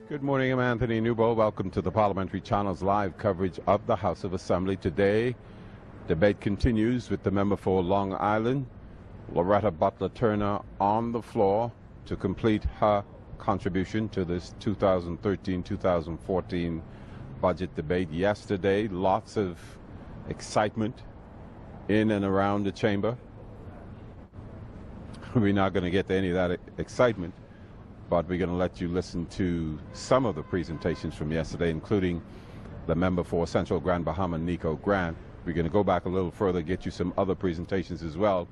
Good morning, I'm Anthony Newbo. Welcome to the Parliamentary Channel's live coverage of the House of Assembly. Today, debate continues with the member for Long Island, Loretta Butler Turner, on the floor to complete her contribution to this 2013-2014 budget debate. Yesterday, lots of excitement in and around the chamber. We're not going to get to any of that excitement, but we're going to let you listen to some of the presentations from yesterday, including the member for Central Grand Bahama, Nico Grant. We're going to go back a little further, get you some other presentations as well.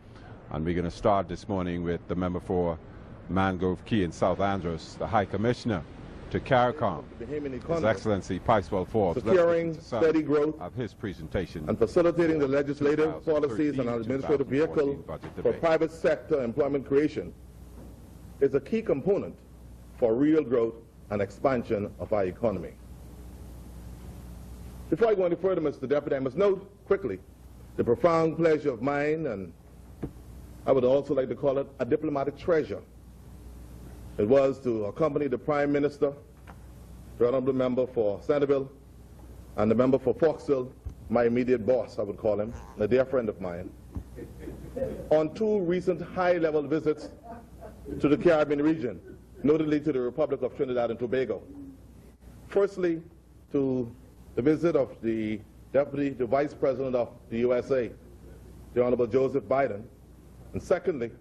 And we're going to start this morning with the member for Mangrove Key in South Andros, the High Commissioner to CARICOM, His Excellency Picewell Forbes. Securing steady growth of his presentation and facilitating the legislative policies and administrative vehicle for private sector employment creation is a key component for real growth and expansion of our economy. Before I go any further, Mr. Deputy, I must note quickly the profound pleasure of mine, and I would also like to call it a diplomatic treasure. It was to accompany the Prime Minister, the honorable member for Centerville, and the member for Foxville, my immediate boss, I would call him, a dear friend of mine, on two recent high-level visits to the Caribbean region, notably to the Republic of Trinidad and Tobago. Firstly, to the visit of the Vice President of the USA, the Honorable Joseph Biden, and secondly,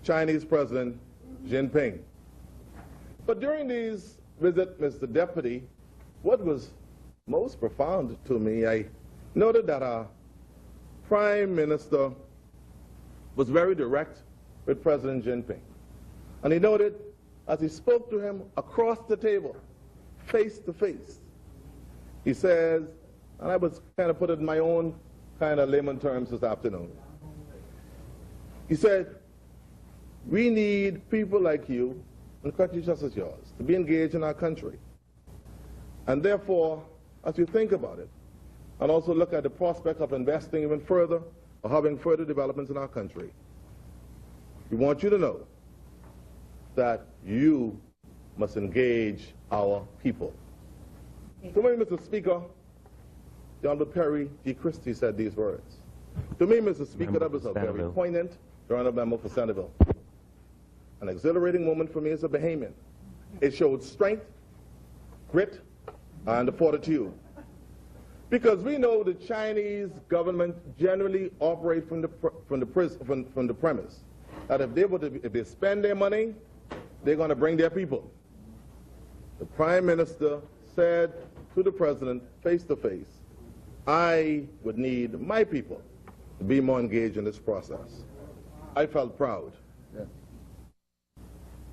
Chinese President Xi Jinping. But during these visits, Mr. Deputy, what was most profound to me, I noted that our Prime Minister was very direct with President Xi Jinping. And he noted, as he spoke to him across the table, face to face, he says, and I was kind of put it in my own kind of layman terms this afternoon, he said, we need people like you and countries just as yours to be engaged in our country. And therefore, as you think about it, and also look at the prospect of investing even further or having further developments in our country, we want you to know that you must engage our people. To me, Mr. Speaker, the Honorable Perry G. Christie said these words. To me, Mr. Speaker, that was a very poignant, the Honorable Member for Centerville. An exhilarating moment for me as a Bahamian. It showed strength, grit, and fortitude. Because we know the Chinese government generally operate from the premise that if they spend their money, they're going to bring their people. The Prime Minister said to the President face to face, I would need my people to be more engaged in this process. I felt proud. Yeah.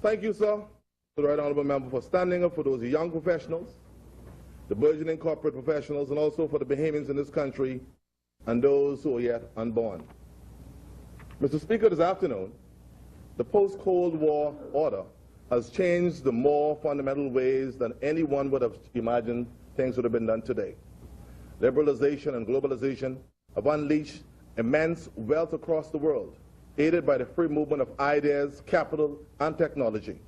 Thank you, sir, to the Right Honorable Member for standing up for those young professionals, the burgeoning corporate professionals, and also for the Bahamians in this country and those who are yet unborn. Mr. Speaker, this afternoon, the post-Cold War order has changed the more fundamental ways than anyone would have imagined things would have been done today. Liberalization and globalization have unleashed immense wealth across the world, aided by the free movement of ideas, capital, and technology.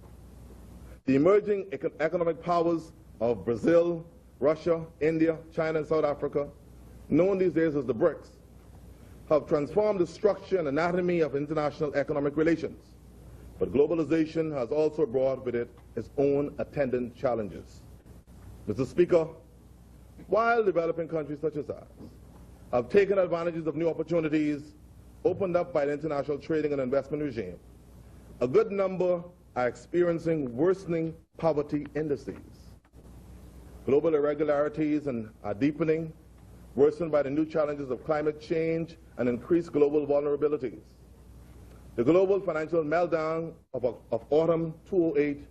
The emerging economic powers of Brazil, Russia, India, China, and South Africa, known these days as the BRICS, have transformed the structure and anatomy of international economic relations. But globalization has also brought with it its own attendant challenges. Mr. Speaker, while developing countries such as ours have taken advantages of new opportunities opened up by the international trading and investment regime, a good number are experiencing worsening poverty indices. Global irregularities are deepening, worsened by the new challenges of climate change and increased global vulnerabilities. The global financial meltdown of autumn 2008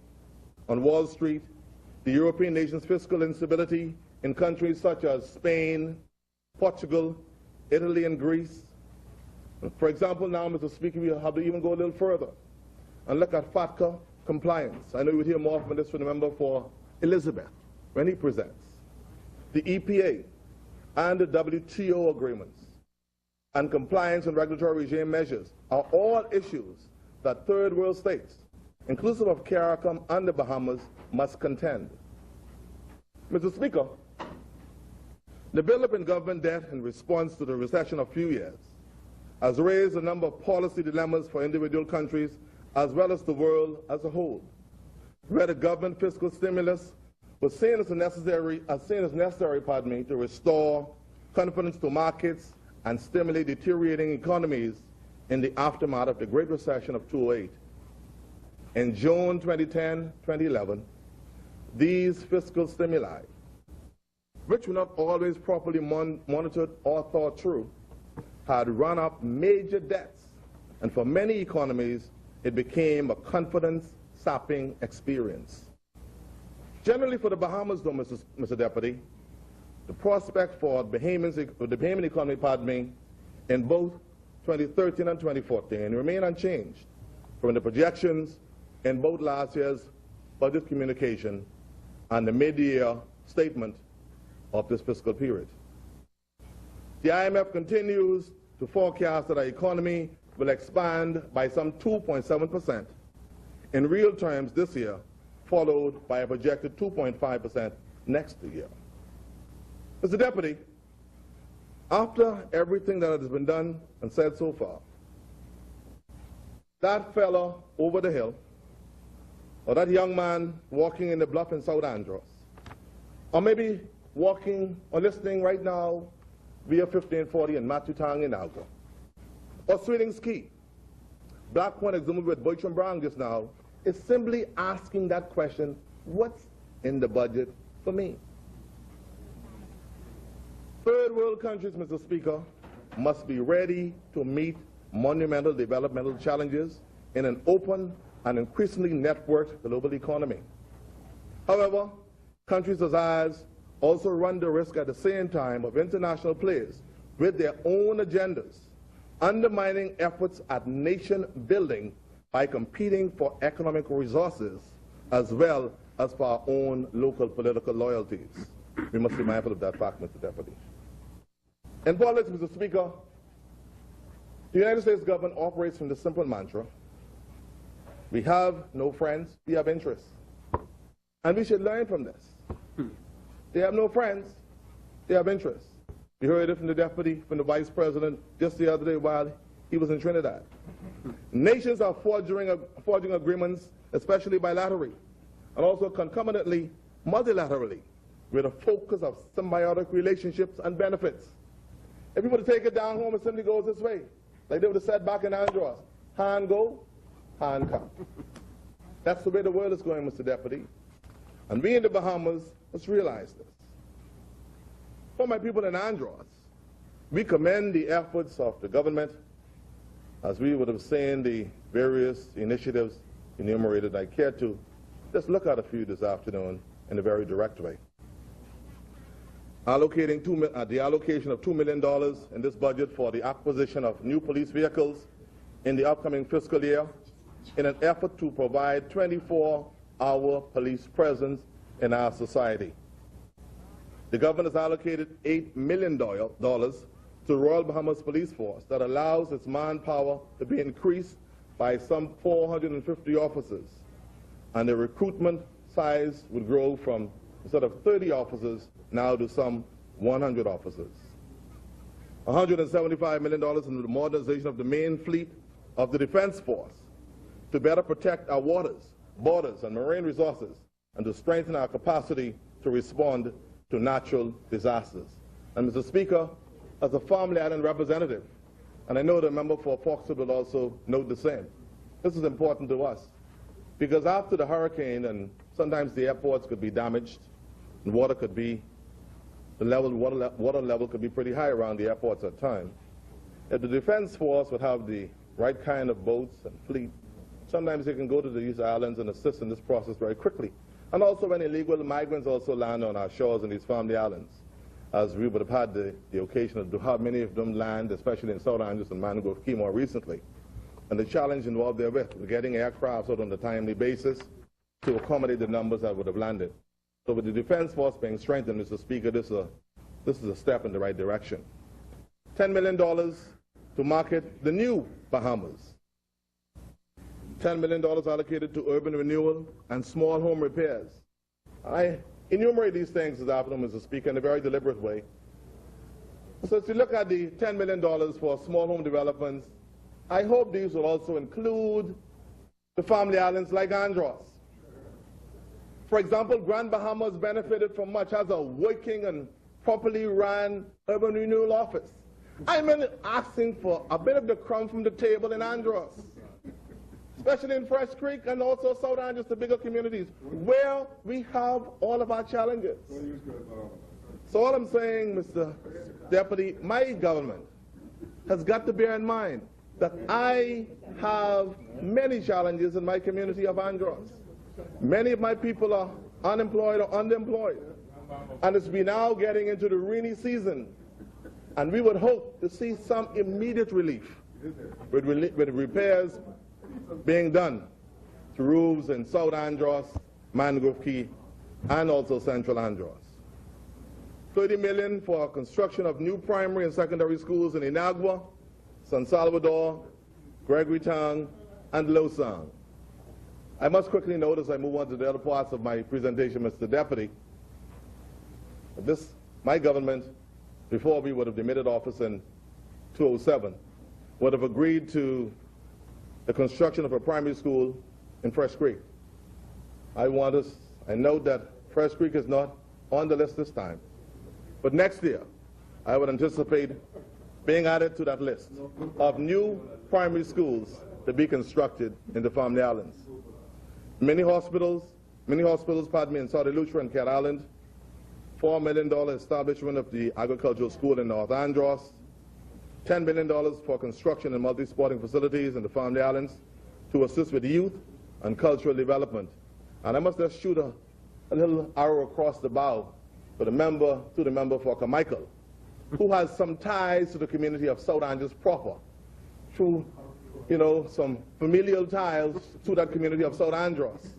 on Wall Street, the European nations' fiscal instability, in countries such as Spain, Portugal, Italy, and Greece. For example, now, Mr. Speaker, we have to even go a little further and look at FATCA compliance. I know you would hear more from this from the member for Elizabeth when he presents. The EPA and the WTO agreements and compliance and regulatory regime measures are all issues that third world states, inclusive of CARICOM and the Bahamas, must contend. Mr. Speaker, the buildup in government debt in response to the recession of a few years has raised a number of policy dilemmas for individual countries as well as the world as a whole, where the government fiscal stimulus was seen as necessary to restore confidence to markets and stimulate deteriorating economies in the aftermath of the Great Recession of 2008. In June 2010-2011, these fiscal stimuli, which were not always properly monitored or thought through, had run up major debts, and for many economies, it became a confidence-sapping experience. Generally for the Bahamas, though, Mr. Deputy, the prospect for the Bahamian economy, in both 2013 and 2014 remain unchanged from the projections in both last year's budget communication and the mid-year statement of this fiscal period. The IMF continues to forecast that our economy will expand by some 2.7% in real terms this year, followed by a projected 2.5% next year. Mr. Deputy, after everything that has been done and said so far, that fellow over the hill, or that young man walking in the bluff in South Andros, or maybe walking or listening right now via 1540 in Matutang in Algo, or Swillings Key, Black Point exhumed with Bertram Brown just now, is simply asking that question, what's in the budget for me? Third world countries, Mr. Speaker, must be ready to meet monumental developmental challenges in an open and increasingly networked global economy. However, countries as ours also run the risk at the same time of international players with their own agendas, undermining efforts at nation building by competing for economic resources as well as for our own local political loyalties. We must be mindful of that fact, Mr. Deputy. In politics, Mr. Speaker, the United States government operates from the simple mantra, we have no friends, we have interests. And we should learn from this. They have no friends, they have interests. You heard it from the deputy, from the vice president just the other day while he was in Trinidad. Nations are forging agreements, especially bilaterally, and also concomitantly, multilaterally, with a focus of symbiotic relationships and benefits. If you were to take it down home, it simply goes this way, like they would have said back in Andros, hand go, hand come. That's the way the world is going, Mr. Deputy. And we in the Bahamas must realize this. For my people in Andros, we commend the efforts of the government, as we would have seen the various initiatives enumerated. I care to just look at a few this afternoon in a very direct way. The allocation of $2 million in this budget for the acquisition of new police vehicles in the upcoming fiscal year in an effort to provide 24-hour police presence in our society. The government has allocated $8 million to Royal Bahamas Police Force that allows its manpower to be increased by some 450 officers, and the recruitment size would grow from, instead of 30 officers, now to some 100 officers. $175 million in the modernization of the main fleet of the Defense Force to better protect our waters, borders, and marine resources, and to strengthen our capacity to respond to natural disasters. And Mr. Speaker, as a Family Island representative, and I know the member for Foxwood will also note the same, this is important to us, because after the hurricane, and sometimes the airports could be damaged, and water could be, water level could be pretty high around the airports at times. If the Defense Force would have the right kind of boats and fleet, sometimes they can go to these islands and assist in this process very quickly. And also when illegal migrants also land on our shores in these family islands, as we would have had the occasion to have many of them land, especially in South Andrews and Mangrove Key more recently. And the challenge involved therewith, getting aircraft out on a timely basis to accommodate the numbers that would have landed. So with the Defense Force being strengthened, Mr. Speaker, this is a step in the right direction. $10 million to market the new Bahamas. $10 million allocated to urban renewal and small home repairs. I enumerate these things this afternoon, Mr. Speaker, in a very deliberate way. So if you look at the $10 million for small home developments, I hope these will also include the family islands like Andros. For example, Grand Bahamas benefited from much as a working and properly run urban renewal office. I'm asking for a bit of the crumb from the table in Andros, especially in Fresh Creek and also South Andrews, the bigger communities, where we have all of our challenges. So all I'm saying, Mr. Deputy, my government has got to bear in mind that I have many challenges in my community of Andros. Many of my people are unemployed or underemployed. And it's been now getting into the rainy season. And we would hope to see some immediate relief with repairs being done to roofs in South Andros, Mangrove Key, and also Central Andros. $30 million for construction of new primary and secondary schools in Inagua, San Salvador, Gregory Town, and Losang. I must quickly note as I move on to the other parts of my presentation, Mr. Deputy, that my government, before we would have demitted office in 2007, would have agreed to the construction of a primary school in Fresh Creek. I note that Fresh Creek is not on the list this time, but next year I would anticipate being added to that list of new primary schools to be constructed in the family islands. Many hospitals, in Saudi Lucia and Cat Island, $4 million establishment of the agricultural school in North Andros, $10 million for construction and multi-sporting facilities in the family islands to assist with youth and cultural development. And I must just shoot a little arrow across the bow to the member for Carmichael, who has some ties to the community of South Andrews proper, through, some familial ties to that community of South Andros.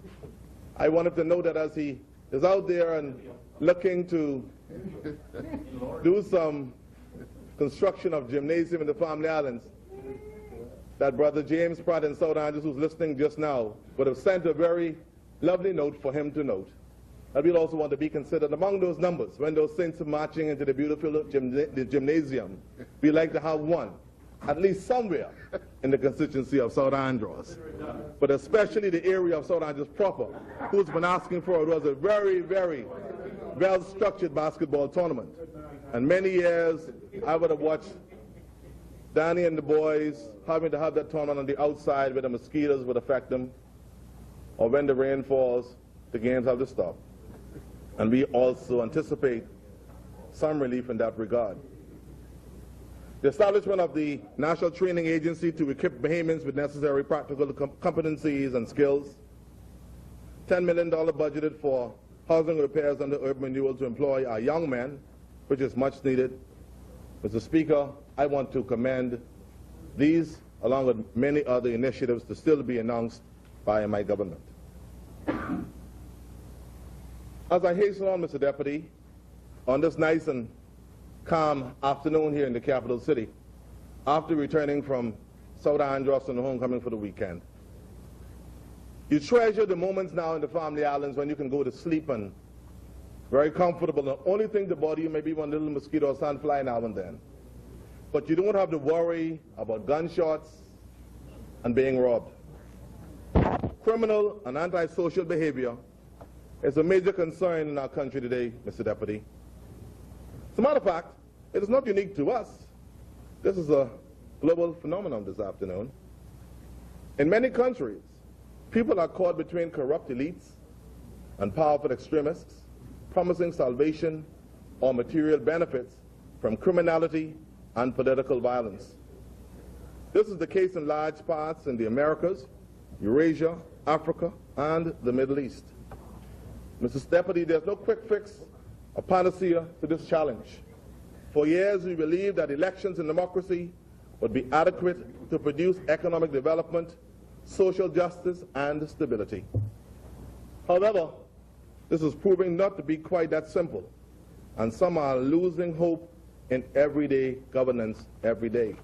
I wanted to know that as he is out there and looking to do some construction of gymnasium in the family islands, that Brother James Pratt in South Andrews, who's listening just now, would have sent a very lovely note for him to note. And we'll also want to be considered among those numbers when those saints are marching into the beautiful gymnasium. We like to have one, at least somewhere in the constituency of South Andros, but especially the area of South Andros proper, who's been asking for it. Was a very, very well-structured basketball tournament. And many years I would have watched Danny and the boys having to have that tournament on the outside where the mosquitoes would affect them, or when the rain falls, the games have to stop. And we also anticipate some relief in that regard. The establishment of the National Training Agency to equip Bahamians with necessary practical competencies and skills. $10 million budgeted for housing repairs under urban renewal to employ our young men, which is much needed. Mr. Speaker, I want to commend these, along with many other initiatives to still be announced by my government. As I hasten on, Mr. Deputy, on this nice and calm afternoon here in the capital city, after returning from South Andros and homecoming for the weekend, you treasure the moments now in the family islands when you can go to sleep and very comfortable. The only thing to bother you may be one little mosquito or sandfly now and then. But you don't have to worry about gunshots and being robbed. Criminal and antisocial behavior is a major concern in our country today, Mr. Deputy. As a matter of fact, it is not unique to us. This is a global phenomenon this afternoon. In many countries, people are caught between corrupt elites and powerful extremists, promising salvation or material benefits from criminality and political violence. This is the case in large parts in the Americas, Eurasia, Africa, and the Middle East. Mr. Deputy, there's no quick fix or panacea to this challenge. For years, we believed that elections in democracy would be adequate to produce economic development, social justice, and stability. However, this is proving not to be quite that simple, and some are losing hope in everyday governance every day.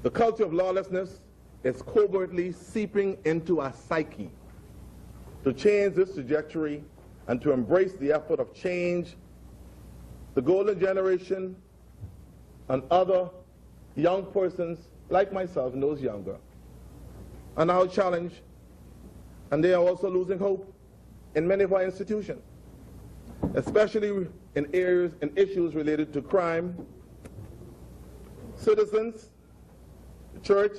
The culture of lawlessness is covertly seeping into our psyche. To change this trajectory and to embrace the effort of change, the golden generation and other young persons like myself and those younger are now challenged, and they are also losing hope in many of our institutions, especially in areas and issues related to crime. Citizens, the church,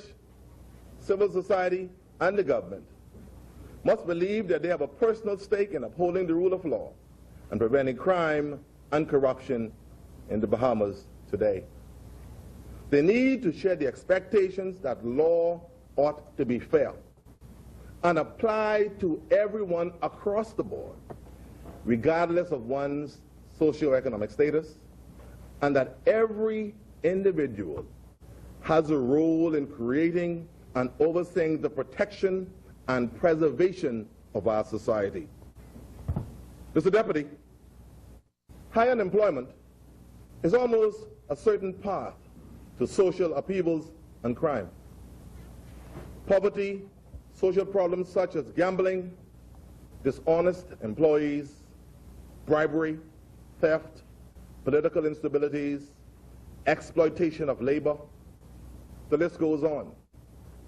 civil society, and the government must believe that they have a personal stake in upholding the rule of law and preventing crime and corruption in the Bahamas today. They need to share the expectations that law ought to be fair and apply to everyone across the board, regardless of one's socioeconomic status, and that every individual has a role in creating and overseeing the protection and preservation of our society. Mr. Deputy, high unemployment is almost a certain path to social upheavals and crime. Poverty, social problems such as gambling, dishonest employees, bribery, theft, political instabilities, exploitation of labor, the list goes on.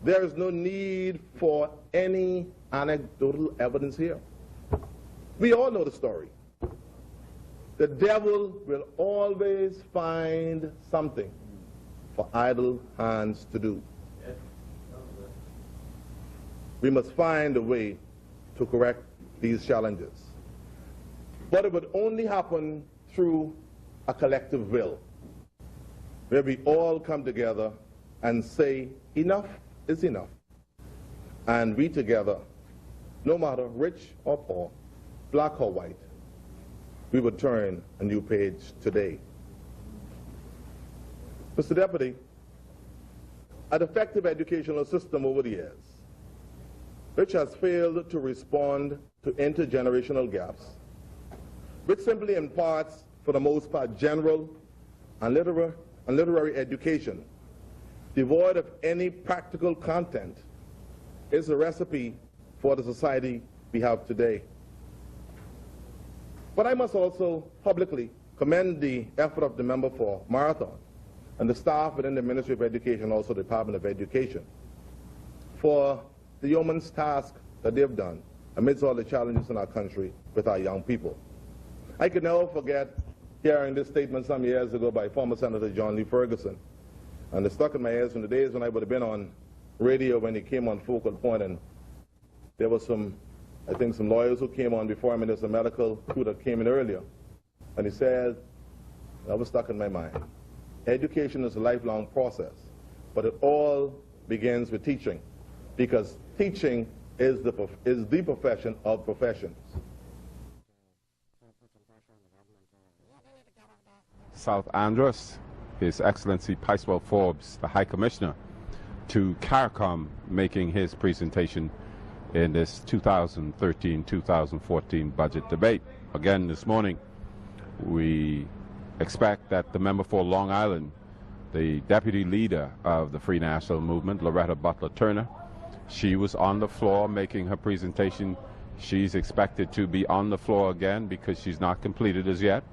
There is no need for any anecdotal evidence here. We all know the story. The devil will always find something for idle hands to do. We must find a way to correct these challenges. But it would only happen through a collective will, where we all come together and say, enough is enough. And we together, no matter rich or poor, black or white, we would turn a new page today. Mr. Deputy, an effective educational system over the years, which has failed to respond to intergenerational gaps, which simply imparts, for the most part, general and literary education, devoid of any practical content, is a recipe for the society we have today. But I must also publicly commend the effort of the member for Marathon and the staff within the Ministry of Education, also the Department of Education, for the yeoman's task that they've done amidst all the challenges in our country with our young people. I can never forget hearing this statement some years ago by former Senator John Lee Ferguson, and it stuck in my ears from the days when I would have been on radio when he came on Focal Point, and there was some lawyers who came on before him, and there's a medical crew that came in earlier. And he said, that was stuck in my mind, education is a lifelong process, but it all begins with teaching, because teaching is the profession of professions. South Andros, His Excellency Picewell Forbes, the High Commissioner to CARICOM, making his presentation in this 2013-2014 budget debate. Again, this morning, we expect that the member for Long Island, the deputy leader of the Free National Movement, Loretta Butler Turner, she was on the floor making her presentation. She's expected to be on the floor again because she's not completed as yet.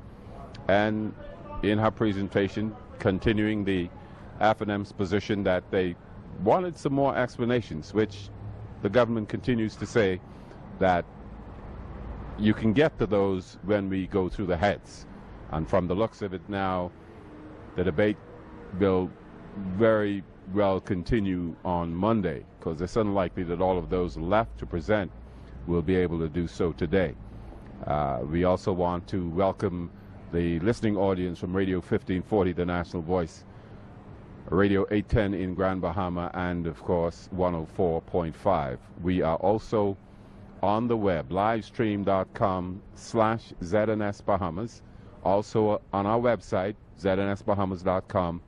And in her presentation, continuing the FNM's position that they wanted some more explanations, which the government continues to say that you can get to those when we go through the heads. And from the looks of it now, the debate will very well continue on Monday, because it's unlikely that all of those left to present will be able to do so today. We also want to welcome the listening audience from Radio 1540, the National Voice, Radio 810 in Grand Bahama, and of course 104.5. We are also on the web, livestream.com/ZNS Bahamas. Also on our website, znsbahamas.com,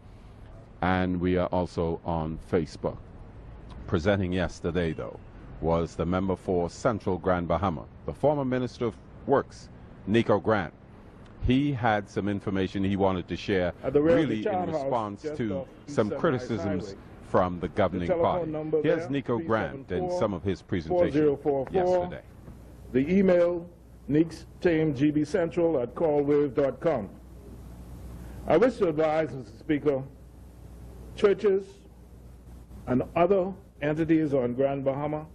and we are also on Facebook. Presenting yesterday, though, was the member for Central Grand Bahama, the former Minister of Works, Nico Grant. He had some information he wanted to share, really in response to some criticisms from the governing party. Here's Nico Grant and some of his presentation yesterday. The email, neeksteamgbcentral@callwave.com. I wish to advise, Mr. Speaker, churches and other entities on Grand Bahama,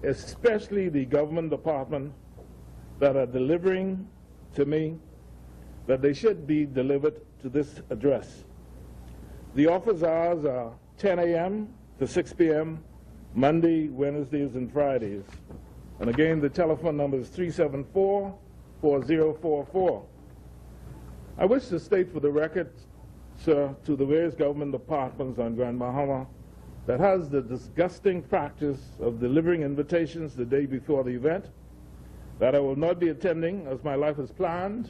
especially the government department that are delivering to me, that they should be delivered to this address. The office hours are 10 a.m. to 6 p.m., Monday, Wednesdays, and Fridays. And again, the telephone number is 374-4044. I wish to state for the record, sir, to the various government departments on Grand Bahama that has the disgusting practice of delivering invitations the day before the event, that I will not be attending as my life is planned,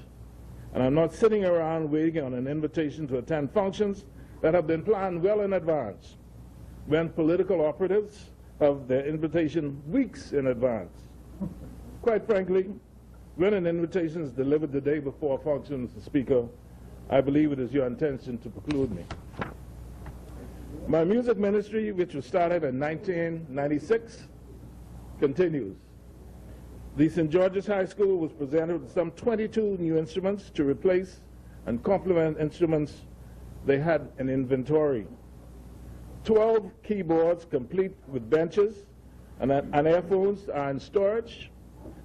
and I'm not sitting around waiting on an invitation to attend functions that have been planned well in advance, when political operatives have their invitation weeks in advance. Quite frankly, when an invitation is delivered the day before a function, Mr. Speaker, I believe it is your intention to preclude me. My music ministry, which was started in 1996, continues. The St. George's High School was presented with some 22 new instruments to replace and complement instruments they had in inventory. 12 keyboards complete with benches and earphones are in storage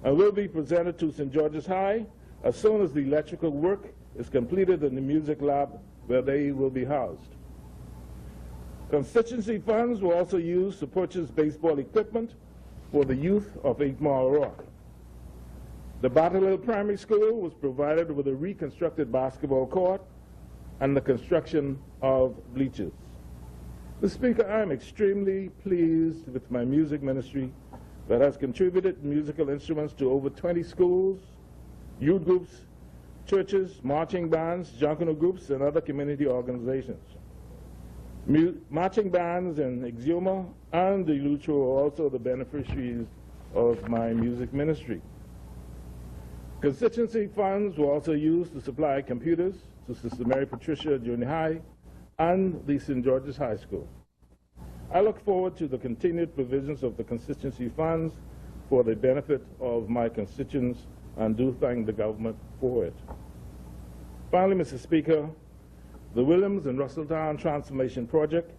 and will be presented to St. George's High as soon as the electrical work is completed in the music lab where they will be housed. Constituency funds were also used to purchase baseball equipment for the youth of 8 Mile Rock. The Battle Hill Primary School was provided with a reconstructed basketball court and the construction of bleachers. Mr. Speaker, I am extremely pleased with my music ministry that has contributed musical instruments to over 20 schools, youth groups, churches, marching bands, junkanoo groups, and other community organizations. Marching bands in Exuma and the Lucho are also the beneficiaries of my music ministry. Constituency funds were also used to supply computers to Sister Mary Patricia Junior High and the St. George's High School. I look forward to the continued provisions of the constituency funds for the benefit of my constituents and do thank the government for it. Finally, Mr. Speaker, the Williams and Russelltown Transformation Project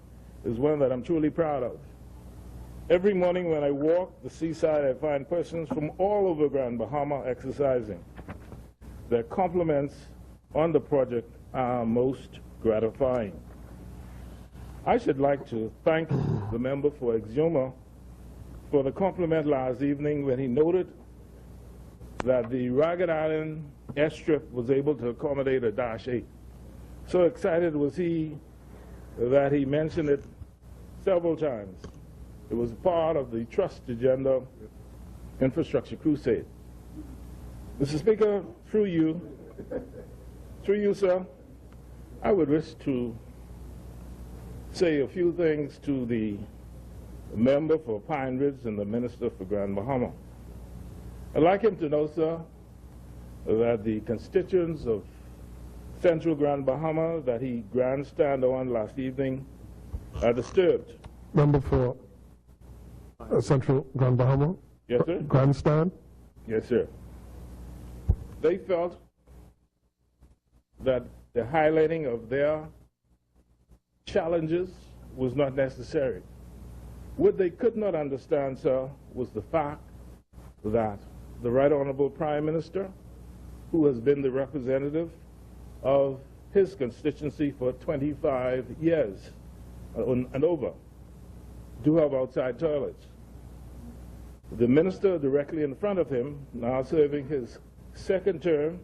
is one that I'm truly proud of. Every morning when I walk the seaside, I find persons from all over Grand Bahama exercising. Their compliments on the project are most gratifying. I should like to thank the member for Exuma for the compliment last evening when he noted that the Ragged Island airstrip was able to accommodate a Dash 8. So excited was he that he mentioned it several times. It was part of the Trust Agenda Infrastructure Crusade. Mr. Speaker, through you, sir, I would wish to say a few things to the member for Pine Ridge and the Minister for Grand Bahama. I'd like him to know, sir, that the constituents of Central Grand Bahama that he grandstand on last evening are disturbed. Member for Central Grand Bahama? Yes, sir. Grandstand? Yes, sir. They felt that the highlighting of their challenges was not necessary. What they could not understand, sir, was the fact that the Right Honorable Prime Minister, who has been the representative of his constituency for 25 years and over, do have outside toilets. The minister directly in front of him, now serving his second term,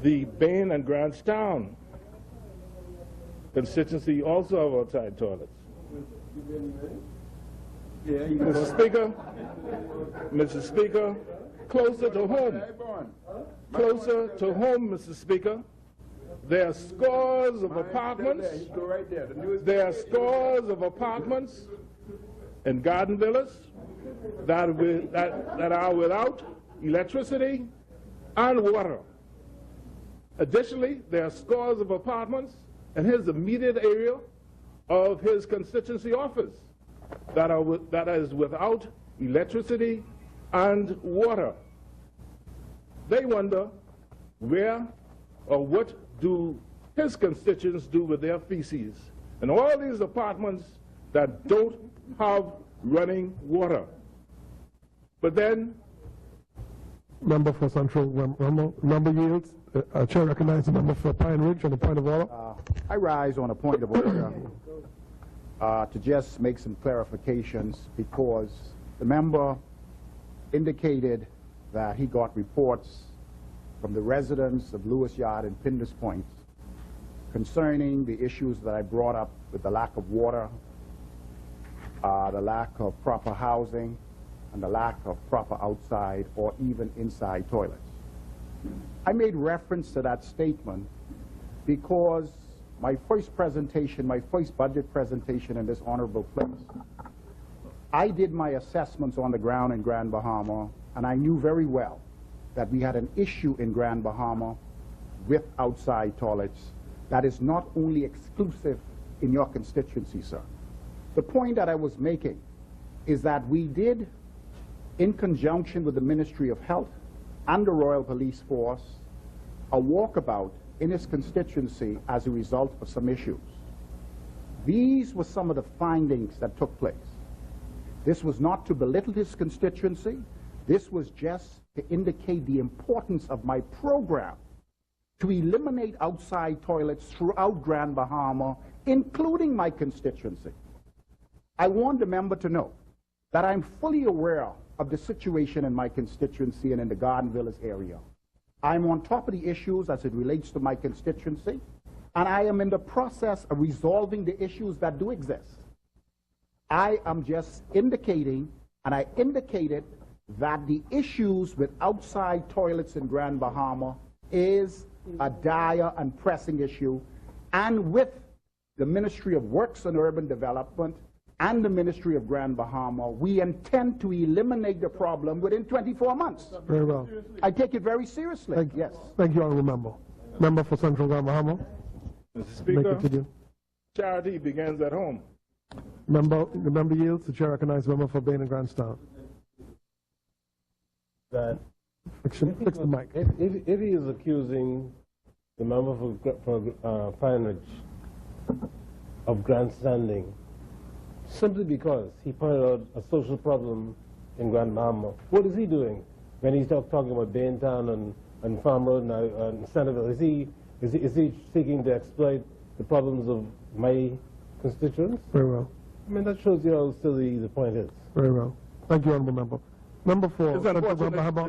the Bain and Grantstown constituency also have outside toilets. Mr. Speaker, closer to home. Closer to home, Mr. Speaker. There are scores of apartments. There are scores of apartments in garden villas that are without electricity and water. Additionally, there are scores of apartments in his immediate area of his constituency office that is without electricity and water. They wonder where or what do his constituents do with their feces in all these apartments that don't have running water. But then, Member for Central, member yields. Chair recognizes the member for Pine Ridge on a point of order. I rise on a point of order to just make some clarifications, because the member indicated that he got reports from the residents of Lewis Yard and Pindus Point concerning the issues that I brought up with the lack of water, the lack of proper housing, and the lack of proper outside or even inside toilets. I made reference to that statement because my first presentation, my first budget presentation in this honorable place, I did my assessments on the ground in Grand Bahama, and I knew very well that we had an issue in Grand Bahama with outside toilets that is not only exclusive in your constituency, sir. The point that I was making is that we did, in conjunction with the Ministry of Health and the Royal Police Force, a walkabout in his constituency as a result of some issues. These were some of the findings that took place. This was not to belittle his constituency. This was just to indicate the importance of my program to eliminate outside toilets throughout Grand Bahama, including my constituency. I want the member to know that I'm fully aware of the situation in my constituency and in the Garden Villas area. I'm on top of the issues as it relates to my constituency, and I am in the process of resolving the issues that do exist. I am just indicating, and I indicated, that the issues with outside toilets in Grand Bahama is a dire and pressing issue, and with the Ministry of Works and Urban Development and the Ministry of Grand Bahama, we intend to eliminate the problem within 24 months. Very well. I take it very seriously. Yes. Thank you, honorable member. Member for Central Grand Bahama. Mr. Speaker, charity begins at home. The member yields. The chair recognizes the member for Bain and Grandstown. That fix the mic. If he is accusing the member for Pine Ridge of grandstanding simply because he pointed out a social problem in Grand Bahama, what is he doing when he's talking about Baintown and Farm Road and Centerville? Is he seeking to exploit the problems of my constituents? Very well. I mean, that shows you how silly the point is. Very well. Thank you, honorable member. Member for Central Grand Bahama,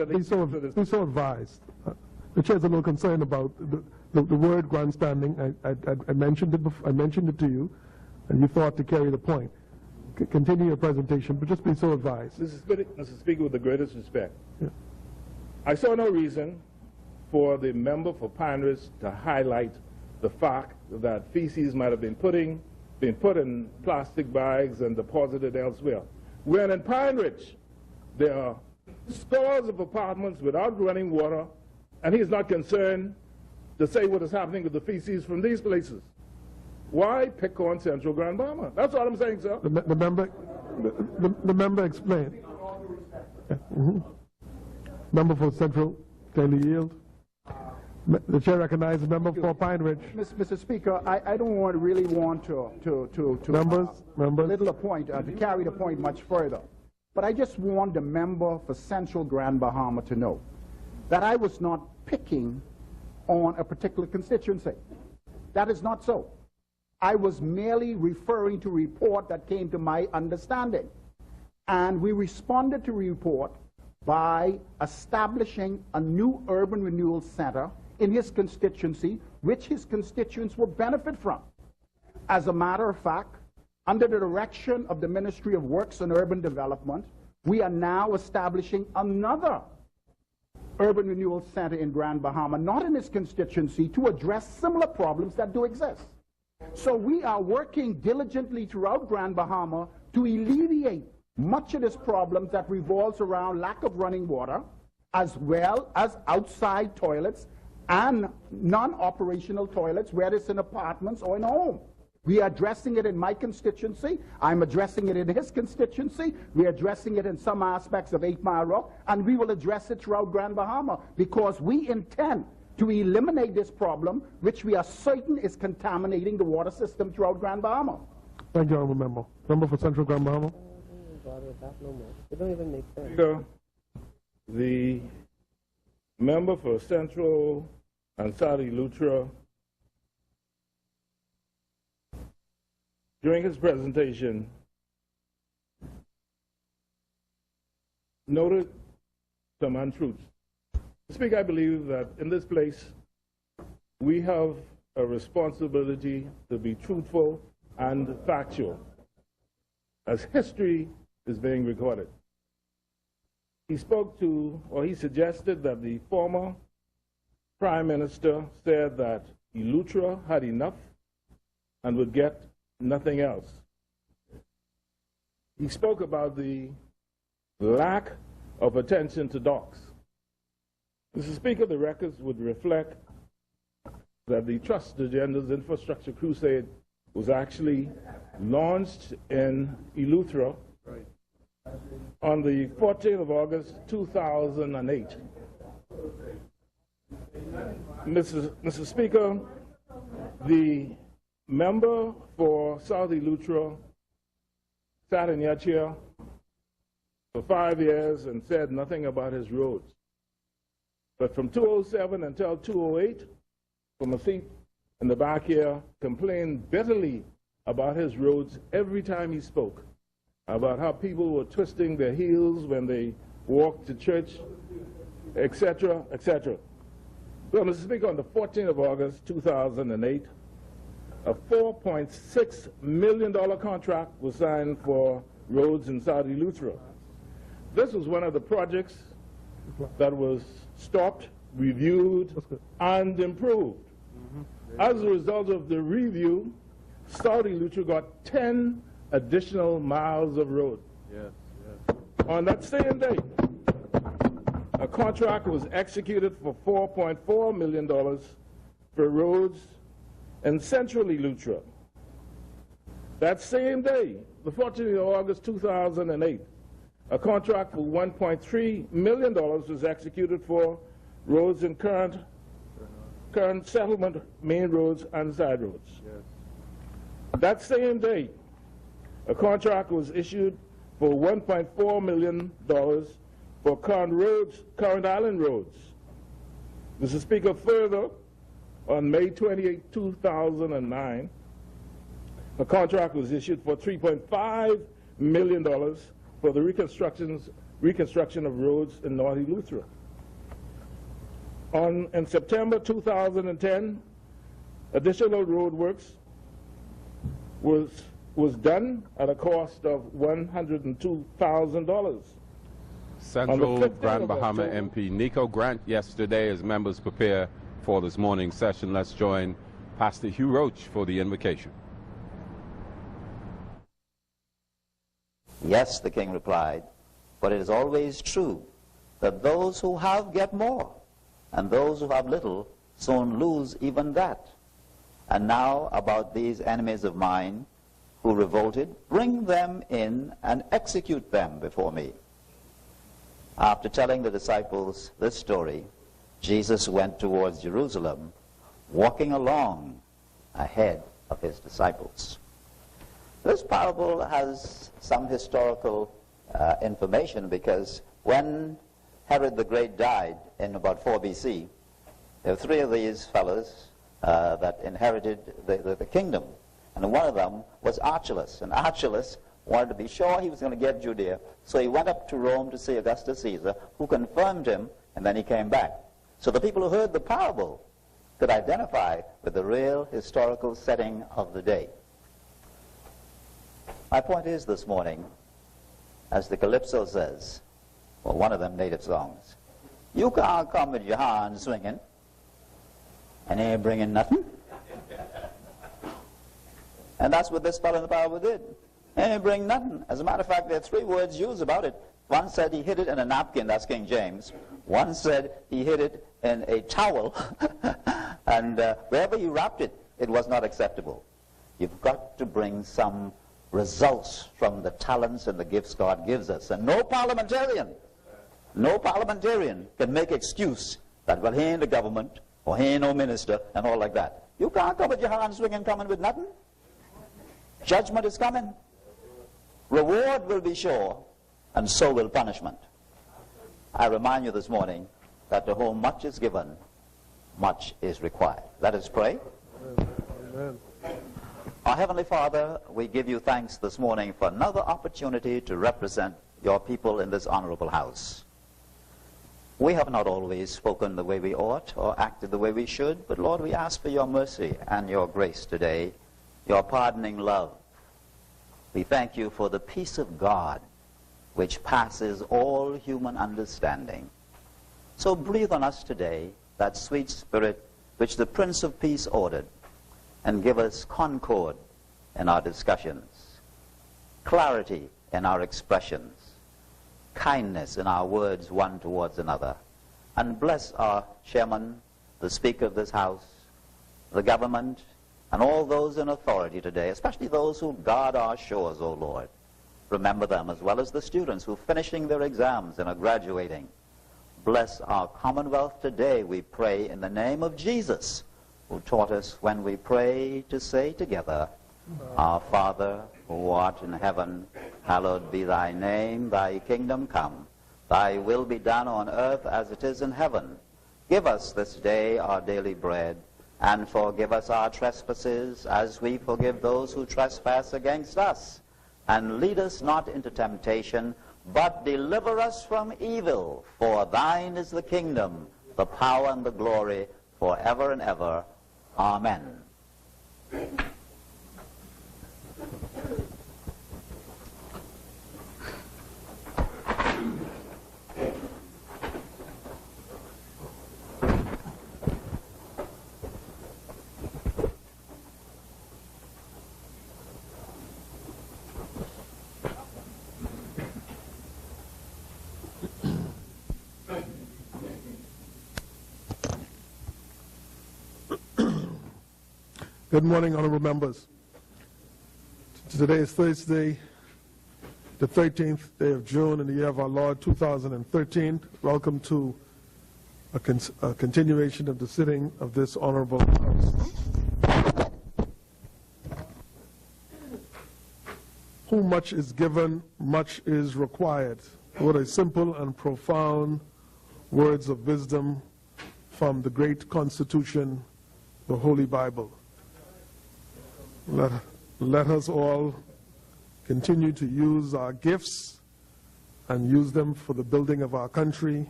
be so advised. The chair is a little concerned about the word grandstanding. I mentioned it before, I mentioned it to you, and you thought to carry the point. Continue your presentation, but just be so advised. Mr. Speaker, with the greatest respect, yeah. I saw no reason for the member for Pine Ridge to highlight the fact that feces might have been put in plastic bags and deposited elsewhere. When in Pine Ridge, there are scores of apartments without running water, and he's not concerned to say what is happening with the feces from these places. Why pick on Central Grand Bahama? That's all I'm saying, sir. The member explained. Yeah. Member for Central, Daily Yield. The chair recognizes the member for Pine Ridge. Mr. Speaker, I don't really want to belittle a point, to carry the point much further. But I just want the member for Central Grand Bahama to know that I was not picking on a particular constituency. That is not so. I was merely referring to a report that came to my understanding. And we responded to a report by establishing a new urban renewal center in his constituency, which his constituents will benefit from. As a matter of fact, under the direction of the Ministry of Works and Urban Development, we are now establishing another urban renewal center in Grand Bahama, not in this constituency, to address similar problems that do exist. So we are working diligently throughout Grand Bahama to alleviate much of this problem that revolves around lack of running water, as well as outside toilets and non-operational toilets, whether it's in apartments or in a home. We are addressing it in my constituency. I'm addressing it in his constituency. We're addressing it in some aspects of 8 Mile Rock, and we will address it throughout Grand Bahama because we intend to eliminate this problem, which we are certain is contaminating the water system throughout Grand Bahama. Thank you, Honourable Member. Member for Central Grand Bahama. It don't even make sense. Speaker, the member for Central and Saudi Lutra, during his presentation, noted some untruths. Speaker, I believe that in this place, we have a responsibility to be truthful and factual, as history is being recorded. He spoke to, or he suggested that the former Prime Minister said that Elutra had enough and would get nothing else. He spoke about the lack of attention to docks. Mr. Speaker, the records would reflect that the Trust Agenda's infrastructure crusade was actually launched in Elutra on the 14th of August, 2008. Mr. Speaker, the member for South Elutra sat in your chair for 5 years and said nothing about his roads. But from 2007 until 2008, from a seat in the back here, complained bitterly about his roads every time he spoke, about how people were twisting their heels when they walked to church, etc., etc. So, Mr. Speaker, on the 14th of August, 2008, a $4.6 million contract was signed for roads in Saudi Lutra. This was one of the projects that was stopped, reviewed, and improved. As a result of the review, Saudi Lutra got 10 additional miles of road. On that same day, a contract was executed for $4.4 million for roads in Central Elutra. That same day, the 14th of August 2008, a contract for $1.3 million was executed for roads in current settlement main roads and side roads. That same day, a contract was issued for $1.4 million for current island roads. Mr. Speaker, further, on May 28, 2009, a contract was issued for $3.5 million for the reconstruction of roads in North Elutra. In September 2010, additional road works was done at a cost of $102,000. Central Grand Bahama MP Nico Grant yesterday, as members prepare for this morning's session. Let's join Pastor Hugh Roach for the invocation. Yes, the king replied, but it is always true that those who have get more, and those who have little soon lose even that. And now about these enemies of mine who revolted, bring them in and execute them before me. After telling the disciples this story, Jesus went towards Jerusalem, walking along ahead of his disciples. This parable has some historical information, because when Herod the Great died in about 4 BC, there were 3 of these fellows that inherited the kingdom. And one of them was Archelaus. And Archelaus wanted to be sure he was going to get Judea, so he went up to Rome to see Augustus Caesar, who confirmed him, and then he came back. So the people who heard the parable could identify with the real historical setting of the day. My point is this morning, as the Calypso says, or one of them native songs, you can't come with your hands swinging and ain't bringing nothing. And that's what this fellow in the Bible did. He ain't bring nothing. As a matter of fact, there are 3 words used about it. One said he hid it in a napkin, that's King James. One said he hid it in a towel, and wherever he wrapped it, it was not acceptable. You've got to bring some results from the talents and the gifts God gives us. And no parliamentarian can make excuse that, well, he ain't the government, or he ain't no minister, and all like that. You can't come with your hands swinging, coming with nothing. Judgment is coming. Reward will be sure, and so will punishment. I remind you this morning that to whom much is given, much is required. Let us pray. Amen. Our Heavenly Father, we give you thanks this morning for another opportunity to represent your people in this honorable house. We have not always spoken the way we ought or acted the way we should, but Lord, we ask for your mercy and your grace today, your pardoning love. We thank you for the peace of God which passes all human understanding. So breathe on us today that sweet spirit which the Prince of Peace ordered, and give us concord in our discussions, clarity in our expressions, kindness in our words one towards another, and bless our chairman, the Speaker of this House, the government, and all those in authority today, especially those who guard our shores, O Lord. Remember them, as well as the students who are finishing their exams and are graduating. Bless our Commonwealth today, we pray, in the name of Jesus, who taught us when we pray to say together, Our Father, who art in heaven, hallowed be thy name, thy kingdom come. Thy will be done on earth as it is in heaven. Give us this day our daily bread, and forgive us our trespasses, as we forgive those who trespass against us. And lead us not into temptation, but deliver us from evil. For thine is the kingdom, the power, and the glory, forever and ever. Amen. Good morning, honorable members. Today is Thursday, the 13th day of June in the year of our Lord 2013. Welcome to a continuation of the sitting of this honorable House. Whom much is given, much is required. What a simple and profound words of wisdom from the great Constitution, the Holy Bible. Let us all continue to use our gifts and use them for the building of our country.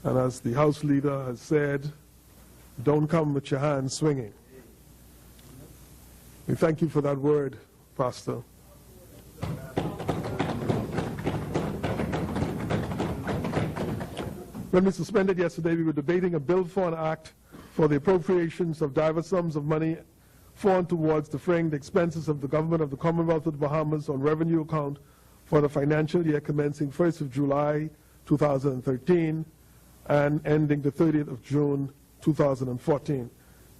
And as the House Leader has said, don't come with your hands swinging. We thank you for that word, Pastor. When we suspended yesterday, we were debating a bill for an act for the appropriations of diverse sums of money for and towards defraying the expenses of the government of the Commonwealth of the Bahamas on revenue account for the financial year commencing 1st of July 2013 and ending the 30th of June 2014.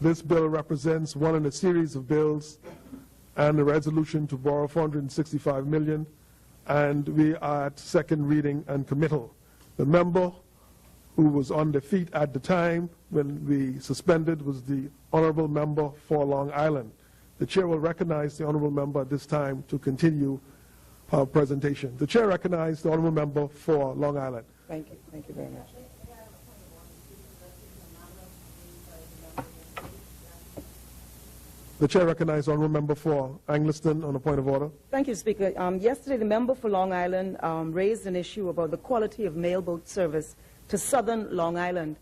This bill represents one in a series of bills and a resolution to borrow $465 million, and we are at second reading and committal. The member who was on the feet at the time when we suspended was the honorable member for Long Island. The chair will recognize the honorable member at this time to continue our presentation. The chair recognizes the honorable member for Long Island. Thank you. Thank you very much. The chair recognizes the honorable member for Angliston on a point of order. Thank you, Speaker. Yesterday, the member for Long Island raised an issue about the quality of mail boat service to southern Long Island,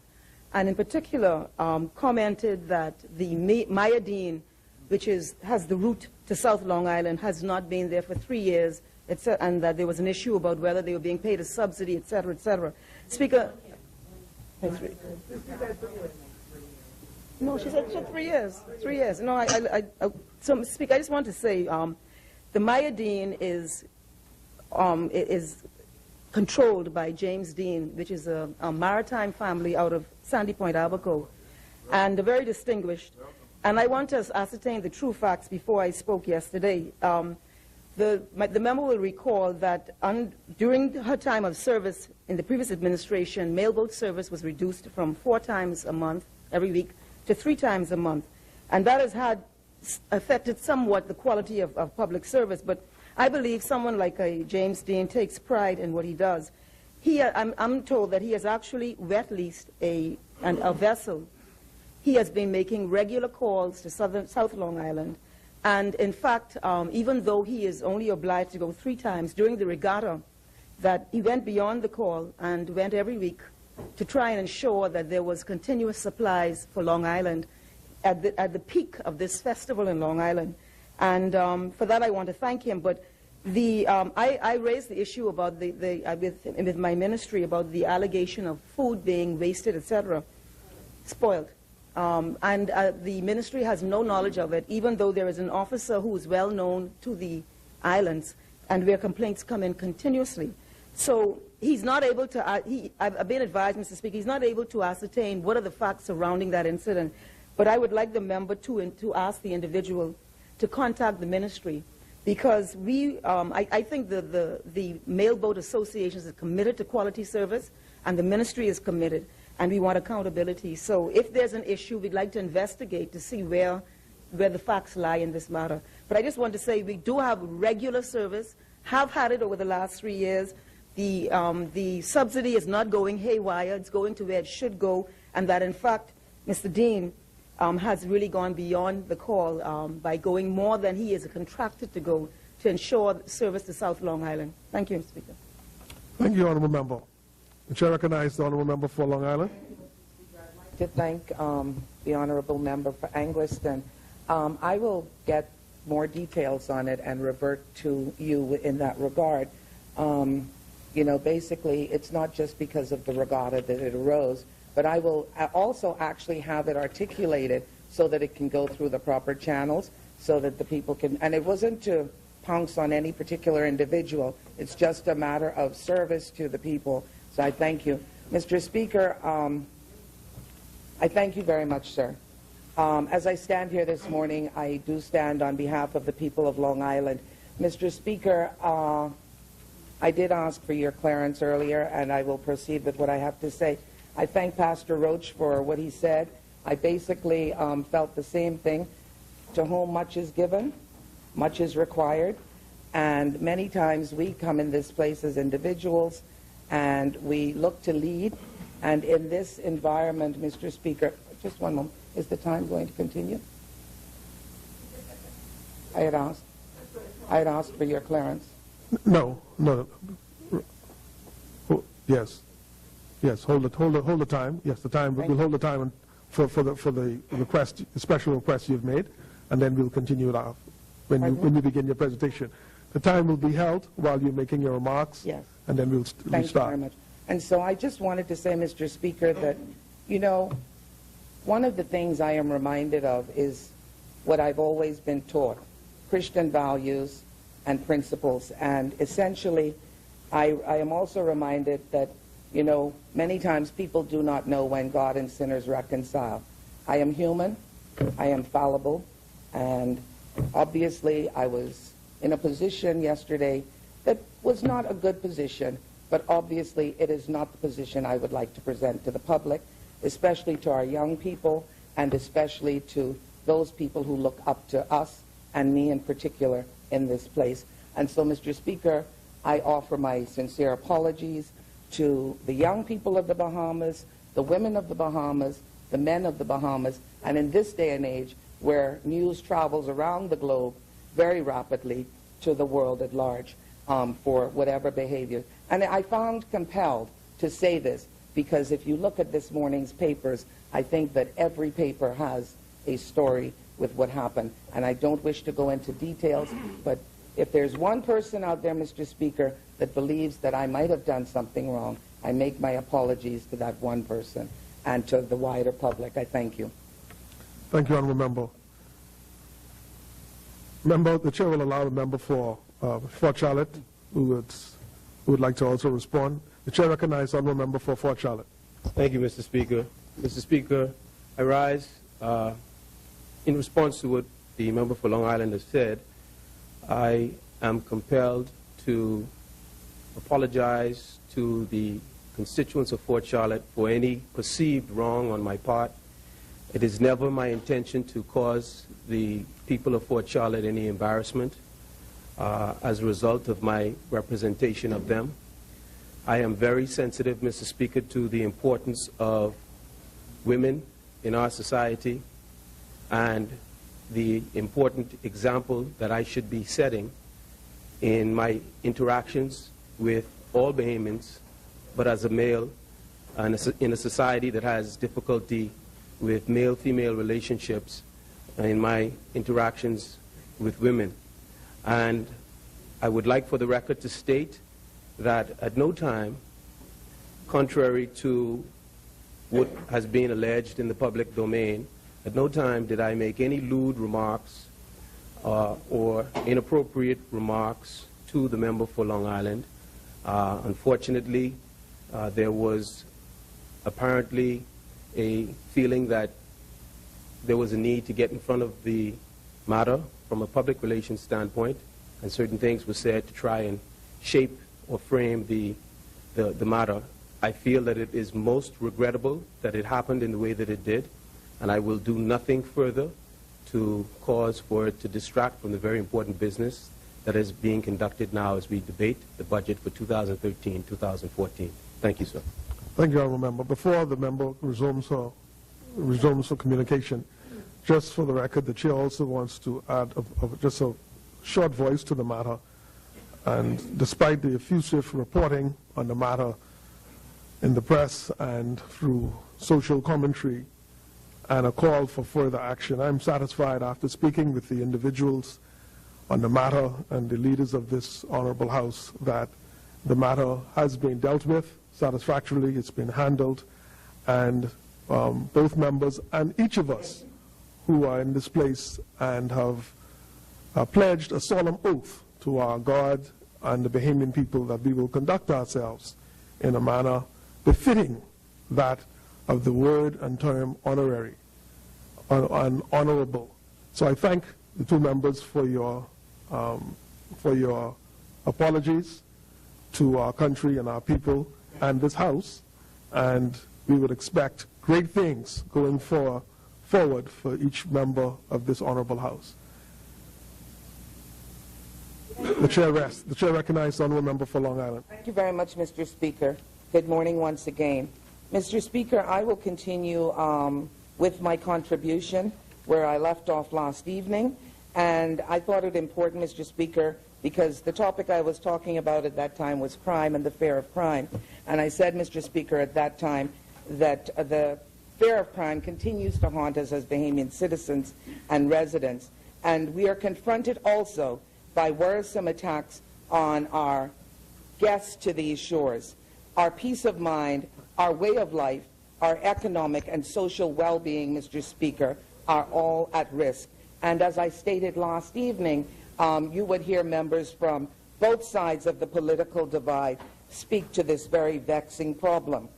and in particular commented that the Mayadeen, which has the route to South Long Island, has not been there for 3 years, and that there was an issue about whether they were being paid a subsidy, et cetera, et cetera. Speaker. No, she said 3 years. 3 years. No, so, Speaker, I just want to say the Maya Dean is controlled by James Dean, which is a maritime family out of Sandy Point, Abaco, and very distinguished. And I want to ascertain the true facts before I spoke yesterday. The member will recall that during her time of service in the previous administration, mailboat service was reduced from 4 times a month, every week, to 3 times a month. And that has affected somewhat the quality of public service. But I believe someone like James Dean takes pride in what he does. I'm told that he has actually wet leased a vessel. He has been making regular calls to South Long Island. And in fact, even though he is only obliged to go 3 times during the regatta, that he went beyond the call and went every week to try and ensure that there was continuous supplies for Long Island at the peak of this festival in Long Island. And for that I want to thank him. But I raised the issue about with my ministry about the allegation of food being wasted, etc., spoiled. And the ministry has no knowledge of it, even though there is an officer who is well known to the islands and where complaints come in continuously. So he's not able to, I've been advised, Mr. Speaker, he's not able to ascertain what are the facts surrounding that incident. But I would like the member to ask the individual to contact the ministry, because I think the Mailboat Association is committed to quality service, and the ministry is committed, and we want accountability. So if there's an issue, we'd like to investigate to see where the facts lie in this matter. But I just want to say we do have regular service, have had it over the last 3 years. The subsidy is not going haywire. It's going to where it should go, and that, in fact, Mr. Dean has really gone beyond the call by going more than he is contracted to go to ensure service to South Long Island. Thank you, Mr. Speaker. Thank you, Honourable Member. The Chair recognizes the Honourable Member for Long Island. I'd like to thank the Honourable Member for Angliston. I will get more details on it and revert to you in that regard. You know, basically, it's not just because of the regatta that it arose, but I will also actually have it articulated so that it can go through the proper channels, so that the people can, and it wasn't to pounce on any particular individual, it's just a matter of service to the people. So I thank you. Mr. Speaker, I thank you very much, sir. As I stand here this morning, I do stand on behalf of the people of Long Island. Mr. Speaker, I did ask for your clearance earlier, and I will proceed with what I have to say. I thank Pastor Roach for what he said. I basically felt the same thing. To whom much is given, much is required. And many times we come in this place as individuals, and we look to lead. And in this environment, Mr. Speaker, just one moment. Is the time going to continue? I had asked for your clearance. No. Yes. Hold the time. Yes, the time. We'll hold the time for the request, the special request you've made, and then we'll continue it off when you begin your presentation. The time will be held while you're making your remarks. Yes. And then we'll start. Thank you very much. And so I just wanted to say, Mr. Speaker, that, you know, one of the things I am reminded of is what I've always been taught, Christian values and principles. And essentially, I am also reminded that, you know, many times people do not know when God and sinners reconcile. I am human, I am fallible, and obviously I was in a position yesterday that was not a good position, but obviously it is not the position I would like to present to the public, especially to our young people, and especially to those people who look up to us, and me in particular, in this place. And so, Mr. Speaker, I offer my sincere apologies to the young people of the Bahamas, the women of the Bahamas, the men of the Bahamas, and in this day and age where news travels around the globe very rapidly to the world at large for whatever behavior. And I found compelled to say this because if you look at this morning's papers, I think that every paper has a story with what happened. And I don't wish to go into details, but if there's one person out there, Mr. Speaker, that believes that I might have done something wrong, I make my apologies to that one person and to the wider public. I thank you. Thank you, Honourable Member. Member, the Chair will allow the member for Fort Charlotte who would like to also respond. The Chair recognizes Honourable Member for Fort Charlotte. Thank you, Mr. Speaker. Mr. Speaker, I rise in response to what the member for Long Island has said. I am compelled to apologize to the constituents of Fort Charlotte for any perceived wrong on my part. It is never my intention to cause the people of Fort Charlotte any embarrassment as a result of my representation of them. I am very sensitive, Mr. Speaker, to the importance of women in our society and the important example that I should be setting in my interactions with all Bahamians, but as a male and in a society that has difficulty with male-female relationships in my interactions with women. And I would like for the record to state that at no time, contrary to what has been alleged in the public domain, at no time did I make any lewd remarks or inappropriate remarks to the member for Long Island. Unfortunately, there was apparently a feeling that there was a need to get in front of the matter from a public relations standpoint, and certain things were said to try and shape or frame the matter. I feel that it is most regrettable that it happened in the way that it did, and I will do nothing further to cause for it to distract from the very important business that is being conducted now as we debate the budget for 2013-2014. Thank you, sir. Thank you, Honourable Member. Before the member resumes her communication, just for the record, the Chair also wants to add just a short voice to the matter. And despite the effusive reporting on the matter in the press and through social commentary and a call for further action, I'm satisfied after speaking with the individuals on the matter and the leaders of this Honourable House that the matter has been dealt with satisfactorily, it's been handled, and both members and each of us who are in this place and have pledged a solemn oath to our God and the Bahamian people that we will conduct ourselves in a manner befitting that of the word and term honorary and honorable. So I thank the two members for your apologies to our country and our people and this House, and we would expect great things going forward for each member of this Honourable House. The Chair rests. The Chair recognizes the Honourable Member for Long Island. Thank you very much, Mr. Speaker. Good morning once again. Mr. Speaker, I will continue with my contribution where I left off last evening, and I thought it important, Mr. Speaker, because the topic I was talking about at that time was crime and the fear of crime. And I said, Mr. Speaker, at that time that the fear of crime continues to haunt us as Bahamian citizens and residents. And we are confronted also by worrisome attacks on our guests to these shores. Our peace of mind, our way of life, our economic and social well-being, Mr. Speaker, are all at risk. And as I stated last evening, you would hear members from both sides of the political divide speak to this very vexing problem.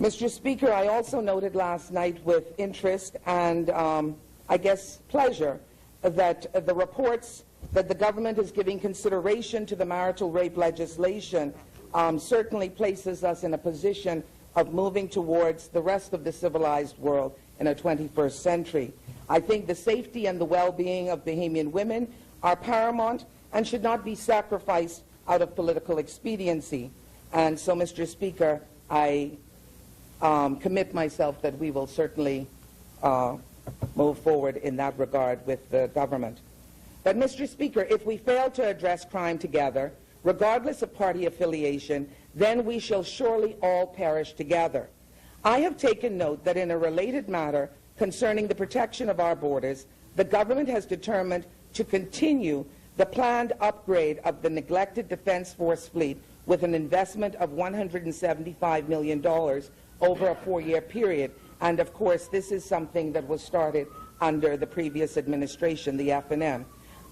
Mr. Speaker, I also noted last night with interest and I guess pleasure that the reports that the government is giving consideration to the marital rape legislation certainly places us in a position of moving towards the rest of the civilized world in a 21st century. I think the safety and the well-being of Bahamian women are paramount and should not be sacrificed out of political expediency. And so, Mr. Speaker, I commit myself that we will certainly move forward in that regard with the government. But, Mr. Speaker, if we fail to address crime together, regardless of party affiliation, then we shall surely all perish together. I have taken note that in a related matter, concerning the protection of our borders, the government has determined to continue the planned upgrade of the neglected Defense Force fleet with an investment of $175 million over a 4-year period. And of course, this is something that was started under the previous administration, the FNM.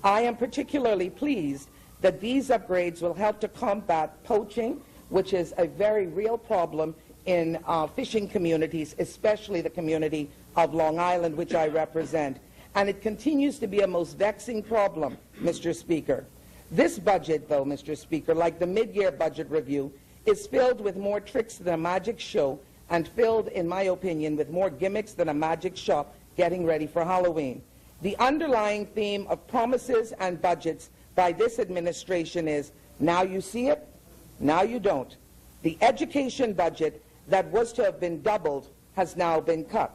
I am particularly pleased that these upgrades will help to combat poaching, which is a very real problem in fishing communities, especially the community of Long Island, which I represent. And it continues to be a most vexing problem, Mr. Speaker. This budget, though, Mr. Speaker, like the mid-year budget review, is filled with more tricks than a magic show and filled, in my opinion, with more gimmicks than a magic shop getting ready for Halloween. The underlying theme of promises and budgets by this administration is, now you see it, now you don't. The education budget that was to have been doubled has now been cut.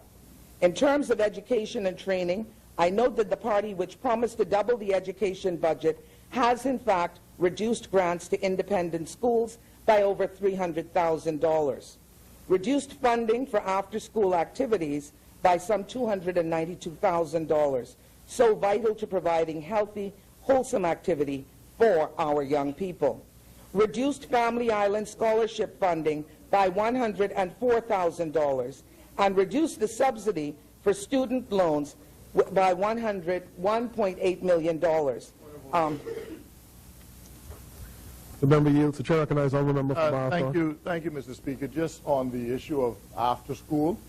In terms of education and training, I note that the party which promised to double the education budget has in fact reduced grants to independent schools by over $300,000, reduced funding for after-school activities by some $292,000, so vital to providing healthy, wholesome activity for our young people, reduced Family Island scholarship funding by $104,000, and reduced the subsidy for student loans by $1.8 million. The member yields. The chair recognizes all the member for Bahamas. Thank you, Mr. Speaker. Just on the issue of after school,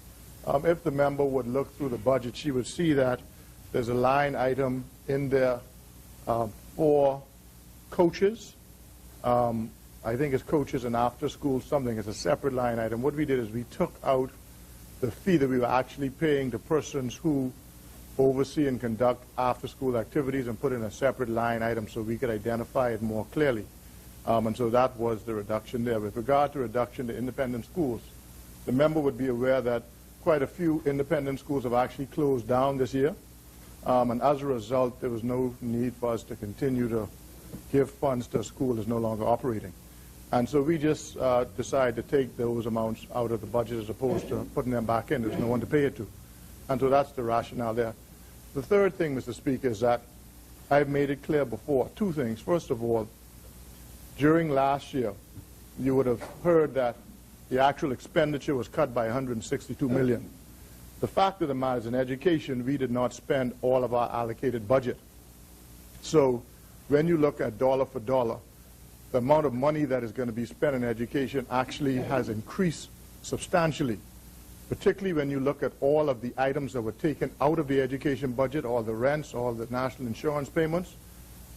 if the member would look through the budget, she would see that there's a line item in there for coaches. I think it's coaches and after school something. It's a separate line item. What we did is we took out the fee that we were actually paying to persons who oversee and conduct after-school activities and put in a separate line item so we could identify it more clearly. And so that was the reduction there. With regard to reduction to independent schools, the member would be aware that quite a few independent schools have actually closed down this year. And as a result, there was no need for us to continue to give funds to a school that's no longer operating. And so we just decided to take those amounts out of the budget as opposed to putting them back in. There's no one to pay it to. And so that's the rationale there. The third thing, Mr. Speaker, is that I've made it clear before. Two things. First of all, during last year, you would have heard that the actual expenditure was cut by $162 million. The fact of the matter is, in education, we did not spend all of our allocated budget. So when you look at dollar for dollar, the amount of money that is going to be spent in education actually has increased substantially, particularly when you look at all of the items that were taken out of the education budget, all the rents, all the national insurance payments,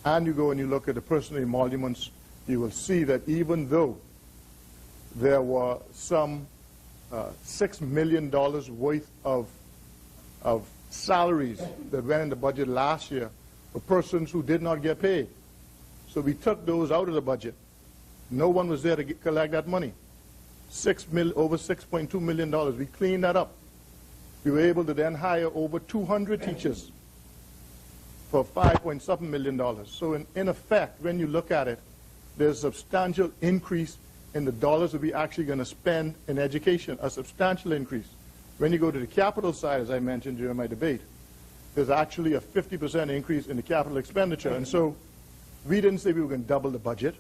and you go and you look at the personal emoluments, you will see that even though there were some $6 million worth of salaries that went in the budget last year for persons who did not get paid. So we took those out of the budget. No one was there to collect that money. Over $6.2 million. We cleaned that up. We were able to then hire over 200 teachers for $5.7 million. So in effect, when you look at it, there's a substantial increase in the dollars that we're actually going to spend in education, a substantial increase. When you go to the capital side, as I mentioned during my debate, there's actually a 50% increase in the capital expenditure. And so we didn't say we were going to double the budget.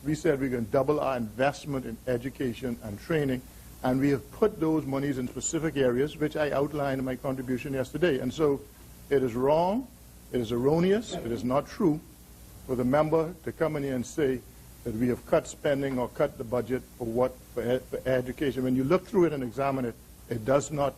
We said we're going to double our investment in education and training, and we have put those monies in specific areas, which I outlined in my contribution yesterday. And so it is wrong, it is erroneous, it is not true for the member to come in here and say that we have cut spending or cut the budget for education. When you look through it and examine it, it does not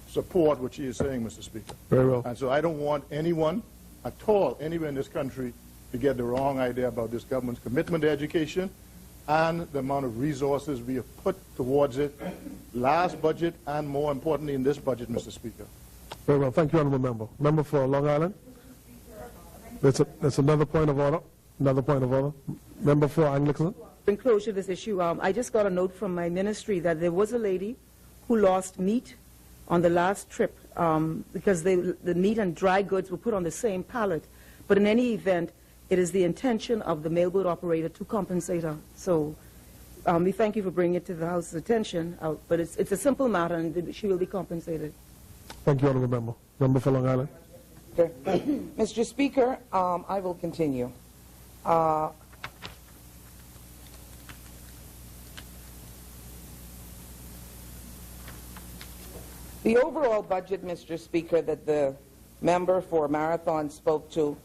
support what she is saying, Mr. Speaker. Very well. And so I don't want anyone at all, anywhere in this country, to get the wrong idea about this government's commitment to education and the amount of resources we have put towards it last budget and, more importantly, in this budget, Mr. Speaker. Very well. Thank you, Honourable Member. Member for Long Island. That's another point of order. Another point of order. Member for Anglican. In closure to this issue, I just got a note from my ministry that there was a lady who lost meat on the last trip because the meat and dry goods were put on the same pallet. But in any event, it is the intention of the mailboat operator to compensate her. So we thank you for bringing it to the House's attention, but it's a simple matter, and she will be compensated. Thank you, Honourable Member. Member for Long Island. Mr. Speaker, I will continue. The overall budget, Mr. Speaker, that the member for Marathon spoke to,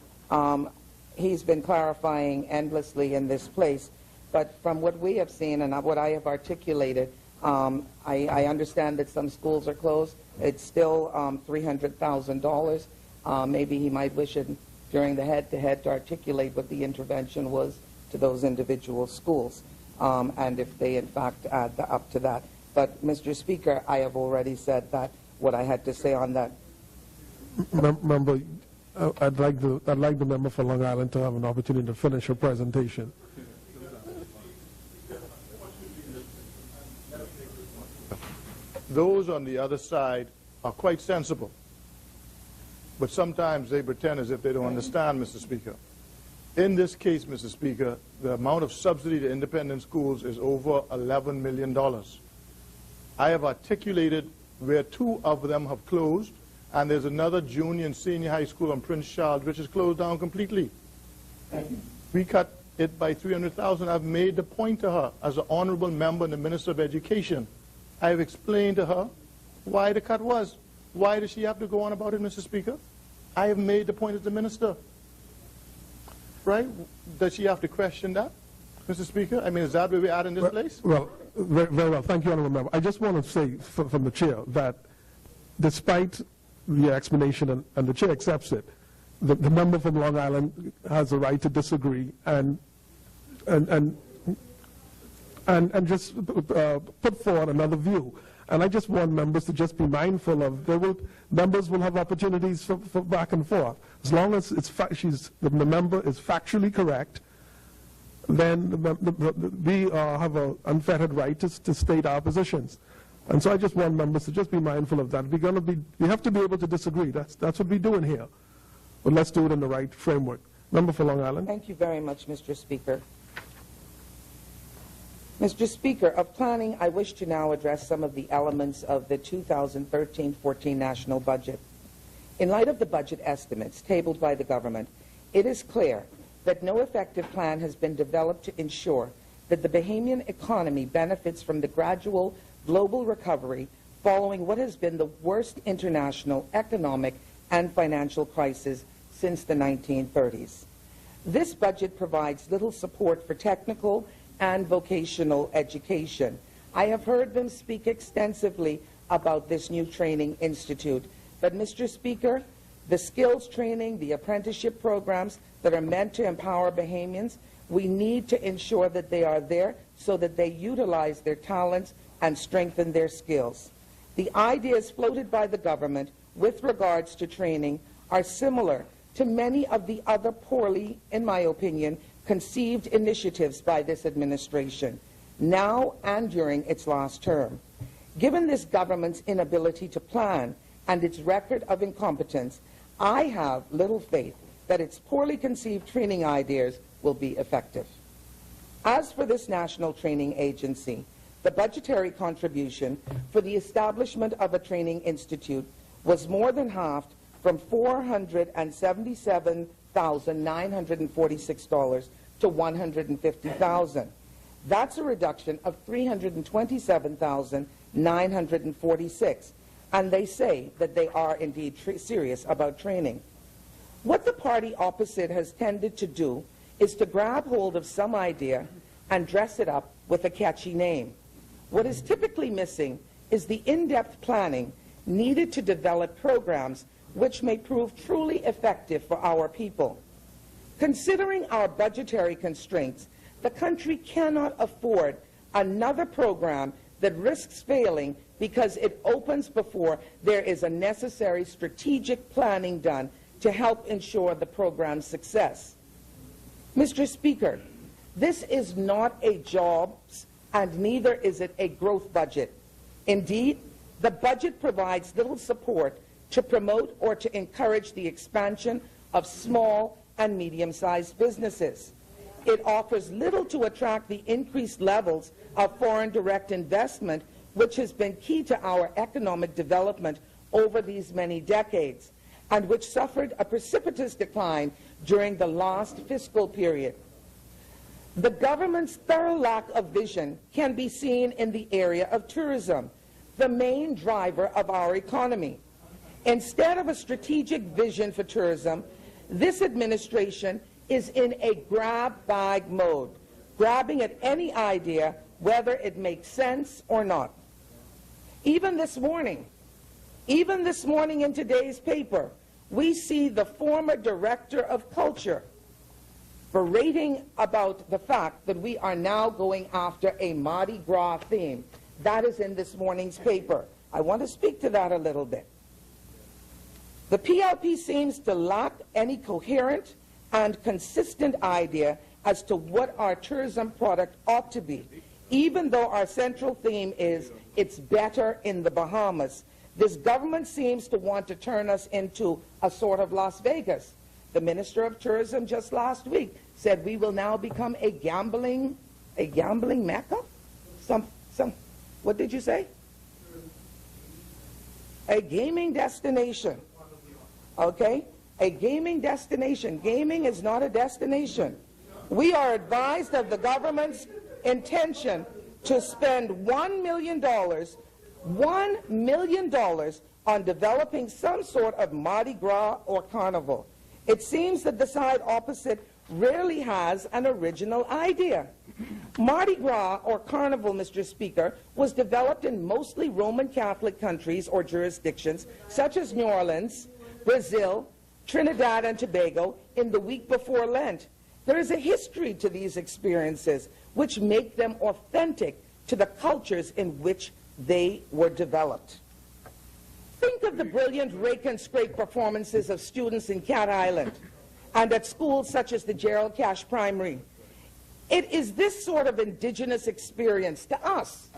he's been clarifying endlessly in this place. But from what we have seen and what I have articulated, I understand that some schools are closed. It's still $300,000. Maybe he might wish it during the head-to-head to articulate what the intervention was to those individual schools, and if they in fact add up to that. But, Mr. Speaker, I have already said that what I had to say on that. Member, I'd like the member for Long Island to have an opportunity to finish her presentation. Those on the other side are quite sensible, but sometimes they pretend as if they don't understand, Mr. Speaker. In this case, Mr. Speaker, the amount of subsidy to independent schools is over $11 million. I have articulated where 2 of them have closed, and there's another junior and senior high school on Prince Charles which is closed down completely. We cut it by $300,000. I've made the point to her as an honorable member and the Minister of Education. I've explained to her why the cut was. Why does she have to go on about it, Mr. Speaker? I have made the point as the Minister. Right? Does she have to question that, Mr. Speaker? I mean, is that where we're at in this place? Well, very well. Thank you, Honourable Member. I just want to say from the Chair that despite the explanation, and the Chair accepts it, the member from Long Island has a right to disagree and just put forward another view. And I just want members to just be mindful of, members will have opportunities for back and forth. As long as the member is factually correct, then we have an unfettered right to state our positions. And so I just want members to just be mindful of that. We have to be able to disagree. That's what we're doing here. But let's do it in the right framework. Member for Long Island. Thank you very much, Mr. Speaker. Mr. Speaker, of planning, I wish to now address some of the elements of the 2013-14 national budget. In light of the budget estimates tabled by the government, it is clear that no effective plan has been developed to ensure that the Bahamian economy benefits from the gradual global recovery following what has been the worst international economic and financial crisis since the 1930s. This budget provides little support for technical and vocational education. I have heard them speak extensively about this new training institute, but Mr. Speaker, the skills training, the apprenticeship programs that are meant to empower Bahamians, we need to ensure that they are there so that they utilize their talents and strengthen their skills. The ideas floated by the government with regards to training are similar to many of the other poorly, in my opinion, conceived initiatives by this administration, now and during its last term. Given this government's inability to plan and its record of incompetence, I have little faith that its poorly conceived training ideas will be effective. As for this national training agency, the budgetary contribution for the establishment of a training institute was more than halved from $477,946 to $150,000. That's a reduction of $327,946, and they say that they are indeed serious about training. What the party opposite has tended to do is to grab hold of some idea and dress it up with a catchy name. What is typically missing is the in-depth planning needed to develop programs which may prove truly effective for our people. Considering our budgetary constraints, the country cannot afford another program that risks failing because it opens before there is a necessary strategic planning done to help ensure the program's success. Mr. Speaker, this is not a jobs and neither is it a growth budget. Indeed, the budget provides little support to promote or to encourage the expansion of small and medium-sized businesses. it offers little to attract the increased levels of foreign direct investment, which has been key to our economic development over these many decades, and which suffered a precipitous decline during the last fiscal period. The government's thorough lack of vision can be seen in the area of tourism, the main driver of our economy. Instead of a strategic vision for tourism, this administration is in a grab bag mode, grabbing at any idea, whether it makes sense or not. Even this morning in today's paper, we see the former director of culture berating about the fact that we are now going after a Mardi Gras theme. That is in this morning's paper. I want to speak to that a little bit. The PLP seems to lack any coherent and consistent idea as to what our tourism product ought to be. Even though our central theme is, it's better in the Bahamas, this government seems to want to turn us into a sort of Las Vegas. The Minister of Tourism just last week said we will now become a gambling mecca? What did you say? A gaming destination. Okay? A gaming destination. Gaming is not a destination. We are advised of the government's intention to spend $1 million on developing some sort of Mardi Gras or carnival. It seems that the side opposite rarely has an original idea. Mardi Gras or carnival, Mr. Speaker, was developed in mostly Roman Catholic countries or jurisdictions such as New Orleans, Brazil, Trinidad and Tobago in the week before Lent. There is a history to these experiences which make them authentic to the cultures in which they were developed. Think of the brilliant rake and scrape performances of students in Cat Island and at schools such as the Gerald Cash Primary. It is this sort of indigenous experience to us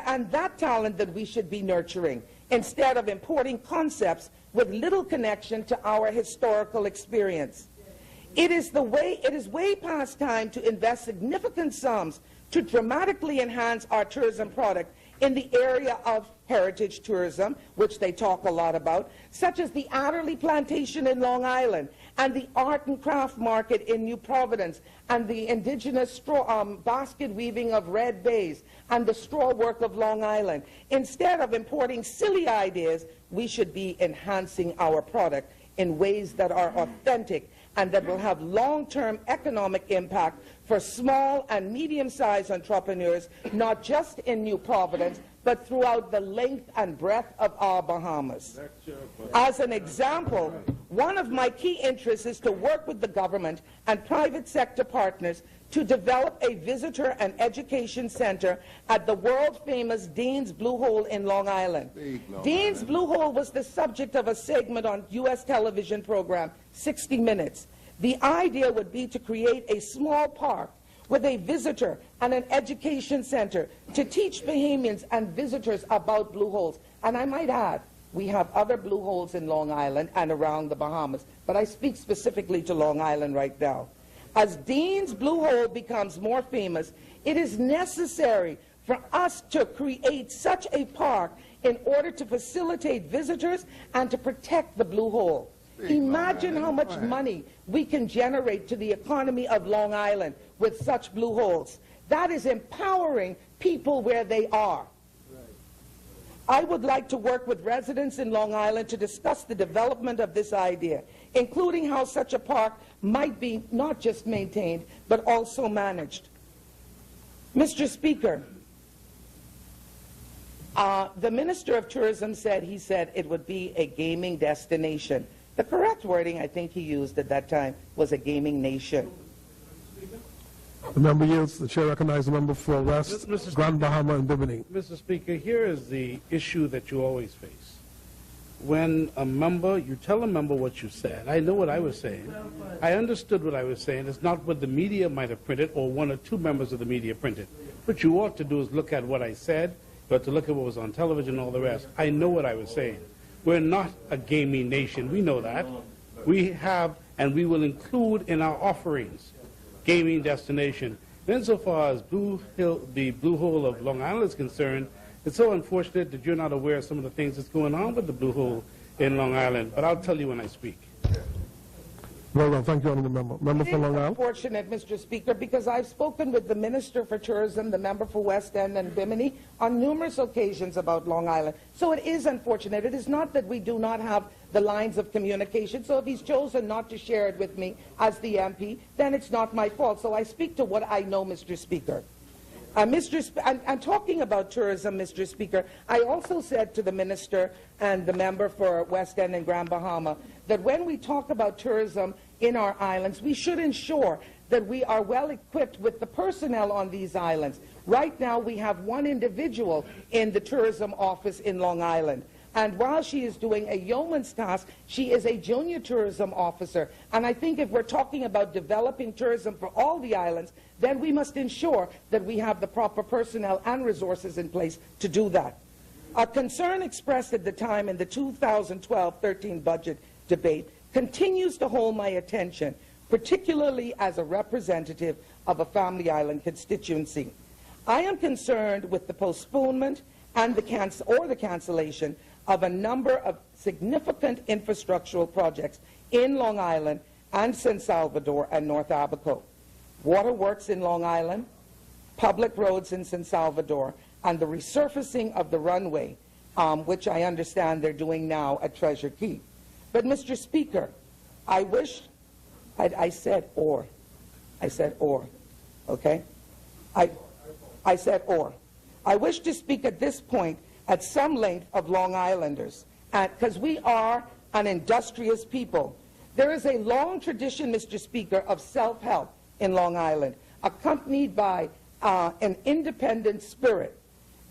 and that talent that we should be nurturing, instead of importing concepts with little connection to our historical experience. It is way past time to invest significant sums to dramatically enhance our tourism product in the area of heritage tourism, which they talk a lot about, such as the Adderley Plantation in Long Island, and the art and craft market in New Providence, and the indigenous straw, basket weaving of Red Bays, and the straw work of Long Island. Instead of importing silly ideas, we should be enhancing our product in ways that are authentic and that will have long-term economic impact for small and medium-sized entrepreneurs, not just in New Providence, but throughout the length and breadth of our Bahamas. As an example, one of my key interests is to work with the government and private sector partners to develop a visitor and education center at the world-famous Dean's Blue Hole in Long Island. Dean's Blue Hole was the subject of a segment on U.S. television program, 60 Minutes. The idea would be to create a small park with a visitor and an education center to teach Bahamians and visitors about blue holes. And I might add, we have other blue holes in Long Island and around the Bahamas, but I speak specifically to Long Island right now. As Dean's Blue Hole becomes more famous, it is necessary for us to create such a park in order to facilitate visitors and to protect the Blue Hole. Imagine how much money we can generate to the economy of Long Island with such blue holes. That is empowering people where they are. I would like to work with residents in Long Island to discuss the development of this idea, including how such a park might be not just maintained, but also managed. Mr. Speaker, the Minister of Tourism said it would be a gaming destination. The correct wording I think he used at that time was a gaming nation. The member yields. The chair recognizes the member for West, Grand Bahama and Bimini. Mr. Speaker, here is the issue that you always face. When a member, you tell a member what you said. I know what I was saying. I understood what I was saying. It's not what the media might have printed or one or two members of the media printed. What you ought to do is look at what I said, but to look at what was on television and all the rest. I know what I was saying. We're not a gaming nation. We know that. We have, and we will include in our offerings gaming destination. And insofar as the Blue Hole of Long Island is concerned, it's so unfortunate that you're not aware of some of the things that's going on with the Blue Hole in Long Island, but I'll tell you when I speak. Very well, thank you, Honourable Member. Member for Long Island. It's unfortunate, Mr. Speaker, because I've spoken with the Minister for Tourism, the member for West End and Bimini, on numerous occasions about Long Island. So it is unfortunate. It is not that we do not have the lines of communication. So if he's chosen not to share it with me as the MP, then it's not my fault. So I speak to what I know, Mr. Speaker. I'm talking about tourism, Mr. Speaker. I also said to the Minister and the member for West End and Grand Bahama that when we talk about tourism in our islands, we should ensure that we are well equipped with the personnel on these islands. Right now, we have one individual in the tourism office in Long Island. And while she is doing a yeoman's task, she is a junior tourism officer. And I think if we're talking about developing tourism for all the islands, then we must ensure that we have the proper personnel and resources in place to do that. A concern expressed at the time in the 2012-13 budget debate continues to hold my attention, particularly as a representative of a family island constituency. I am concerned with the postponement and the cancellation of a number of significant infrastructural projects in Long Island and San Salvador and North Abaco. Waterworks in Long Island, public roads in San Salvador, and the resurfacing of the runway, which I understand they're doing now at Treasure Key. But, Mr. Speaker, I wish, I said or, okay? I said or. I wish to speak at this point at some length of Long Islanders, because we are an industrious people. There is a long tradition, Mr. Speaker, of self-help in Long Island, accompanied by an independent spirit.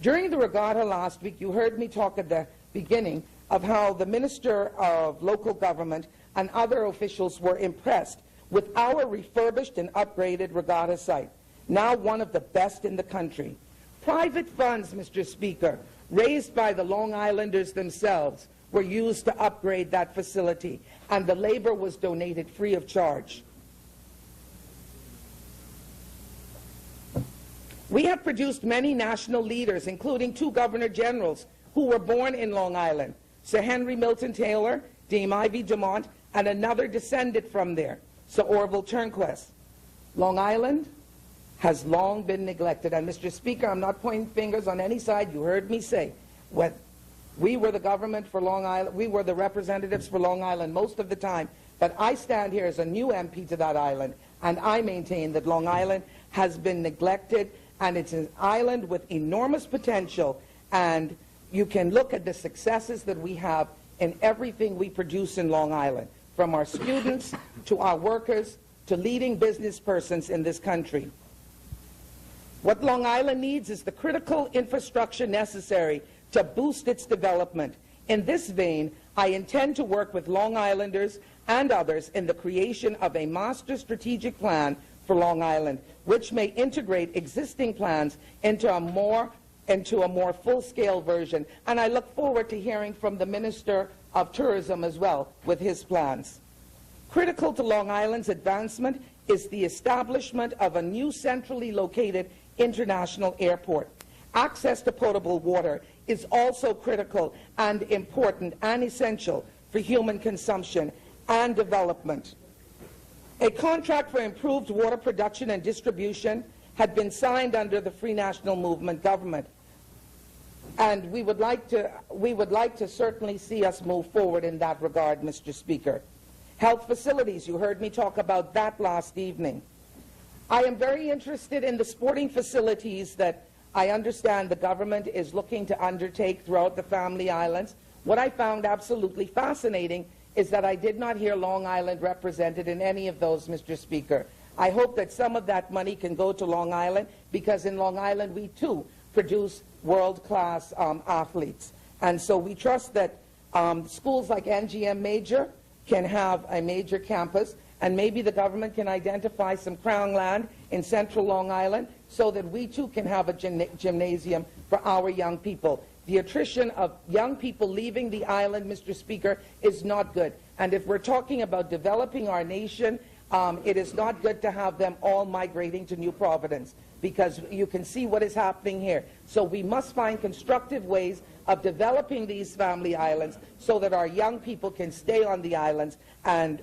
During the regatta last week, you heard me talk at the beginning of how the Minister of Local Government and other officials were impressed with our refurbished and upgraded regatta site, now one of the best in the country. Private funds, Mr. Speaker, raised by the Long Islanders themselves, were used to upgrade that facility, and the labor was donated free of charge. We have produced many national leaders, including 2 Governor Generals who were born in Long Island, Sir Henry Milton Taylor, Dame Ivy Dumont, and another descendant from there, Sir Orville Turnquest. Long Island has long been neglected. And, Mr. Speaker, I'm not pointing fingers on any side. You heard me say, when we were the government for Long Island, we were the representatives for Long Island most of the time, but I stand here as a new MP to that island, and I maintain that Long Island has been neglected, and it's an island with enormous potential, and you can look at the successes that we have in everything we produce in Long Island, from our students to our workers to leading business persons in this country. What Long Island needs is the critical infrastructure necessary to boost its development. In this vein, I intend to work with Long Islanders and others in the creation of a master strategic plan for Long Island, which may integrate existing plans into a more full-scale version. And I look forward to hearing from the Minister of Tourism as well with his plans. Critical to Long Island's advancement is the establishment of a new centrally located international airport. Access to potable water is also critical and important and essential for human consumption and development. A contract for improved water production and distribution had been signed under the Free National Movement government. And we would like to certainly see us move forward in that regard, Mr. Speaker. Health facilities, you heard me talk about that last evening. I am very interested in the sporting facilities that I understand the government is looking to undertake throughout the Family Islands. What I found absolutely fascinating is that I did not hear Long Island represented in any of those, Mr. Speaker. I hope that some of that money can go to Long Island, because in Long Island we too produce world-class athletes. And so we trust that schools like NGM Major can have a major campus, and maybe the government can identify some crown land in central Long Island so that we too can have a gymnasium for our young people. The attrition of young people leaving the island, Mr. Speaker, is not good. And if we're talking about developing our nation It is not good to have them all migrating to New Providence, because you can see what is happening here. So we must find constructive ways of developing these family islands so that our young people can stay on the islands and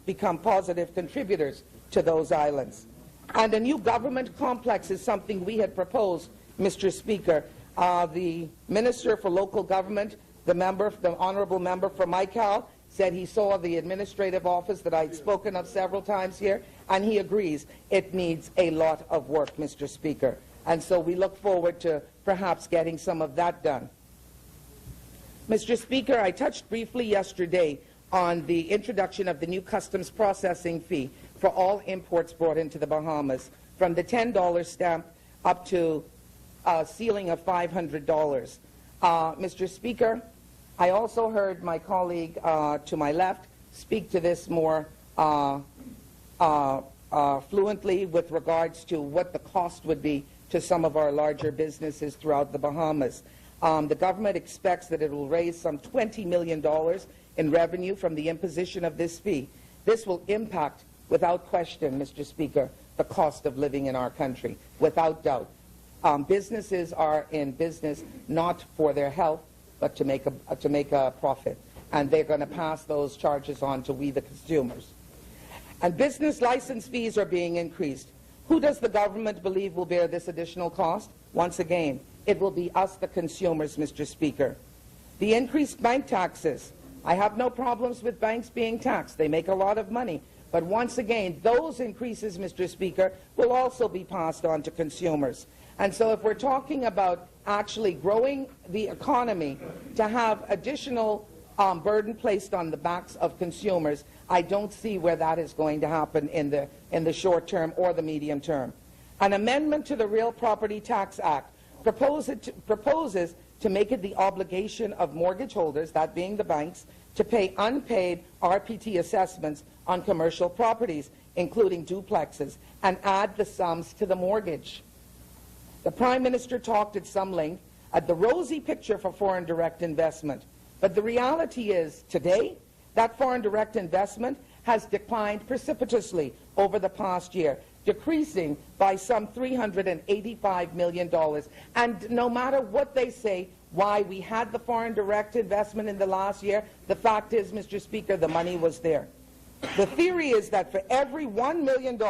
become positive contributors to those islands. And a new government complex is something we had proposed, Mr. Speaker. The Minister for Local Government, the honorable member from ICAL, said he saw the administrative office that I'd spoken of several times here, and he agrees it needs a lot of work, Mr. Speaker. And so we look forward to perhaps getting some of that done. Mr. Speaker, I touched briefly yesterday on the introduction of the new customs processing fee for all imports brought into the Bahamas, from the $10 stamp up to a ceiling of $500. Mr. Speaker, I also heard my colleague to my left speak to this more fluently with regards to what the cost would be to some of our larger businesses throughout the Bahamas. The government expects that it will raise some $20 million in revenue from the imposition of this fee. This will impact, without question, Mr. Speaker, the cost of living in our country, without doubt. Businesses are in business not for their health, but to make a profit. And they're going to pass those charges on to we, the consumers. And business license fees are being increased. Who does the government believe will bear this additional cost? Once again, it will be us, the consumers, Mr. Speaker. The increased bank taxes. I have no problems with banks being taxed. They make a lot of money. But once again, those increases, Mr. Speaker, will also be passed on to consumers. And so if we're talking about actually growing the economy to have additional burden placed on the backs of consumers, I don't see where that is going to happen in the short term or the medium term. An amendment to the Real Property Tax Act proposes to make it the obligation of mortgage holders, that being the banks, to pay unpaid RPT assessments on commercial properties, including duplexes, and add the sums to the mortgage. The Prime Minister talked at some length at the rosy picture for foreign direct investment. But the reality is, today, that foreign direct investment has declined precipitously over the past year, decreasing by some $385 million. And no matter what they say, why we had the foreign direct investment in the last year, the fact is, Mr. Speaker, the money was there. The theory is that for every $1 million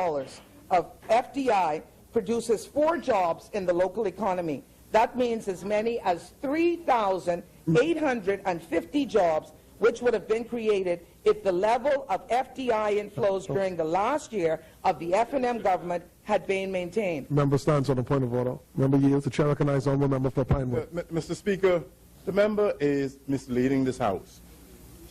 of FDI produces 4 jobs in the local economy. That means as many as 3,850 jobs, which would have been created if the level of FDI inflows during the last year of the F&M government had been maintained. Member stands on a point of order. Member yields. The chair recognizes honourable member for Pinewood. Mr. Speaker, the member is misleading this House.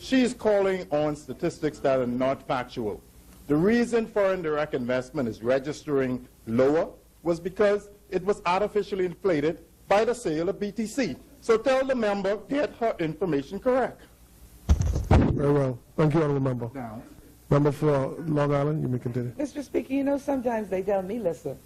She is calling on statistics that are not factual. The reason foreign direct investment is registering lower was because it was artificially inflated by the sale of BTC. So tell the member, get her information correct. Very well. Thank you, honourable member. Now, Member for Long Island, you may continue. Mr. Speaker, you know, sometimes they tell me, listen.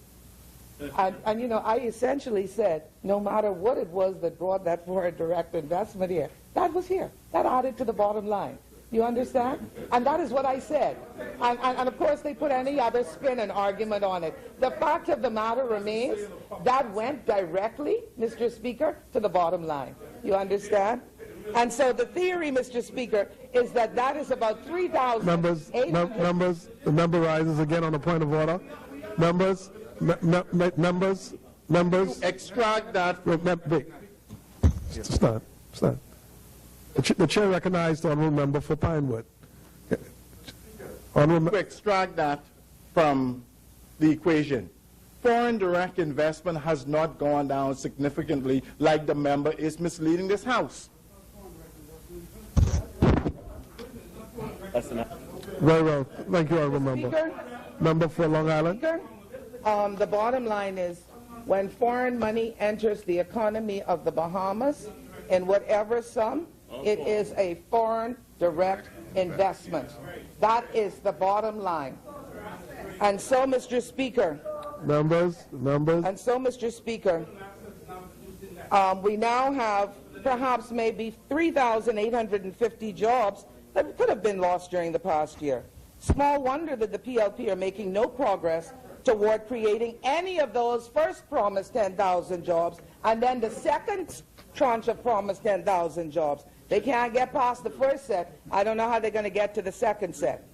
And you know, I essentially said, no matter what it was that brought that foreign direct investment here, that was here. That added to the bottom line. You understand? And that is what I said. And of course, they put any other spin and argument on it. The fact of the matter remains, that went directly, Mr. Speaker, to the bottom line. You understand? And so the theory, Mr. Speaker, is that that is about 3,000. Members, the member rises again on a point of order. Members, members. extract that. Wait. Stand. The chair recognized the honourable member for Pinewood. To extract that from the equation. Foreign direct investment has not gone down significantly like the member is misleading this House. Very well. Thank you, honourable member. Speaker, Member for Long Island. Speaker, the bottom line is, when foreign money enters the economy of the Bahamas, in whatever sum, it is a foreign direct investment. That is the bottom line. And so, Mr. Speaker, Members. and so, Mr. Speaker, we now have perhaps maybe 3,850 jobs that could have been lost during the past year. Small wonder that the PLP are making no progress toward creating any of those first promised 10,000 jobs and then the second tranche of promised 10,000 jobs. They can't get past the first set. I don't know how they're going to get to the second set.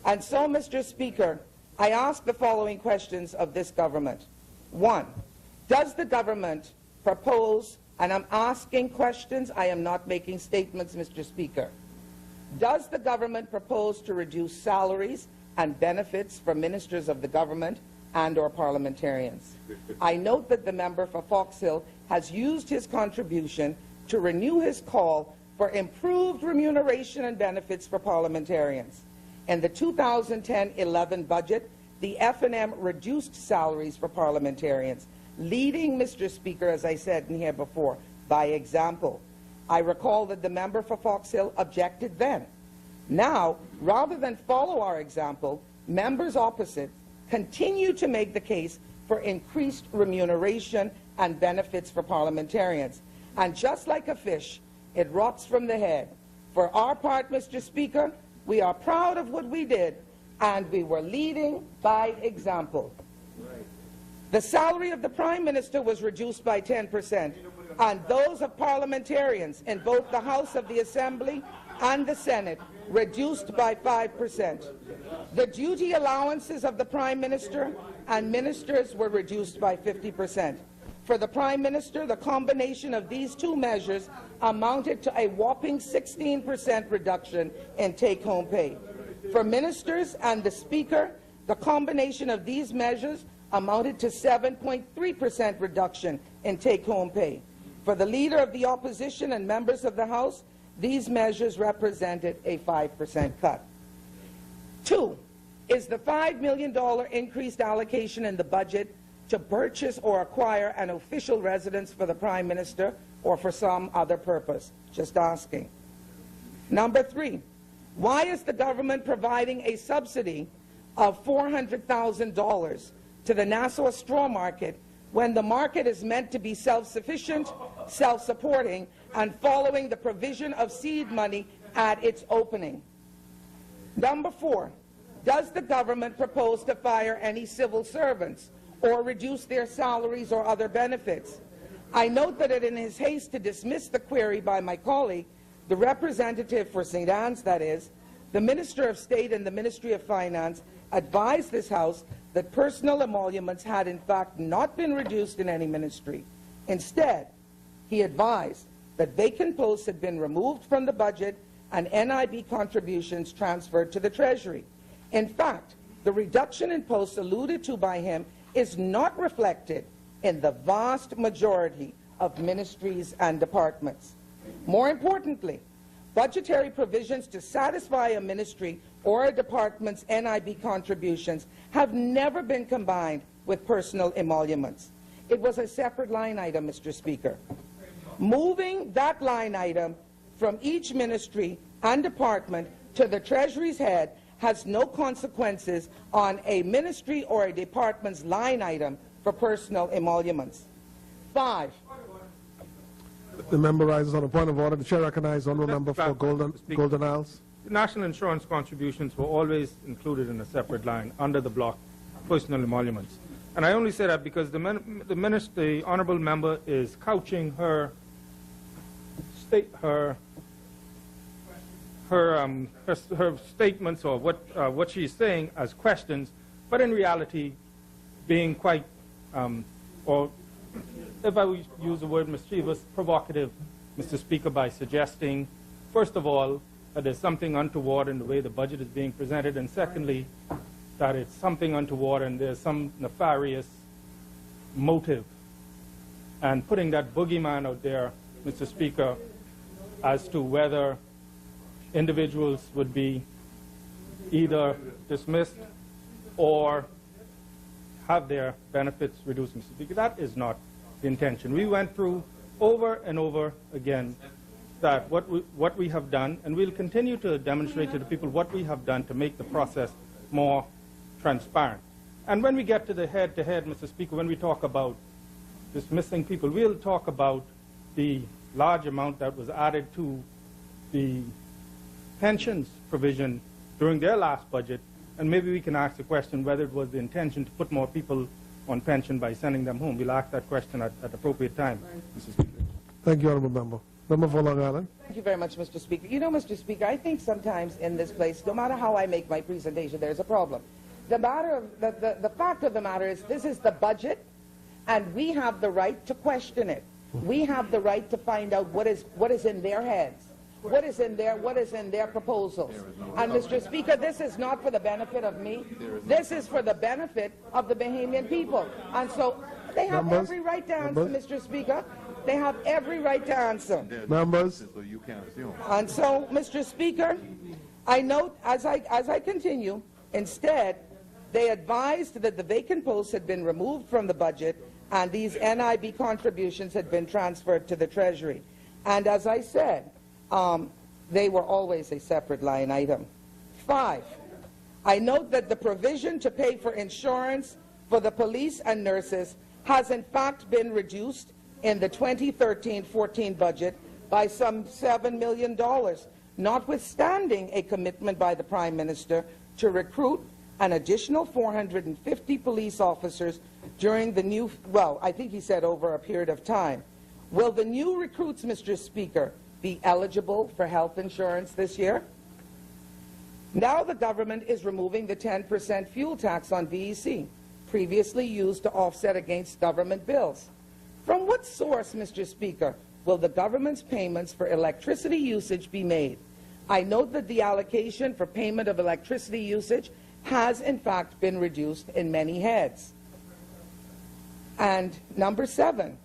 And so, Mr. Speaker, I ask the following questions of this government. One, does the government propose, and I'm asking questions, I am not making statements, Mr. Speaker. Does the government propose to reduce salaries and benefits for ministers of the government and or parliamentarians? I note that the member for Fox Hill has used his contribution to renew his call for improved remuneration and benefits for parliamentarians. In the 2010-11 budget, the F&M reduced salaries for parliamentarians, leading, Mr. Speaker, as I said in here before, by example. I recall that the member for Fox Hill objected then. Now, rather than follow our example, members opposite continue to make the case for increased remuneration and benefits for parliamentarians. And just like a fish, it rots from the head. For our part, Mr. Speaker, we are proud of what we did, and we were leading by example. The salary of the Prime Minister was reduced by 10%, and those of parliamentarians in both the House of the Assembly and the Senate reduced by 5%. The duty allowances of the Prime Minister and ministers were reduced by 50%. For the Prime Minister, the combination of these two measures amounted to a whopping 16% reduction in take-home pay. For ministers and the Speaker, the combination of these measures amounted to 7.3% reduction in take-home pay. For the Leader of the Opposition and members of the House, these measures represented a 5% cut. Two, is the $5 million increased allocation in the budget to purchase or acquire an official residence for the Prime Minister or for some other purpose? Just asking. Number three, why is the government providing a subsidy of $400,000 to the Nassau straw market when the market is meant to be self-sufficient, self-supporting, and following the provision of seed money at its opening? Number four, does the government propose to fire any civil servants or reduce their salaries or other benefits? I note that in his haste to dismiss the query by my colleague, the representative for St. Anne's, that is, the Minister of State and the Ministry of Finance advised this House that personal emoluments had in fact not been reduced in any ministry. Instead, he advised that vacant posts had been removed from the budget and NIB contributions transferred to the Treasury. In fact, the reduction in posts alluded to by him is not reflected in the vast majority of ministries and departments. More importantly, budgetary provisions to satisfy a ministry or a department's NIB contributions have never been combined with personal emoluments. It was a separate line item, Mr. Speaker. Moving that line item from each ministry and department to the Treasury's head has no consequences on a ministry or a department's line item for personal emoluments. Five. The member rises on a point of order. The chair recognizes the honourable member for Golden Isles. National insurance contributions were always included in a separate line under the block personal emoluments. And I only say that because the honourable member is couching her statements or what she's saying as questions, but in reality being quite, or if I would use the word mischievous, provocative, Mr. Speaker, by suggesting, first of all, that there's something untoward in the way the budget is being presented, and secondly, that it's something untoward and there's some nefarious motive. And putting that boogeyman out there, Mr. Speaker, as to whether individuals would be either dismissed or have their benefits reduced, Mr. Speaker, that is not the intention. We went through over and over again that what we have done, and we'll continue to demonstrate to the people what we have done to make the process more transparent. And when we get to the head-to-head, Mr. Speaker, when we talk about dismissing people, we'll talk about the large amount that was added to the pensions provision during their last budget, and maybe we can ask the question whether it was the intention to put more people on pension by sending them home. We'll ask that question at appropriate time, Mr. Speaker. Thank you, Honorable Member. Member for Long Island. Thank you very much, Mr. Speaker. You know, Mr. Speaker, I think sometimes in this place, no matter how I make my presentation, there's a problem. The fact of the matter is this is the budget, and we have the right to question it. We have the right to find out what is in their heads. What is in their proposals? And Mr. Speaker, this is not for the benefit of me. This is for the benefit of the Bahamian people. And so they have every right to answer, Mr. Speaker. They have every right to answer. Members. And so, Mr. Speaker, I note as I continue, instead, they advised that the vacant posts had been removed from the budget and these NIB contributions had been transferred to the Treasury. And as I said, they were always a separate line item. 5, I note that the provision to pay for insurance for the police and nurses has in fact been reduced in the 2013-14 budget by some $7 million, notwithstanding a commitment by the Prime Minister to recruit an additional 450 police officers during the new, well, I think he said over a period of time. Will the new recruits, Mr. Speaker, be eligible for health insurance this year? Now the government is removing the 10% fuel tax on VEC, previously used to offset against government bills. From what source, Mr. Speaker, will the government's payments for electricity usage be made? I note that the allocation for payment of electricity usage has in fact been reduced in many heads. And number 7,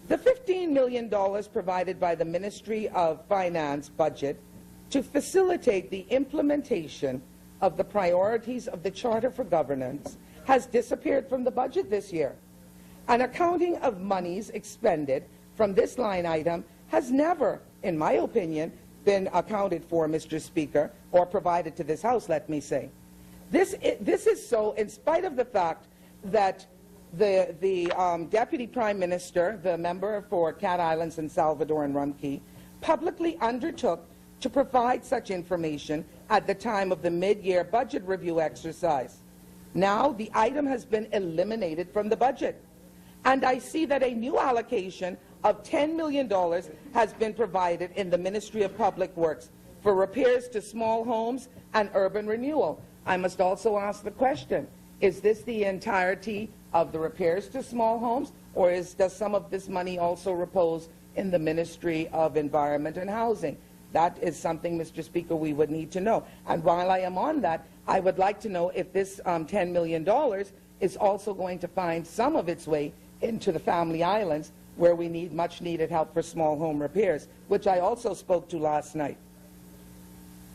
the $15 million provided by the Ministry of Finance budget to facilitate the implementation of the priorities of the Charter for Governance has disappeared from the budget this year. An accounting of monies expended from this line item has never, in my opinion, been accounted for, Mr. Speaker, or provided to this House, let me say. This is so in spite of the fact that the Deputy Prime Minister, the member for Cat Islands and Salvador and Rumkey, publicly undertook to provide such information at the time of the mid-year budget review exercise. Now the item has been eliminated from the budget. And I see that a new allocation of $10 million has been provided in the Ministry of Public Works for repairs to small homes and urban renewal. I must also ask the question, is this the entirety of the repairs to small homes, or does some of this money also repose in the Ministry of Environment and Housing? That is something, Mr. Speaker, we would need to know. And while I am on that, I would like to know if this $10 million is also going to find some of its way into the Family Islands, where we need much needed help for small home repairs, which I also spoke to last night.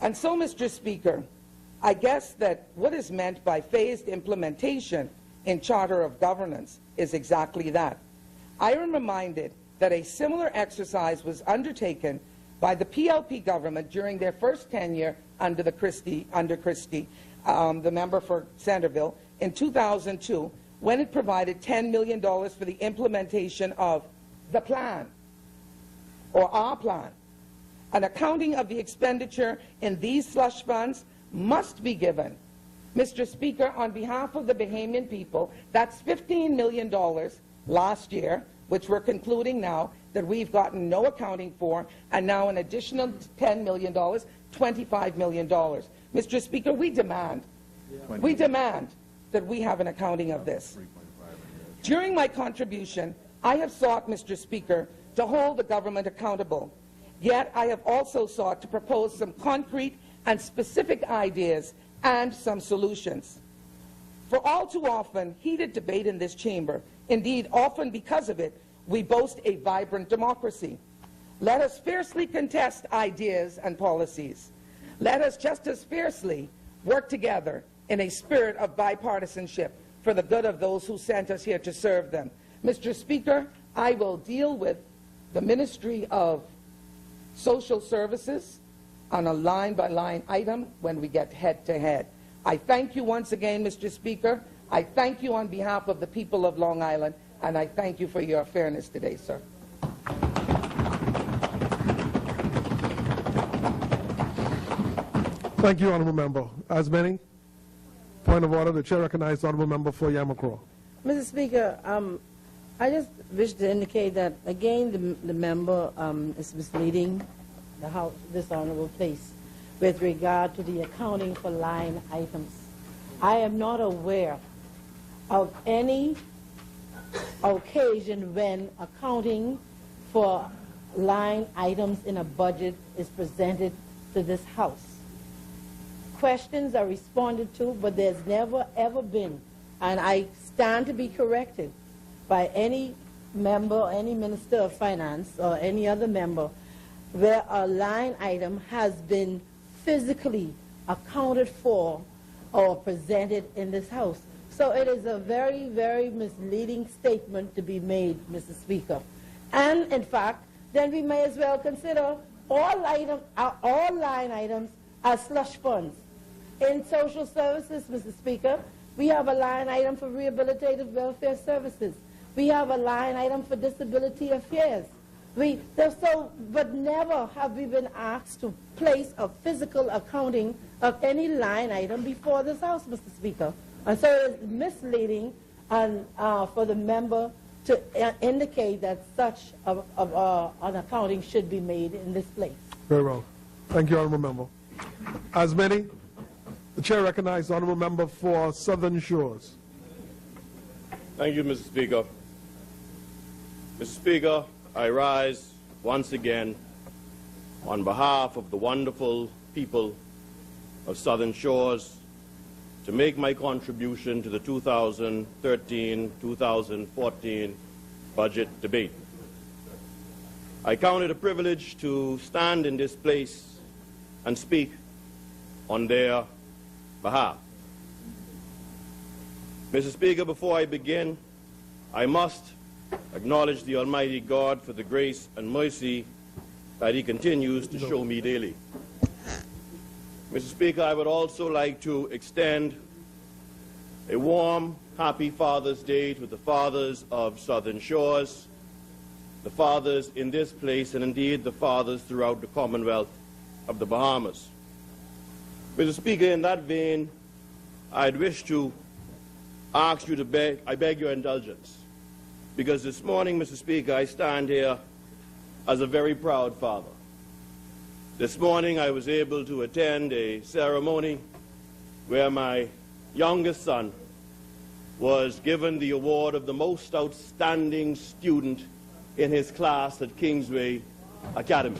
And so, Mr. Speaker, I guess that what is meant by phased implementation in Charter of Governance is exactly that. I am reminded that a similar exercise was undertaken by the PLP government during their first tenure under Christie, the member for Centerville, in 2002, when it provided $10 million for the implementation of the plan, or our plan. An accounting of the expenditure in these slush funds must be given. Mr. Speaker, on behalf of the Bahamian people, that's $15 million last year, which we're concluding now, that we've gotten no accounting for, and now an additional $10 million, $25 million. Mr. Speaker, we demand that we have an accounting of this. During my contribution, I have sought, Mr. Speaker, to hold the government accountable. Yet I have also sought to propose some concrete and specific ideas and some solutions. For all too often, heated debate in this chamber, indeed often because of it, we boast a vibrant democracy. Let us fiercely contest ideas and policies. Let us just as fiercely work together in a spirit of bipartisanship for the good of those who sent us here to serve them. Mr. Speaker, I will deal with the Ministry of Social Services on a line-by-line item when we get head-to-head. I thank you once again, Mr. Speaker. I thank you on behalf of the people of Long Island, and I thank you for your fairness today, sir. Thank you, Honourable Member. As many? Point of order. The chair recognizes Honourable Member for Yamakro. Mr. Speaker, I just wish to indicate that, again, the member is misleading the House, this honorable place, with regard to the accounting for line items. I am not aware of any occasion when accounting for line items in a budget is presented to this House. Questions are responded to, but there's never ever been, and I stand to be corrected by any member, any Minister of Finance or any other member, where a line item has been physically accounted for or presented in this House. So it is a very, very misleading statement to be made, Mr. Speaker. And in fact, then we may as well consider all line items as slush funds. In social services, Mr. Speaker, we have a line item for rehabilitative welfare services. We have a line item for disability affairs. But never have we been asked to place a physical accounting of any line item before this House, Mr. Speaker. And so it is misleading for the member to indicate that such an accounting should be made in this place. Very well. Thank you, Honourable Member. As many? The chair recognizes the Honourable Member for Southern Shores. Thank you, Mr. Speaker. Mr. Speaker, I rise once again on behalf of the wonderful people of Southern Shores to make my contribution to the 2013-2014 budget debate. I count it a privilege to stand in this place and speak on their behalf. Mr. Speaker, before I begin, I must acknowledge the Almighty God for the grace and mercy that He continues to show me daily. Mr. Speaker, I would also like to extend a warm, happy Father's Day to the fathers of Southern Shores, the fathers in this place, and indeed the fathers throughout the Commonwealth of the Bahamas. Mr. Speaker, in that vein, I'd wish to ask you to I beg your indulgence, because this morning, Mr. Speaker, I stand here as a very proud father. This morning I was able to attend a ceremony where my youngest son was given the award of the most outstanding student in his class at Kingsway Academy.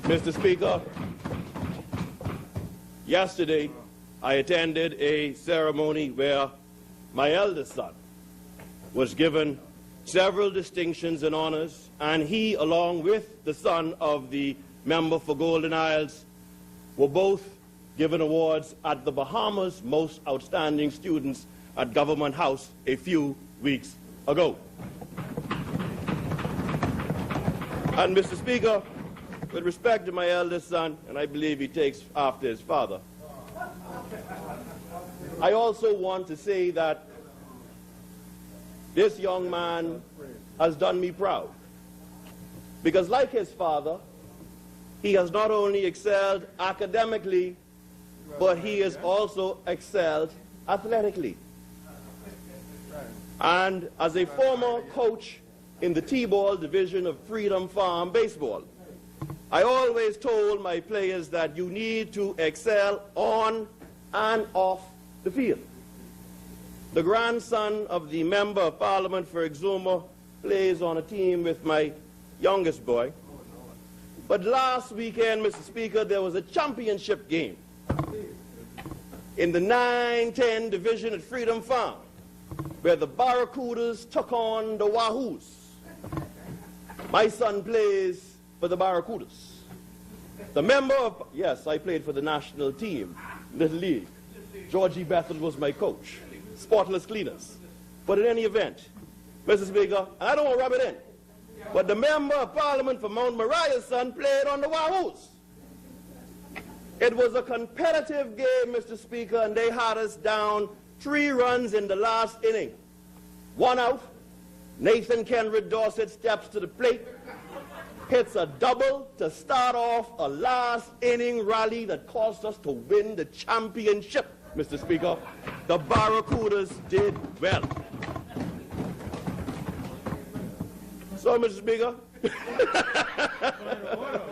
Mr. Speaker, yesterday I attended a ceremony where my eldest son was given several distinctions and honors, and he, along with the son of the member for Golden Isles, were both given awards at the Bahamas Most Outstanding Students at Government House a few weeks ago. And Mr. Speaker, with respect to my eldest son, and I believe he takes after his father, I also want to say that this young man has done me proud, because like his father, he has not only excelled academically, but he has also excelled athletically. And as a former coach in the T-ball division of Freedom Farm Baseball, I always told my players that you need to excel on and off the field. The grandson of the Member of Parliament for Exuma plays on a team with my youngest boy. But last weekend, Mr. Speaker, there was a championship game in the 9-10 division at Freedom Farm, where the Barracudas took on the Wahoos. My son plays for the Barracudas. The member of, yes, I played for the national team, Little League. Georgie Bethel was my coach. Spotless cleaners. But in any event, Mr. Speaker, and I don't want to rub it in, but the Member of Parliament for Mount Mariah's son played on the Wahoos. It was a competitive game, Mr. Speaker, and they had us down 3 runs in the last inning. 1 out, Nathan Kenred Dorset steps to the plate, hits a double to start off a last inning rally that caused us to win the championship, Mr. Speaker. The Barracudas did well. So, Mr. Speaker,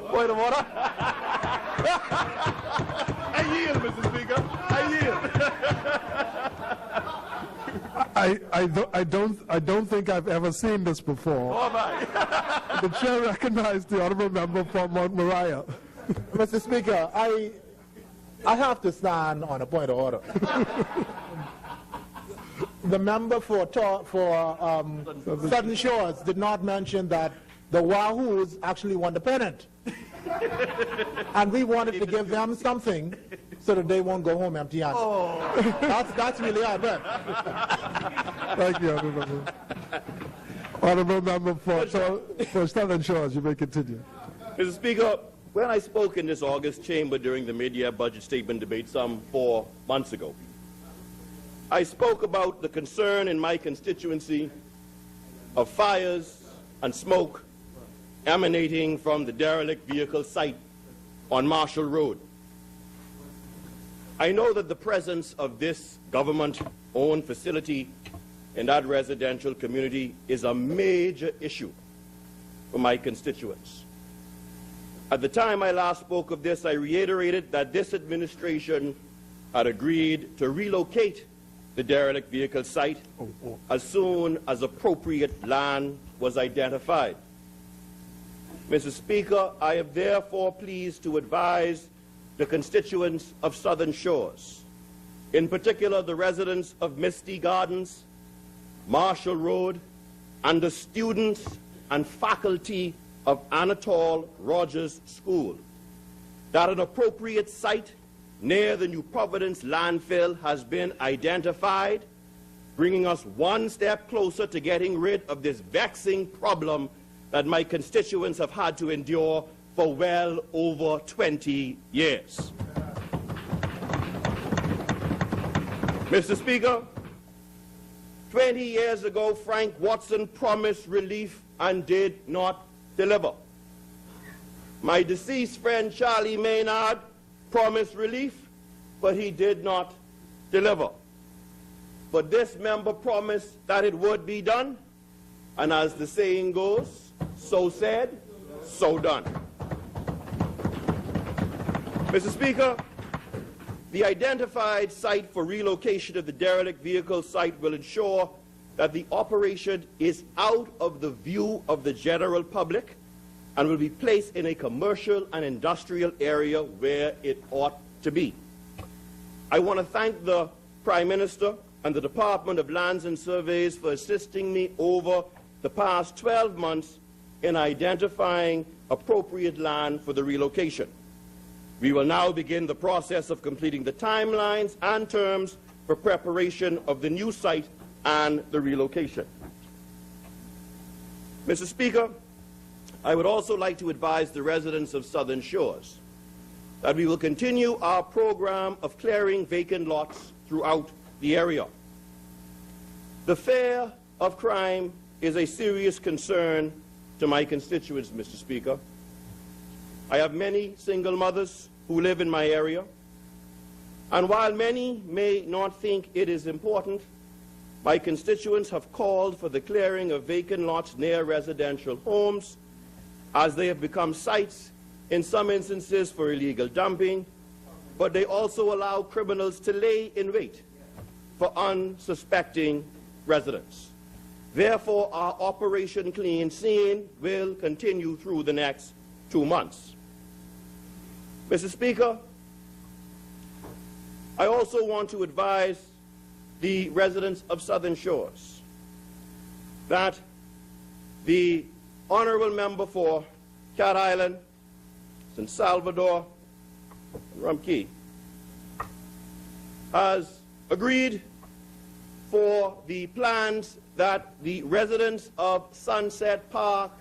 point of order. I yield, Mr. Speaker. I yield. I don't think I've ever seen this before. Oh, my. The chair recognized the honourable member from Mount Moriah. Mr. Speaker, I have to stand on a point of order. The member for Southern Shores did not mention that the Wahoos actually won the pennant. And we wanted to give them something so that they won't go home empty-handed. Oh. That's really hard work. Thank you, Honourable Member. Honourable Member for Southern Shores, you may continue. Mr. Speaker, when I spoke in this August chamber during the mid-year budget statement debate some 4 months ago, I spoke about the concern in my constituency of fires and smoke emanating from the derelict vehicle site on Marshall Road. I know that the presence of this government-owned facility in that residential community is a major issue for my constituents. At the time I last spoke of this, I reiterated that this administration had agreed to relocate the derelict vehicle site as soon as appropriate land was identified. Mr. Speaker, I am therefore pleased to advise the constituents of Southern Shores, in particular the residents of Misty Gardens, Marshall Road, and the students and faculty of Anatole Rogers School, that an appropriate site near the New Providence landfill has been identified, bringing us one step closer to getting rid of this vexing problem that my constituents have had to endure for well over 20 years. Mr. Speaker, 20 years ago, Frank Watson promised relief and did not deliver. My deceased friend Charlie Maynard promised relief, but he did not deliver. But this member promised that it would be done, and as the saying goes, so said, so done. Mr. Speaker, the identified site for relocation of the derelict vehicle site will ensure that the operation is out of the view of the general public and will be placed in a commercial and industrial area where it ought to be. I want to thank the Prime Minister and the Department of Lands and Surveys for assisting me over the past 12 months in identifying appropriate land for the relocation. We will now begin the process of completing the timelines and terms for preparation of the new site and the relocation. Mr. Speaker, I would also like to advise the residents of Southern Shores that we will continue our program of clearing vacant lots throughout the area. The fear of crime is a serious concern to my constituents, Mr. Speaker. I have many single mothers who live in my area, and while many may not think it is important, my constituents have called for the clearing of vacant lots near residential homes, as they have become sites in some instances for illegal dumping, but they also allow criminals to lay in wait for unsuspecting residents. Therefore, our Operation Clean Scene will continue through the next 2 months. Mr. Speaker, I also want to advise the residents of Southern Shores that the honorable member for Cat Island, San Salvador, and Rumkey has agreed for the plans that the residents of Sunset Park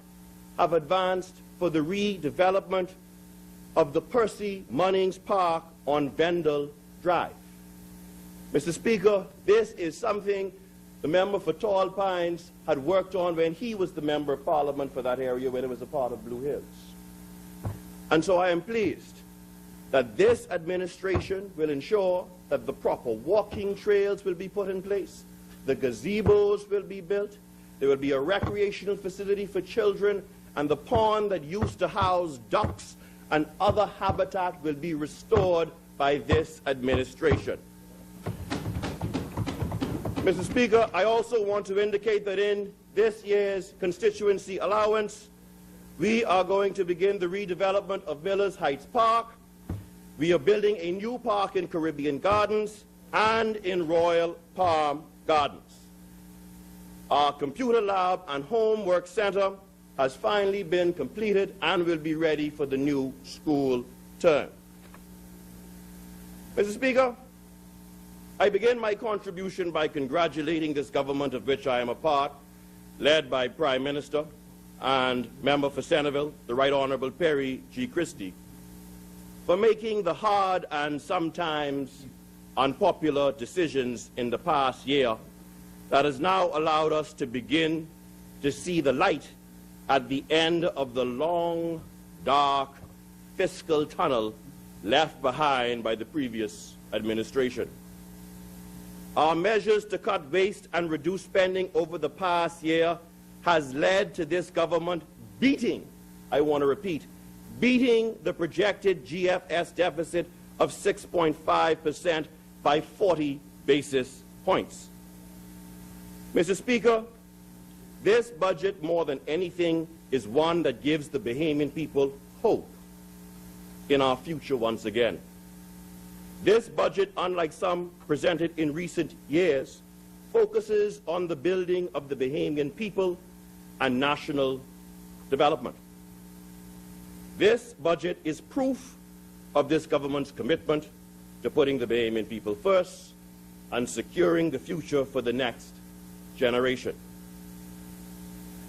have advanced for the redevelopment of the Percy Munnings Park on Vendel Drive. Mr. Speaker, this is something the member for Tall Pines had worked on when he was the member of parliament for that area when it was a part of Blue Hills. And so I am pleased that this administration will ensure that the proper walking trails will be put in place, the gazebos will be built, there will be a recreational facility for children, and the pond that used to house ducks and other habitat will be restored by this administration. Mr. Speaker, I also want to indicate that in this year's constituency allowance, we are going to begin the redevelopment of Millers Heights Park. We are building a new park in Caribbean Gardens and in Royal Palm Gardens. Our computer lab and homework center has finally been completed and will be ready for the new school term. Mr. Speaker, I begin my contribution by congratulating this government of which I am a part, led by Prime Minister and Member for Centerville, the Right Honorable Perry G. Christie, for making the hard and sometimes unpopular decisions in the past year that has now allowed us to begin to see the light at the end of the long, dark fiscal tunnel left behind by the previous administration. Our measures to cut waste and reduce spending over the past year has led to this government beating, I want to repeat, beating the projected GFS deficit of 6.5% by 40 basis points. Mr. Speaker, this budget, more than anything, is one that gives the Bahamian people hope in our future once again. This budget, unlike some presented in recent years, focuses on the building of the Bahamian people and national development. This budget is proof of this government's commitment to putting the Bahamian people first and securing the future for the next generation.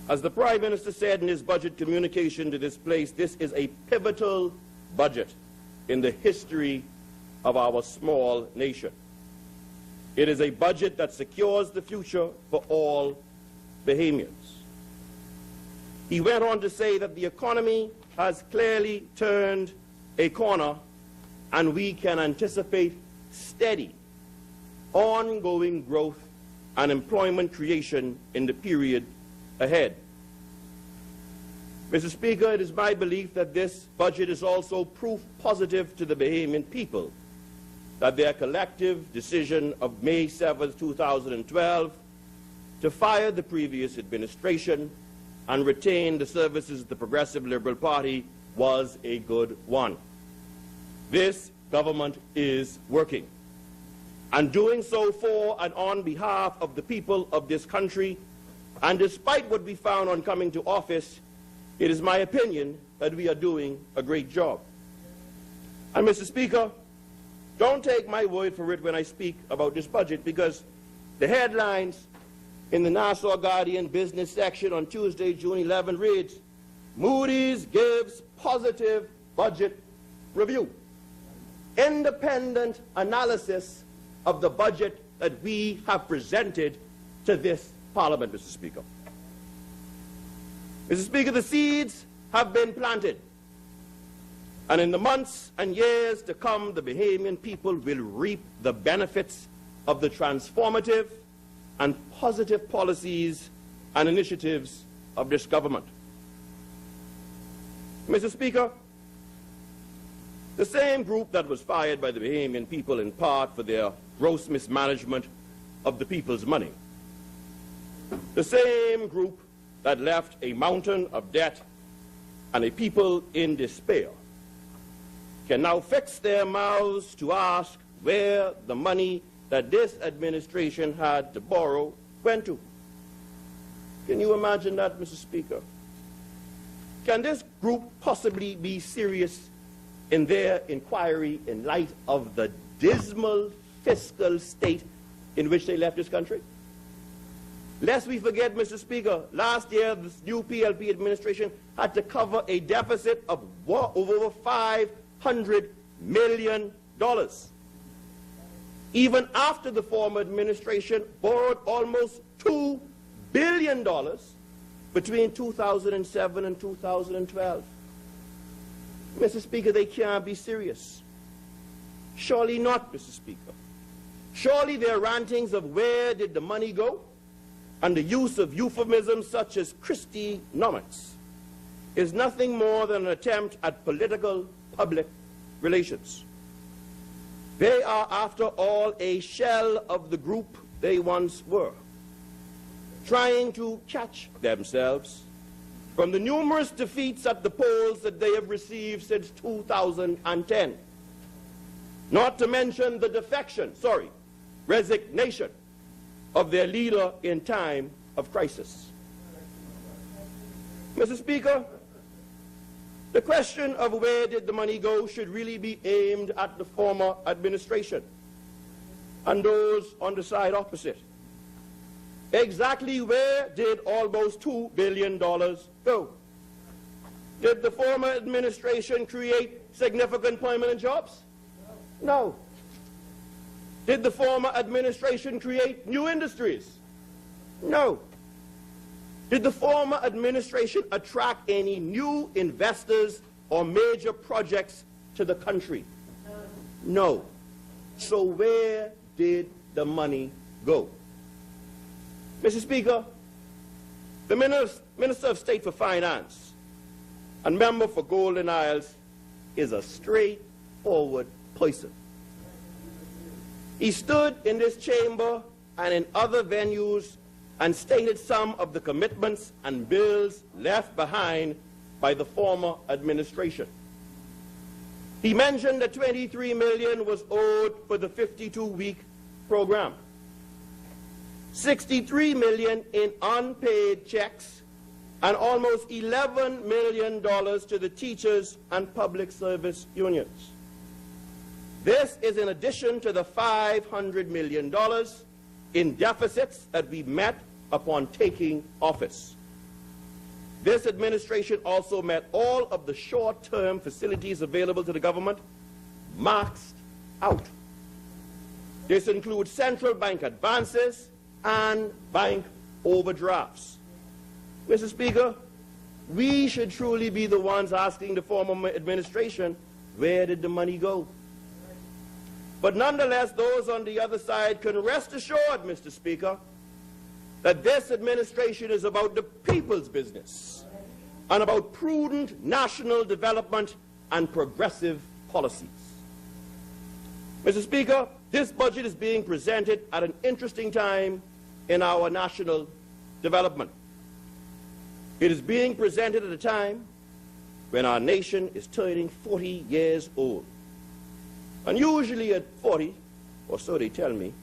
As the Prime Minister said in his budget communication to this place, this is a pivotal budget in the history of our small nation. It is a budget that secures the future for all Bahamians. He went on to say that the economy has clearly turned a corner and we can anticipate steady, ongoing growth and employment creation in the period ahead. Mr. Speaker, it is my belief that this budget is also proof positive to the Bahamian people that their collective decision of May 7, 2012 to fire the previous administration and retain the services of the Progressive Liberal Party was a good one. This government is working, and doing so for and on behalf of the people of this country. And despite what we found on coming to office, it is my opinion that we are doing a great job. And Mr. Speaker, don't take my word for it when I speak about this budget, because the headlines in the Nassau Guardian business section on Tuesday, June 11 reads, Moody's gives positive budget review. Independent analysis of the budget that we have presented to this Parliament, Mr. Speaker. Mr. Speaker, the seeds have been planted. And in the months and years to come, the Bahamian people will reap the benefits of the transformative and positive policies and initiatives of this government. Mr. Speaker, the same group that was fired by the Bahamian people in part for their gross mismanagement of the people's money, the same group that left a mountain of debt and a people in despair, can now fix their mouths to ask where the money that this administration had to borrow went to. Can you imagine that, Mr. Speaker? Can this group possibly be serious in their inquiry in light of the dismal fiscal state in which they left this country? Lest we forget, Mr. Speaker, last year the new PLP administration had to cover a deficit of over $500 million. even after the former administration borrowed almost $2 billion between 2007 and 2012. Mr. Speaker, they can't be serious. Surely not, Mr. Speaker. Surely their rantings of where did the money go and the use of euphemisms such as Christy-nomics is nothing more than an attempt at political public relations. They are, after all, a shell of the group they once were, trying to catch themselves from the numerous defeats at the polls that they have received since 2010. Not to mention the resignation of their leader in time of crisis. Mr. Speaker, the question of where did the money go should really be aimed at the former administration and those on the side opposite. Exactly where did almost $2 billion go? Did the former administration create significant permanent jobs? No. Did the former administration create new industries? No. Did the former administration attract any new investors or major projects to the country? No. So where did the money go? Mr. Speaker, the Minister of State for Finance and member for Golden Isles is a straightforward person. He stood in this chamber and in other venues and stated some of the commitments and bills left behind by the former administration. He mentioned that $23 million was owed for the 52-week program, $63 million in unpaid checks, and almost $11 million to the teachers and public service unions. This is in addition to the $500 million in deficits that we met upon taking office. This administration also met all of the short-term facilities available to the government, maxed out. This includes central bank advances and bank overdrafts. Mr. Speaker, we should truly be the ones asking the former administration, where did the money go? But nonetheless, those on the other side can rest assured, Mr. Speaker, that this administration is about the people's business and about prudent national development and progressive policies. Mr. Speaker, this budget is being presented at an interesting time in our national development. It is being presented at a time when our nation is turning 40 years old. And usually at 40, or so they tell me,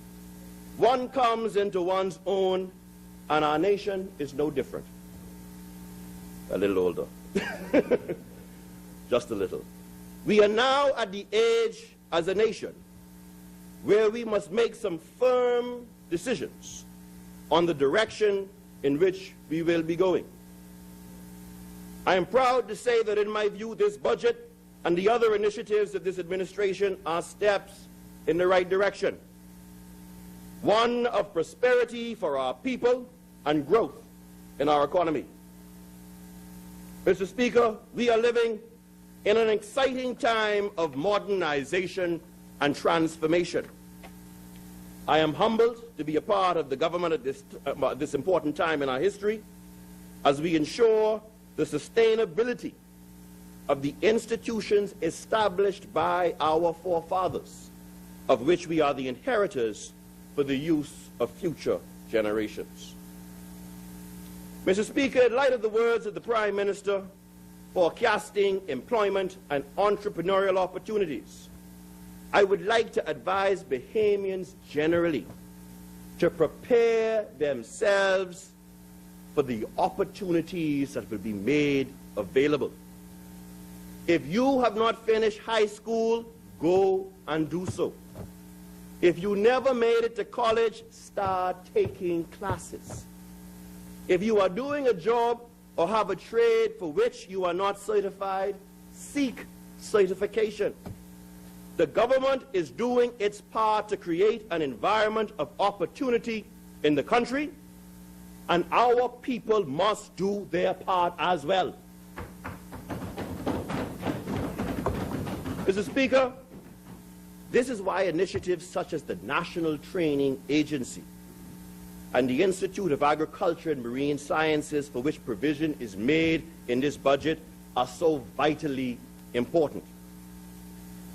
one comes into one's own, and our nation is no different. A little older. Just a little. We are now at the age as a nation where we must make some firm decisions on the direction in which we will be going. I am proud to say that in my view this budget and the other initiatives of this administration are steps in the right direction. One of prosperity for our people and growth in our economy. Mr. Speaker, we are living in an exciting time of modernization and transformation. I am humbled to be a part of the government at this important time in our history as we ensure the sustainability of the institutions established by our forefathers, of which we are the inheritors for the use of future generations. Mr. Speaker, in light of the words of the Prime Minister forecasting employment and entrepreneurial opportunities, I would like to advise Bahamians generally to prepare themselves for the opportunities that will be made available. If you have not finished high school, go and do so. If you never made it to college, start taking classes. If you are doing a job or have a trade for which you are not certified, seek certification. The government is doing its part to create an environment of opportunity in the country, and our people must do their part as well. Mr. Speaker, this is why initiatives such as the National Training Agency and the Institute of Agriculture and Marine Sciences, for which provision is made in this budget, are so vitally important.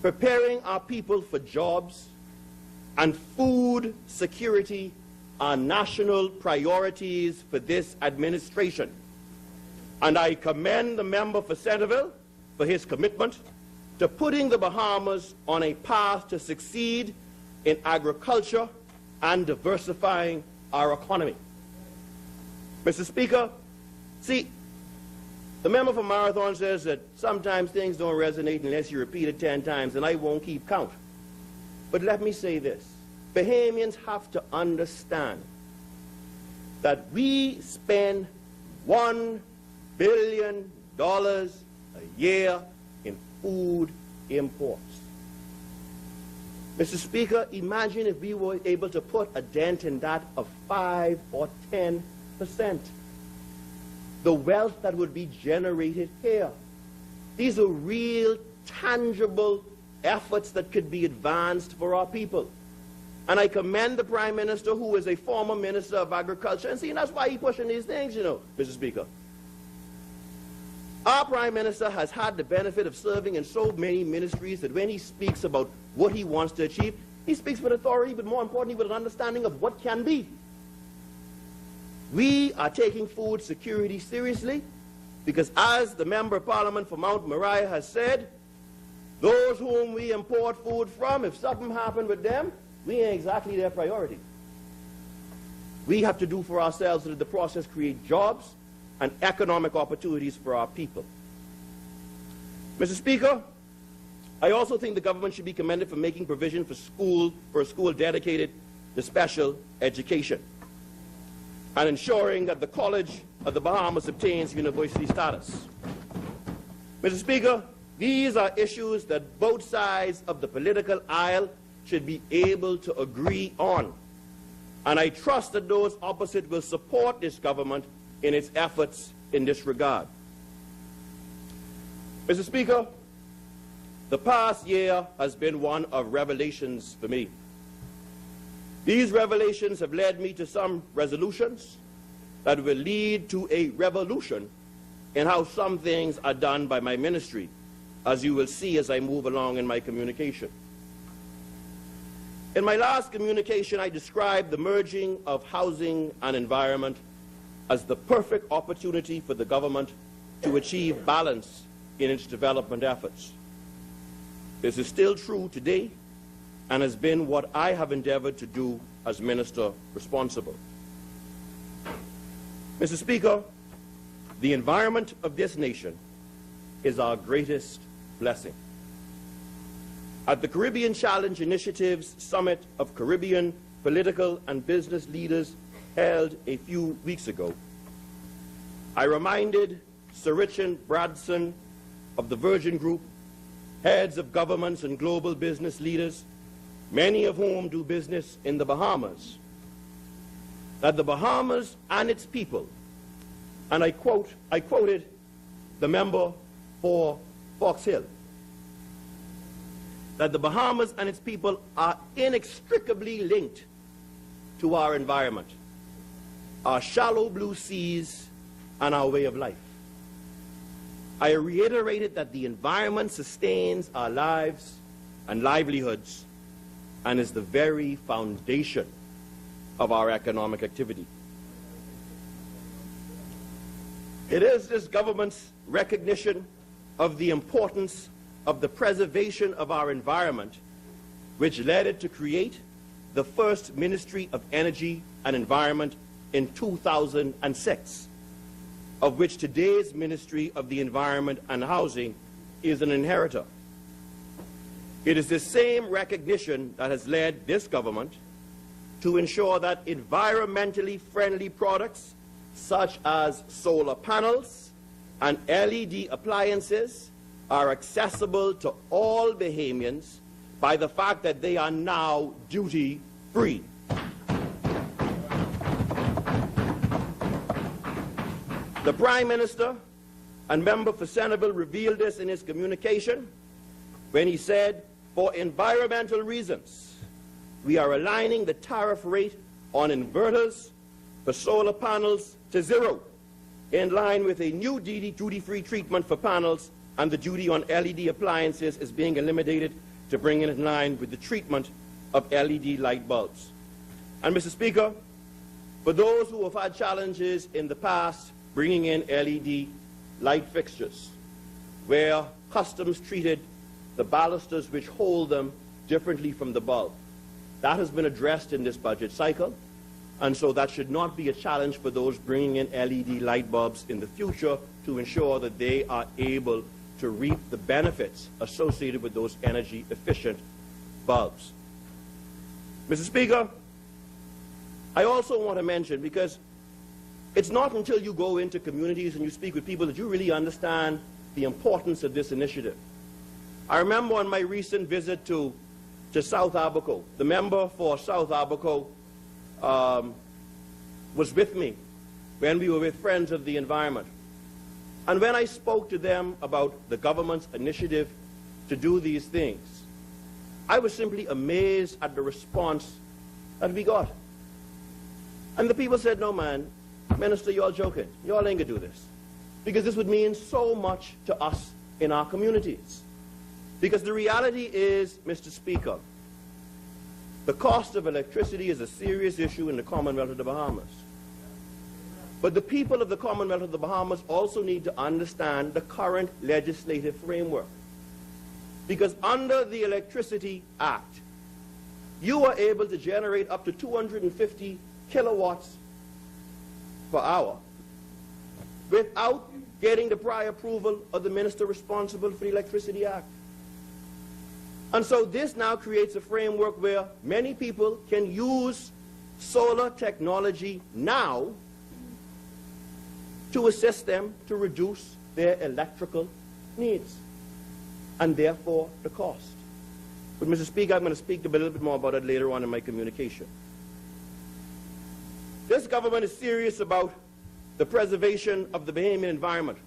Preparing our people for jobs and food security are national priorities for this administration. And I commend the member for Centerville for his commitment to putting the Bahamas on a path to succeed in agriculture and diversifying our economy. Mr. Speaker, see, the member for Marathon says that sometimes things don't resonate unless you repeat it 10 times, and I won't keep count. But let me say this. Bahamians have to understand that we spend $1 billion a year in food imports. Mr. Speaker, imagine if we were able to put a dent in that of 5 or 10%. The wealth that would be generated here. These are real, tangible efforts that could be advanced for our people. And I commend the Prime Minister, who is a former Minister of Agriculture. And see, that's why he's pushing these things, you know, Mr. Speaker. Our Prime Minister has had the benefit of serving in so many ministries that when he speaks about what he wants to achieve, he speaks with authority, but more importantly, with an understanding of what can be. We are taking food security seriously because, as the Member of Parliament for Mount Moriah has said, those whom we import food from, if something happened with them, we ain't exactly their priority. We have to do for ourselves so that the process create jobs and economic opportunities for our people. Mr. Speaker, I also think the government should be commended for making provision for a school dedicated to special education and ensuring that the College of the Bahamas obtains university status. Mr. Speaker, these are issues that both sides of the political aisle should be able to agree on. And I trust that those opposite will support this government in its efforts in this regard. Mr. Speaker, the past year has been one of revelations for me. These revelations have led me to some resolutions that will lead to a revolution in how some things are done by my ministry, as you will see as I move along in my communication. In my last communication, I described the merging of housing and environment as the perfect opportunity for the government to achieve balance in its development efforts. This is still true today and has been what I have endeavored to do as minister responsible. Mr. Speaker, the environment of this nation is our greatest blessing. At the Caribbean Challenge Initiative's Summit of Caribbean political and business leaders held a few weeks ago, I reminded Sir Richard Branson of the Virgin Group, heads of governments and global business leaders, many of whom do business in the Bahamas, that the Bahamas and its people, and I quoted the member for Fox Hill, that the Bahamas and its people are inextricably linked to our environment, our shallow blue seas, and our way of life. I reiterated that the environment sustains our lives and livelihoods and is the very foundation of our economic activity. It is this government's recognition of the importance of the preservation of our environment which led it to create the first Ministry of Energy and Environment in 2006, of which today's Ministry of the Environment and Housing is an inheritor. It is the same recognition that has led this government to ensure that environmentally friendly products such as solar panels and LED appliances are accessible to all Bahamians by the fact that they are now duty-free. The Prime Minister and member for Centerville revealed this in his communication when he said, for environmental reasons, we are aligning the tariff rate on inverters for solar panels to zero, in line with a new duty-free treatment for panels, and the duty on LED appliances is being eliminated to bring it in line with the treatment of LED light bulbs. And Mr. Speaker, for those who have had challenges in the past bringing in LED light fixtures, where customs treated the balusters which hold them differently from the bulb, that has been addressed in this budget cycle, and so that should not be a challenge for those bringing in LED light bulbs in the future to ensure that they are able to reap the benefits associated with those energy-efficient bulbs. Mr. Speaker, I also want to mention, because it's not until you go into communities and you speak with people that you really understand the importance of this initiative. I remember on my recent visit to South Abaco, the member for South Abaco was with me when we were with Friends of the Environment. And when I spoke to them about the government's initiative to do these things, I was simply amazed at the response that we got. And the people said, no man, Minister, you're joking. Y'all ain't gonna do this. Because this would mean so much to us in our communities. Because the reality is, Mr. Speaker, the cost of electricity is a serious issue in the Commonwealth of the Bahamas. But the people of the Commonwealth of the Bahamas also need to understand the current legislative framework. Because under the Electricity Act, you are able to generate up to 250 kilowatts per hour without getting the prior approval of the minister responsible for the Electricity Act. And so this now creates a framework where many people can use solar technology now to assist them to reduce their electrical needs, and therefore the cost. But Mr. Speaker, I'm going to speak a little bit more about it later on in my communication. This government is serious about the preservation of the Bahamian environment.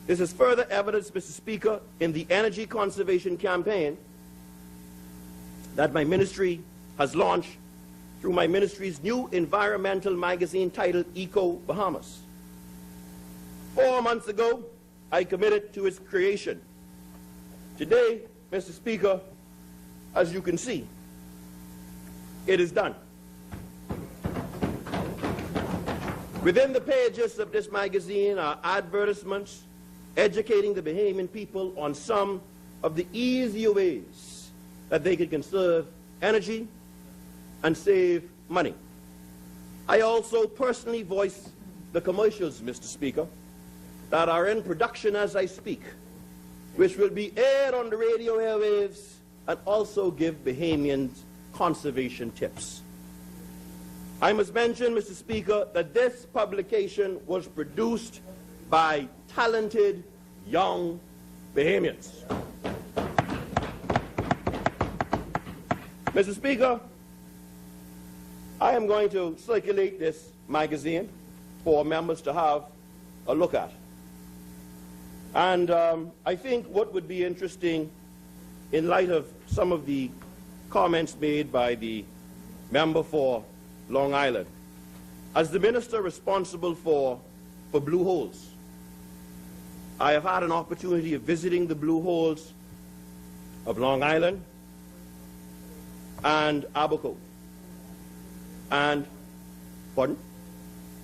This is further evidence, Mr. Speaker, in the energy conservation campaign that my ministry has launched through my ministry's new environmental magazine titled Eco Bahamas. 4 months ago, I committed to its creation. Today, Mr. Speaker, as you can see, it is done. Within the pages of this magazine are advertisements educating the Bahamian people on some of the easier ways that they could conserve energy and save money. I also personally voice the commercials, Mr. Speaker, that are in production as I speak, which will be aired on the radio airwaves and also give Bahamians conservation tips. I must mention, Mr. Speaker, that this publication was produced by talented young Bahamians. Mr. Speaker, I am going to circulate this magazine for members to have a look at. And I think what would be interesting, in light of some of the comments made by the member for Long Island, as the minister responsible for blue holes, I have had an opportunity of visiting the blue holes of Long Island and Abaco. And, pardon?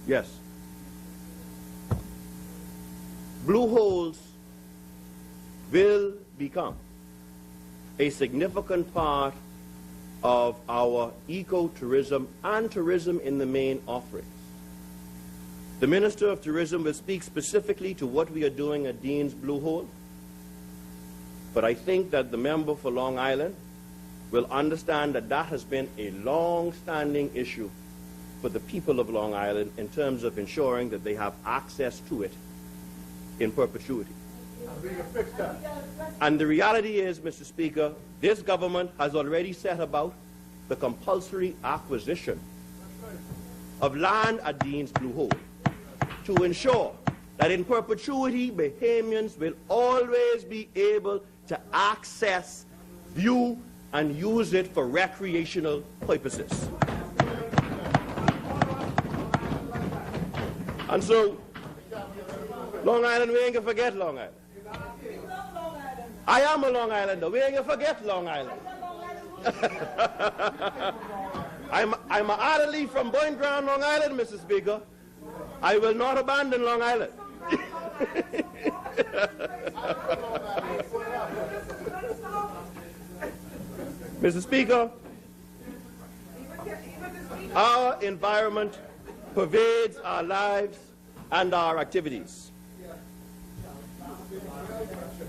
Yes. Blue holes will become a significant part of our eco-tourism and tourism in the main offerings. The Minister of Tourism will speak specifically to what we are doing at Dean's Blue Hole, but I think that the member for Long Island will understand that that has been a long-standing issue for the people of Long Island in terms of ensuring that they have access to it in perpetuity. And the reality is, Mr. Speaker, this government has already set about the compulsory acquisition of land at Dean's Blue Hole to ensure that in perpetuity, Bahamians will always be able to access, view, and use it for recreational purposes. And so, Long Island, we ain't gonna forget Long Island. I am a Long Islander. We ain't gonna forget Long Island. I'm utterly from Boyne Ground, Long Island, Mr. Speaker. I will not abandon Long Island. Mr. Speaker, our environment pervades our lives and our activities.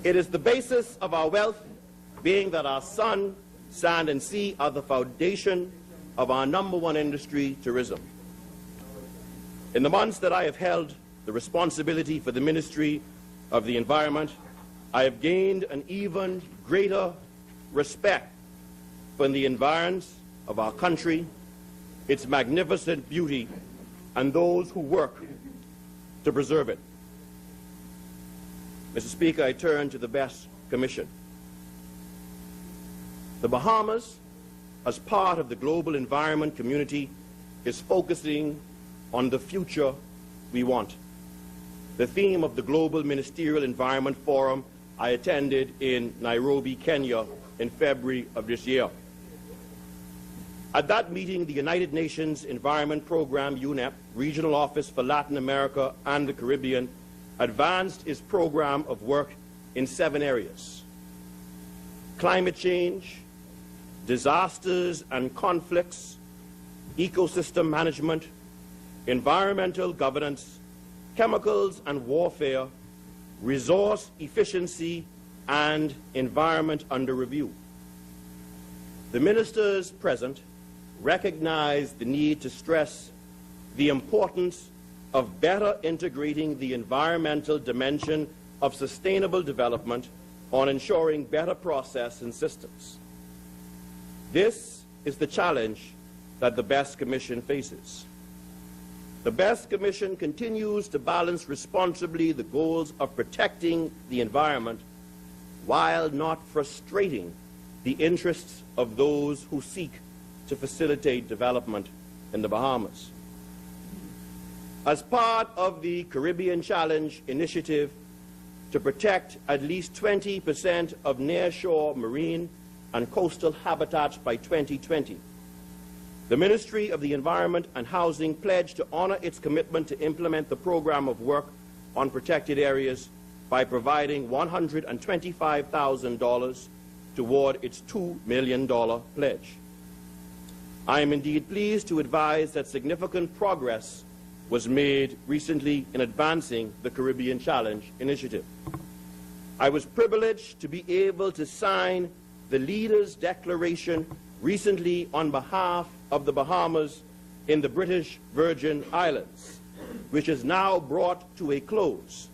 It is the basis of our wealth, being that our sun, sand, and sea are the foundation of our #1 industry, tourism. In the months that I have held the responsibility for the Ministry of the Environment, I have gained an even greater respect for the environs of our country, its magnificent beauty, and those who work to preserve it. Mr. Speaker, I turn to the BEST Commission. The Bahamas, as part of the global environment community, is focusing on the future we want. The theme of the Global Ministerial Environment Forum I attended in Nairobi, Kenya in February of this year. At that meeting, the United Nations Environment Program, UNEP, Regional Office for Latin America and the Caribbean, advanced its program of work in 7 areas: climate change, disasters and conflicts, ecosystem management, environmental governance, chemicals and warfare, resource efficiency, and environment under review. The ministers present recognized the need to stress the importance of better integrating the environmental dimension of sustainable development on ensuring better process and systems. This is the challenge that the BEST Commission faces. The BEST Commission continues to balance responsibly the goals of protecting the environment while not frustrating the interests of those who seek to facilitate development in the Bahamas. As part of the Caribbean Challenge initiative to protect at least 20% of nearshore marine and coastal habitats by 2020, the Ministry of the Environment and Housing pledged to honor its commitment to implement the program of work on protected areas by providing $125,000 toward its $2 million pledge. I am indeed pleased to advise that significant progress was made recently in advancing the Caribbean Challenge initiative. I was privileged to be able to sign the Leaders' Declaration recently on behalf of the Bahamas in the British Virgin Islands, which is now brought to a close,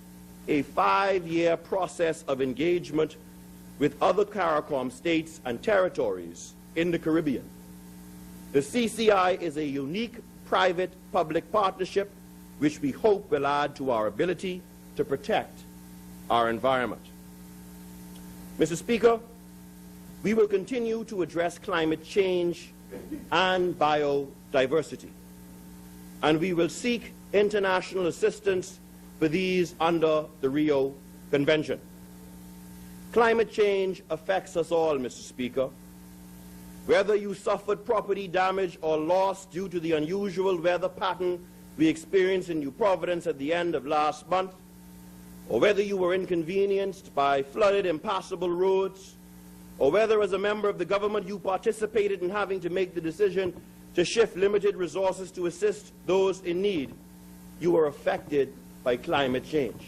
a 5-year process of engagement with other CARICOM states and territories in the Caribbean. The CCI is a unique private-public partnership which we hope will add to our ability to protect our environment. Mr. Speaker, we will continue to address climate change and biodiversity, and we will seek international assistance for these under the Rio Convention. Climate change affects us all, Mr. Speaker. Whether you suffered property damage or loss due to the unusual weather pattern we experienced in New Providence at the end of last month, or whether you were inconvenienced by flooded, impassable roads, or whether as a member of the government you participated in having to make the decision to shift limited resources to assist those in need, you are affected by climate change.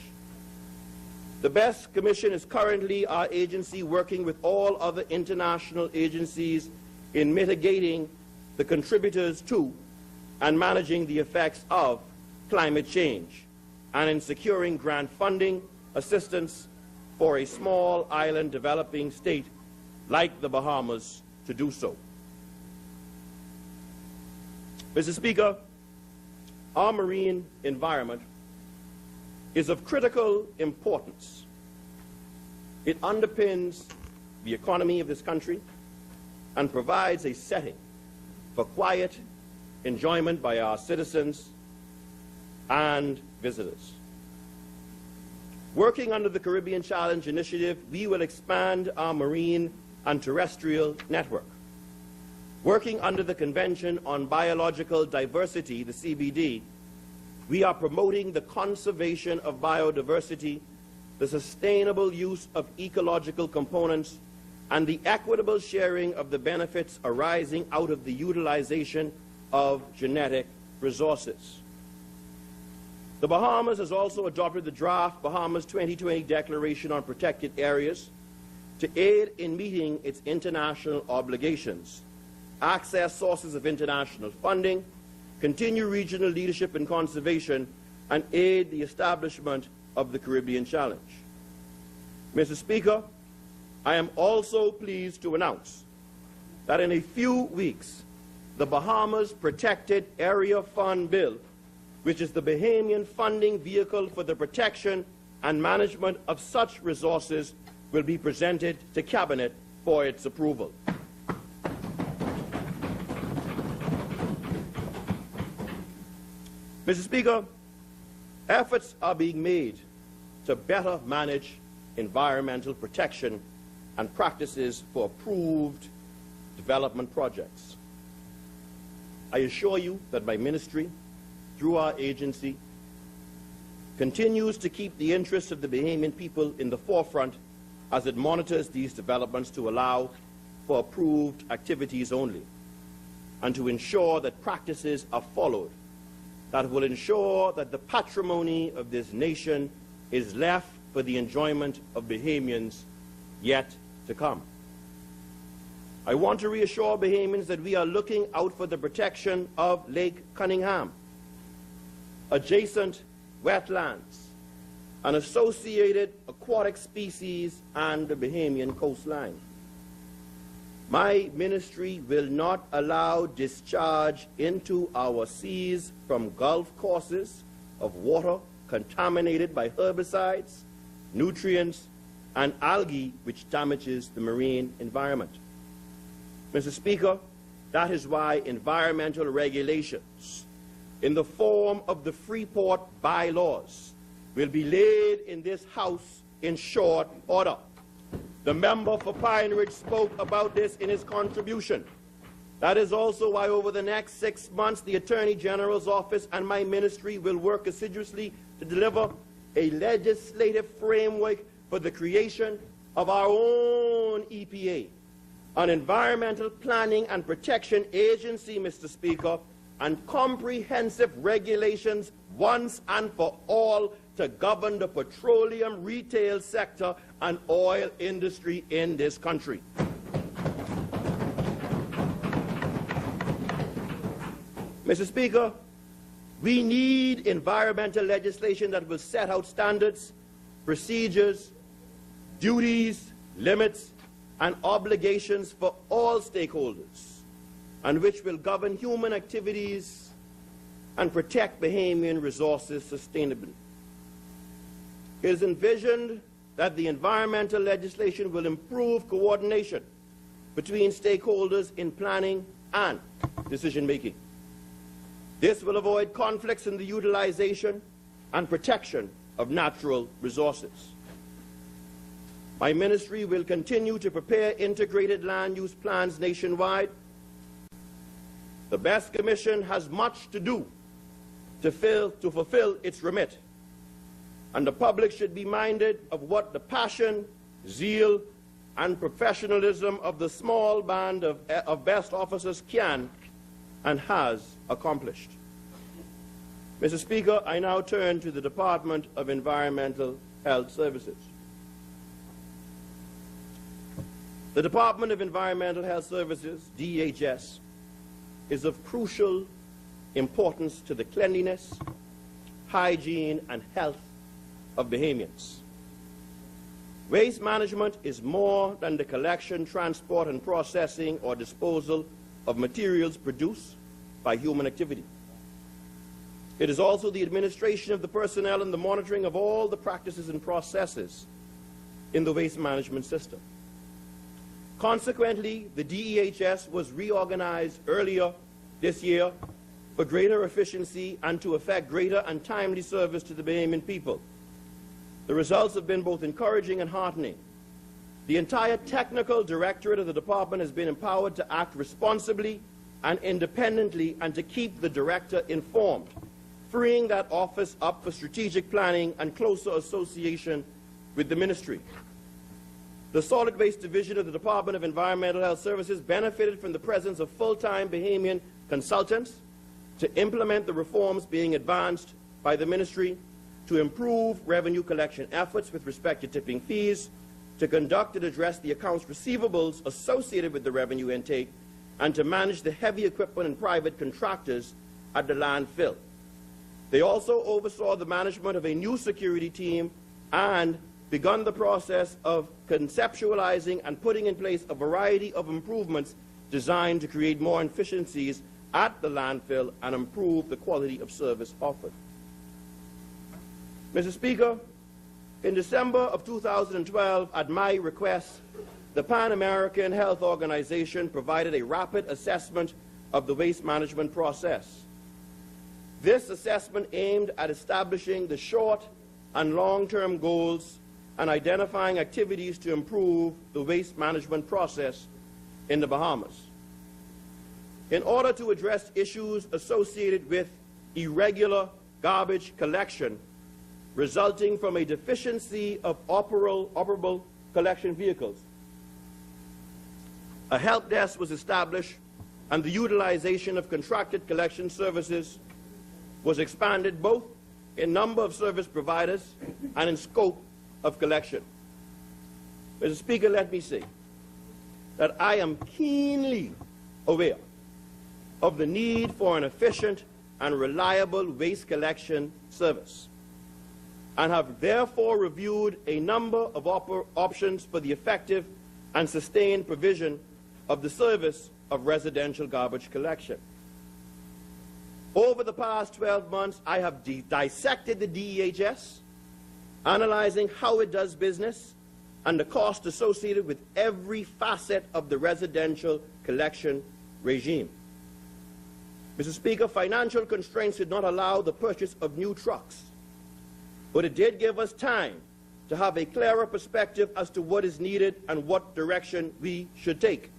The BEST Commission is currently our agency working with all other international agencies in mitigating the contributors to and managing the effects of climate change, and in securing grant funding, assistance, for a small island developing state like the Bahamas to do so. Mr. Speaker, our marine environment is of critical importance. It underpins the economy of this country and provides a setting for quiet enjoyment by our citizens and visitors. Working under the Caribbean Challenge Initiative, we will expand our marine and terrestrial network. Working under the Convention on Biological Diversity, the CBD, we are promoting the conservation of biodiversity, the sustainable use of ecological components, and the equitable sharing of the benefits arising out of the utilization of genetic resources. The Bahamas has also adopted the draft Bahamas 2020 Declaration on Protected Areas to aid in meeting its international obligations, access sources of international funding, continue regional leadership in conservation, and aid the establishment of the Caribbean Challenge. Mr. Speaker, I am also pleased to announce that in a few weeks, the Bahamas Protected Area Fund Bill, which is the Bahamian funding vehicle for the protection and management of such resources, will be presented to Cabinet for its approval. Mr. Speaker, efforts are being made to better manage environmental protection and practices for approved development projects. I assure you that my ministry, through our agency, continues to keep the interests of the Bahamian people in the forefront as it monitors these developments to allow for approved activities only, and to ensure that practices are followed that will ensure that the patrimony of this nation is left for the enjoyment of Bahamians yet to come. I want to reassure Bahamians that we are looking out for the protection of Lake Cunningham, adjacent wetlands, and associated aquatic species and the Bahamian coastline. My ministry will not allow discharge into our seas from Gulf courses of water contaminated by herbicides, nutrients, and algae which damages the marine environment. Mr. Speaker, that is why environmental regulations in the form of the Freeport bylaws will be laid in this House in short order. The member for Pine Ridge spoke about this in his contribution. That is also why over the next 6 months, the Attorney General's office and my ministry will work assiduously to deliver a legislative framework for the creation of our own EPA, an environmental planning and protection agency, Mr. Speaker, and comprehensive regulations once and for all to govern the petroleum retail sector and oil industry in this country. Mr. Speaker, we need environmental legislation that will set out standards, procedures, duties, limits, and obligations for all stakeholders, and which will govern human activities and protect Bahamian resources sustainably. It is envisioned that the environmental legislation will improve coordination between stakeholders in planning and decision-making. This will avoid conflicts in the utilization and protection of natural resources. My ministry will continue to prepare integrated land use plans nationwide. The BEST Commission has much to do to fulfill its remit, and the public should be minded of what the passion, zeal, and professionalism of the small band of BEST officers can and has accomplished. Mr. Speaker, I now turn to the Department of Environmental Health Services. The Department of Environmental Health Services, DHS, is of crucial importance to the cleanliness, hygiene, and health of Bahamians. Waste management is more than the collection, transport, and processing or disposal of materials produced by human activity. It is also the administration of the personnel and the monitoring of all the practices and processes in the waste management system. Consequently, the DEHS was reorganized earlier this year for greater efficiency and to effect greater and timely service to the Bahamian people. The results have been both encouraging and heartening. The entire technical directorate of the department has been empowered to act responsibly and independently and to keep the director informed, freeing that office up for strategic planning and closer association with the ministry. The Solid Waste Division of the Department of Environmental Health Services benefited from the presence of full-time Bahamian consultants to implement the reforms being advanced by the ministry, to improve revenue collection efforts with respect to tipping fees, to conduct and address the accounts receivables associated with the revenue intake, and to manage the heavy equipment and private contractors at the landfill. They also oversaw the management of a new security team and begun the process of conceptualizing and putting in place a variety of improvements designed to create more efficiencies at the landfill and improve the quality of service offered. Mr. Speaker, in December of 2012, at my request, the Pan American Health Organization provided a rapid assessment of the waste management process. This assessment aimed at establishing the short and long-term goals and identifying activities to improve the waste management process in the Bahamas. In order to address issues associated with irregular garbage collection resulting from a deficiency of operable collection vehicles, a help desk was established and the utilization of contracted collection services was expanded both in number of service providers and in scope of collection. Mr. Speaker, let me say that I am keenly aware of the need for an efficient and reliable waste collection service and have therefore reviewed a number of options for the effective and sustained provision of the service of residential garbage collection. Over the past 12 months, I have dissected the DEHS, analyzing how it does business and the cost associated with every facet of the residential collection regime. Mr. Speaker, financial constraints did not allow the purchase of new trucks, but it did give us time to have a clearer perspective as to what is needed and what direction we should take.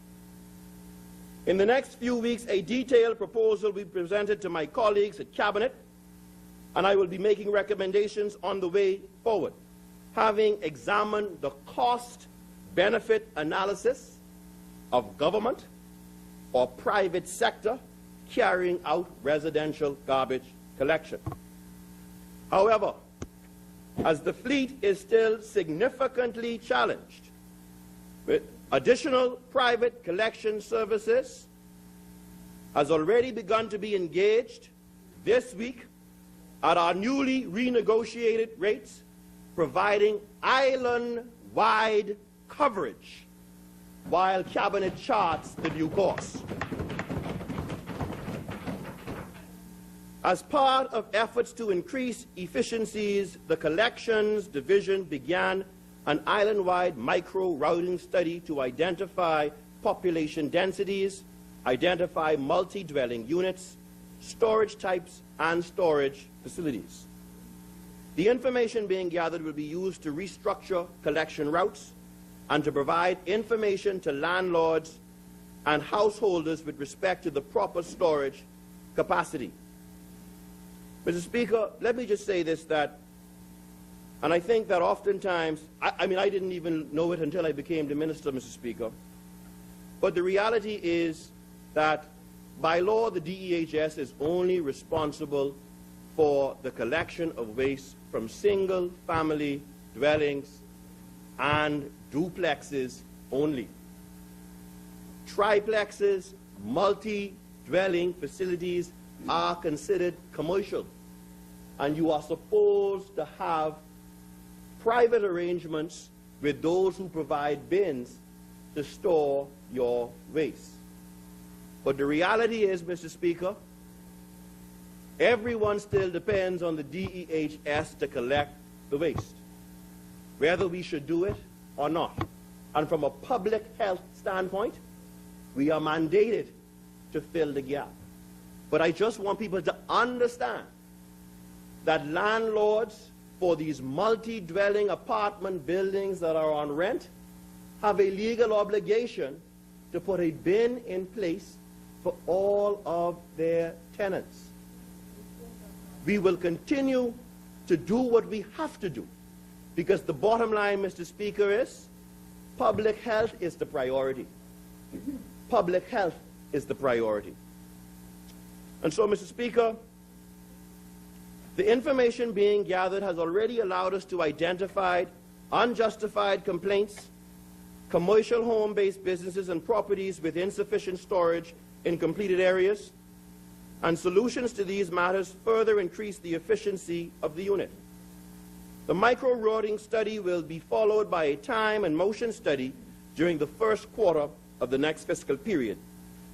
In the next few weeks, a detailed proposal will be presented to my colleagues at Cabinet, and I will be making recommendations on the way forward, having examined the cost-benefit analysis of government or private sector carrying out residential garbage collection. However, as the fleet is still significantly challenged with additional private collection services has already begun to be engaged this week at our newly renegotiated rates, providing island-wide coverage while Cabinet charts the new course. As part of efforts to increase efficiencies, the Collections Division began an island-wide micro-routing study to identify population densities, identify multi-dwelling units, storage types, and storage facilities. The information being gathered will be used to restructure collection routes and to provide information to landlords and householders with respect to the proper storage capacity. Mr. Speaker, let me just say this, and I think that oftentimes, I didn't even know it until I became the minister, Mr. Speaker, but the reality is that by law, the DEHS is only responsible for the collection of waste from single-family dwellings and duplexes only. Triplexes, multi-dwelling facilities are considered commercial, and you are supposed to have private arrangements with those who provide bins to store your waste. But the reality is, Mr. Speaker, everyone still depends on the DEHS to collect the waste, whether we should do it or not. And from a public health standpoint, we are mandated to fill the gap. But I just want people to understand that landlords for these multi-dwelling apartment buildings that are on rent have a legal obligation to put a bin in place for all of their tenants. We will continue to do what we have to do, because the bottom line, Mr. Speaker, is public health is the priority. Public health is the priority. And so, Mr. Speaker, the information being gathered has already allowed us to identify unjustified complaints, commercial home-based businesses and properties with insufficient storage in completed areas, and solutions to these matters further increase the efficiency of the unit. The micro-routing study will be followed by a time and motion study during the first quarter of the next fiscal period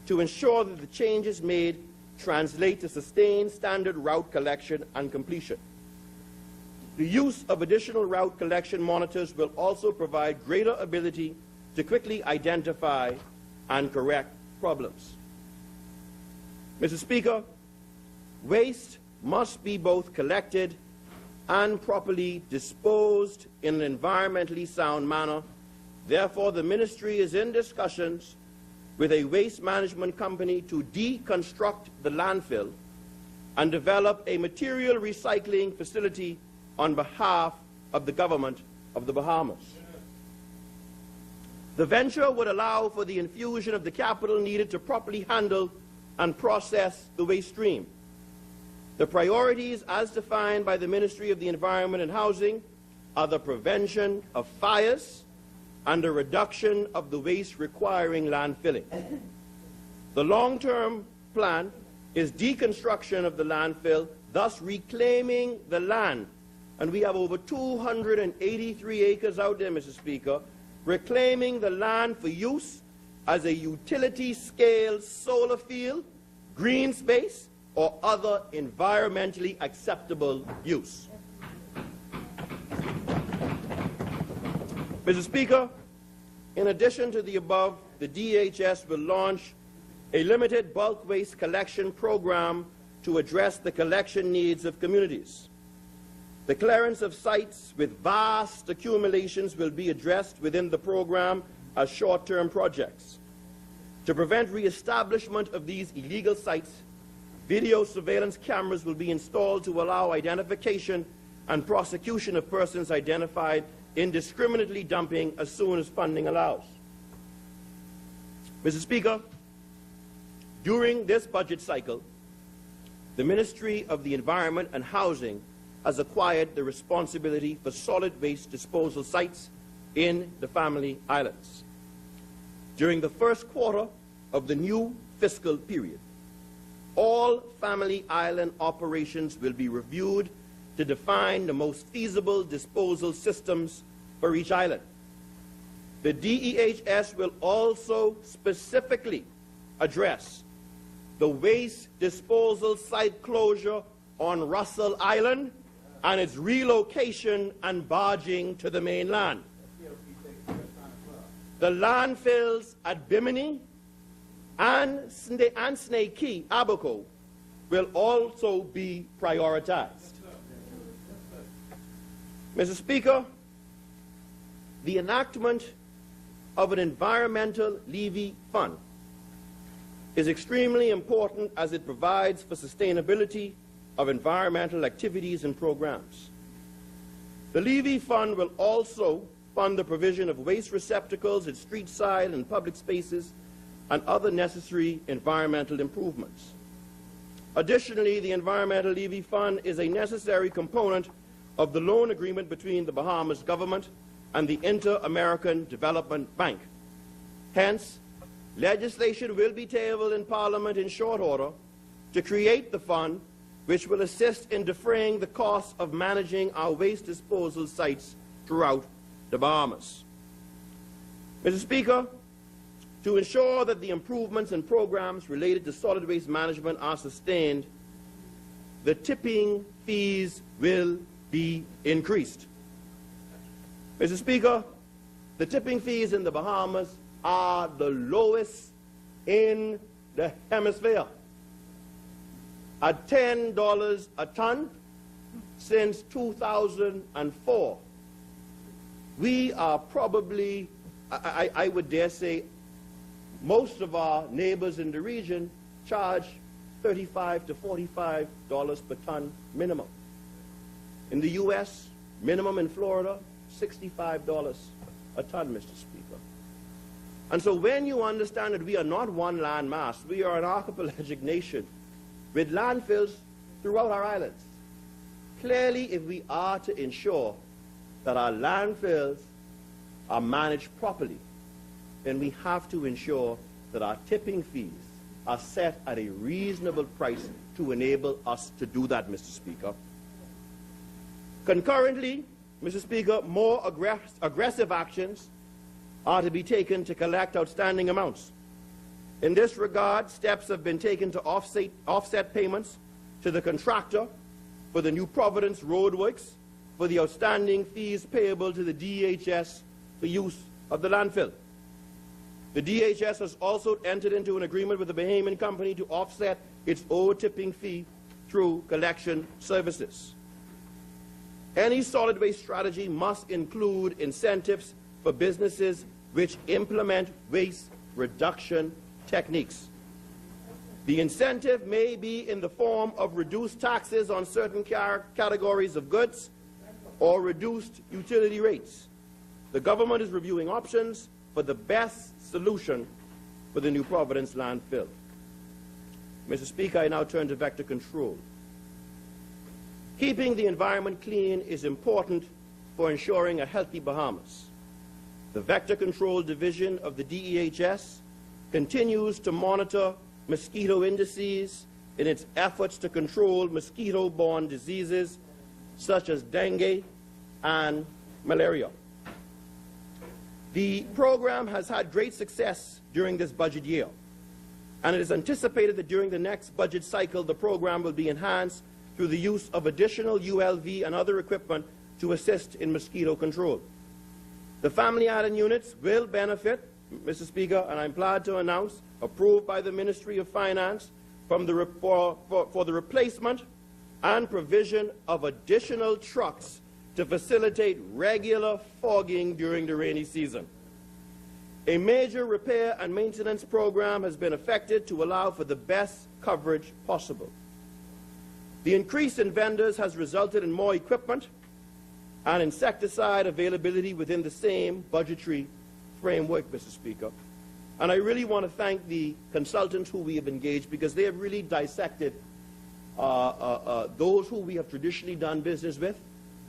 to ensure that the changes made translate to sustained standard route collection and completion. The use of additional route collection monitors will also provide greater ability to quickly identify and correct problems. Mr. Speaker, waste must be both collected and properly disposed in an environmentally sound manner. Therefore, the Ministry is in discussions with a waste management company to deconstruct the landfill and develop a material recycling facility on behalf of the government of the Bahamas. The venture would allow for the infusion of the capital needed to properly handle and process the waste stream. The priorities as defined by the Ministry of the Environment and Housing are the prevention of fires and the reduction of the waste requiring landfilling. The long-term plan is deconstruction of the landfill, thus reclaiming the land. And we have over 283 acres out there, Mr. Speaker, reclaiming the land for use as a utility-scale solar field, green space, or other environmentally acceptable use. Mr. Speaker, in addition to the above, the DHS will launch a limited bulk waste collection program to address the collection needs of communities. The clearance of sites with vast accumulations will be addressed within the program as short-term projects. To prevent re-establishment of these illegal sites, video surveillance cameras will be installed to allow identification and prosecution of persons identified indiscriminately dumping as soon as funding allows. Mr. Speaker, during this budget cycle, the Ministry of the Environment and Housing has acquired the responsibility for solid waste disposal sites in the Family Islands. During the first quarter of the new fiscal period, all Family Island operations will be reviewed to define the most feasible disposal systems for each island. The DEHS will also specifically address the waste disposal site closure on Russell Island and its relocation and barging to the mainland. The landfills at Bimini and Snake Key, Abaco, will also be prioritized. Mr. Speaker, the enactment of an environmental levy fund is extremely important as it provides for sustainability of environmental activities and programs. The levy fund will also fund the provision of waste receptacles at street side and public spaces and other necessary environmental improvements. Additionally, the Environmental Levy Fund is a necessary component of the loan agreement between the Bahamas government and the Inter-American Development Bank. Hence, legislation will be tabled in Parliament in short order to create the fund, which will assist in defraying the cost of managing our waste disposal sites throughout the Bahamas. Mr. Speaker, to ensure that the improvements and programs related to solid waste management are sustained, the tipping fees will be increased. Mr. Speaker, the tipping fees in the Bahamas are the lowest in the hemisphere, at $10 a ton since 2004. We are probably, I would dare say, most of our neighbors in the region charge $35 to $45 per ton minimum. In the U.S., minimum in Florida, $65 a ton, Mr. Speaker. And so when you understand that we are not one land mass, we are an archipelagic nation with landfills throughout our islands. Clearly, if we are to ensure that our landfills are managed properly, then we have to ensure that our tipping fees are set at a reasonable price to enable us to do that, Mr. Speaker. Concurrently, Mr. Speaker, more aggressive actions are to be taken to collect outstanding amounts. In this regard, steps have been taken to offset payments to the contractor for the New Providence roadworks for the outstanding fees payable to the DHS for use of the landfill. The DHS has also entered into an agreement with the Bahamian company to offset its owed tipping fee through collection services. Any solid waste strategy must include incentives for businesses which implement waste reduction techniques. The incentive may be in the form of reduced taxes on certain categories of goods or reduced utility rates. The government is reviewing options for the best solution for the New Providence landfill. Mr. Speaker, I now turn to vector control. Keeping the environment clean is important for ensuring a healthy Bahamas. The Vector Control Division of the DEHS continues to monitor mosquito indices in its efforts to control mosquito-borne diseases such as dengue and malaria. The program has had great success during this budget year, and it is anticipated that during the next budget cycle the program will be enhanced through the use of additional ULV and other equipment to assist in mosquito control. The Family Island units will benefit, Mr. Speaker, and I'm glad to announce, approved by the Ministry of Finance, for the replacement and provision of additional trucks to facilitate regular fogging during the rainy season. A major repair and maintenance program has been effected to allow for the best coverage possible. The increase in vendors has resulted in more equipment and insecticide availability within the same budgetary framework, Mr. Speaker. And I really want to thank the consultants who we have engaged, because they have really dissected those who we have traditionally done business with,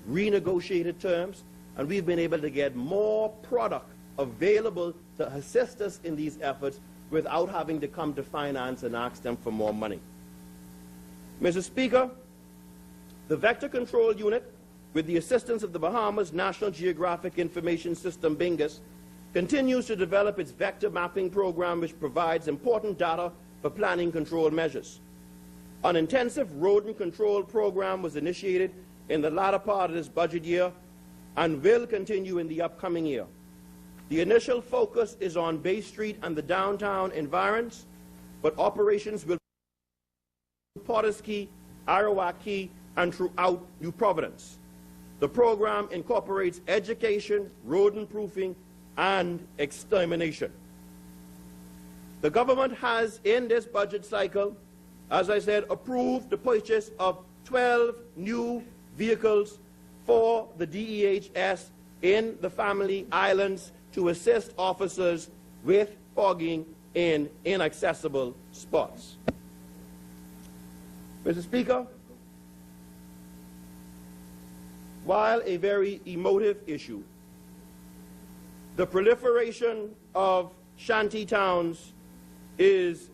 renegotiated terms, and we've been able to get more product available to assist us in these efforts without having to come to finance and ask them for more money. Mr. Speaker, the Vector Control Unit, with the assistance of the Bahamas National Geographic Information System, BINGUS, continues to develop its vector mapping program, which provides important data for planning control measures. An intensive rodent control program was initiated in the latter part of this budget year and will continue in the upcoming year. The initial focus is on Bay Street and the downtown environs, but operations will be Potters Key, Arawak Key, and throughout New Providence. The program incorporates education, rodent proofing, and extermination. The government has, in this budget cycle, as I said, approved the purchase of 12 new vehicles for the DEHS in the Family Islands to assist officers with fogging in inaccessible spots. Mr. Speaker, while a very emotive issue, the proliferation of shanty towns is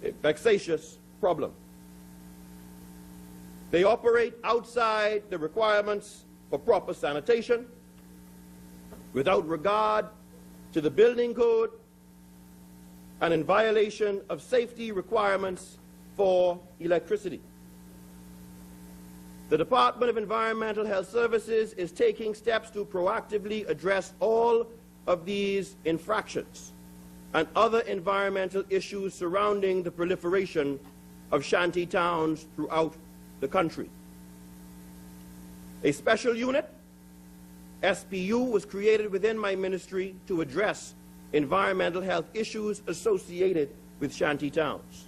a vexatious problem. They operate outside the requirements for proper sanitation. without regard to the building code and in violation of safety requirements for electricity. The Department of Environmental Health Services is taking steps to proactively address all of these infractions and other environmental issues surrounding the proliferation of shanty towns throughout the country. A special unit, SPU, was created within my ministry to address environmental health issues associated with shanty towns.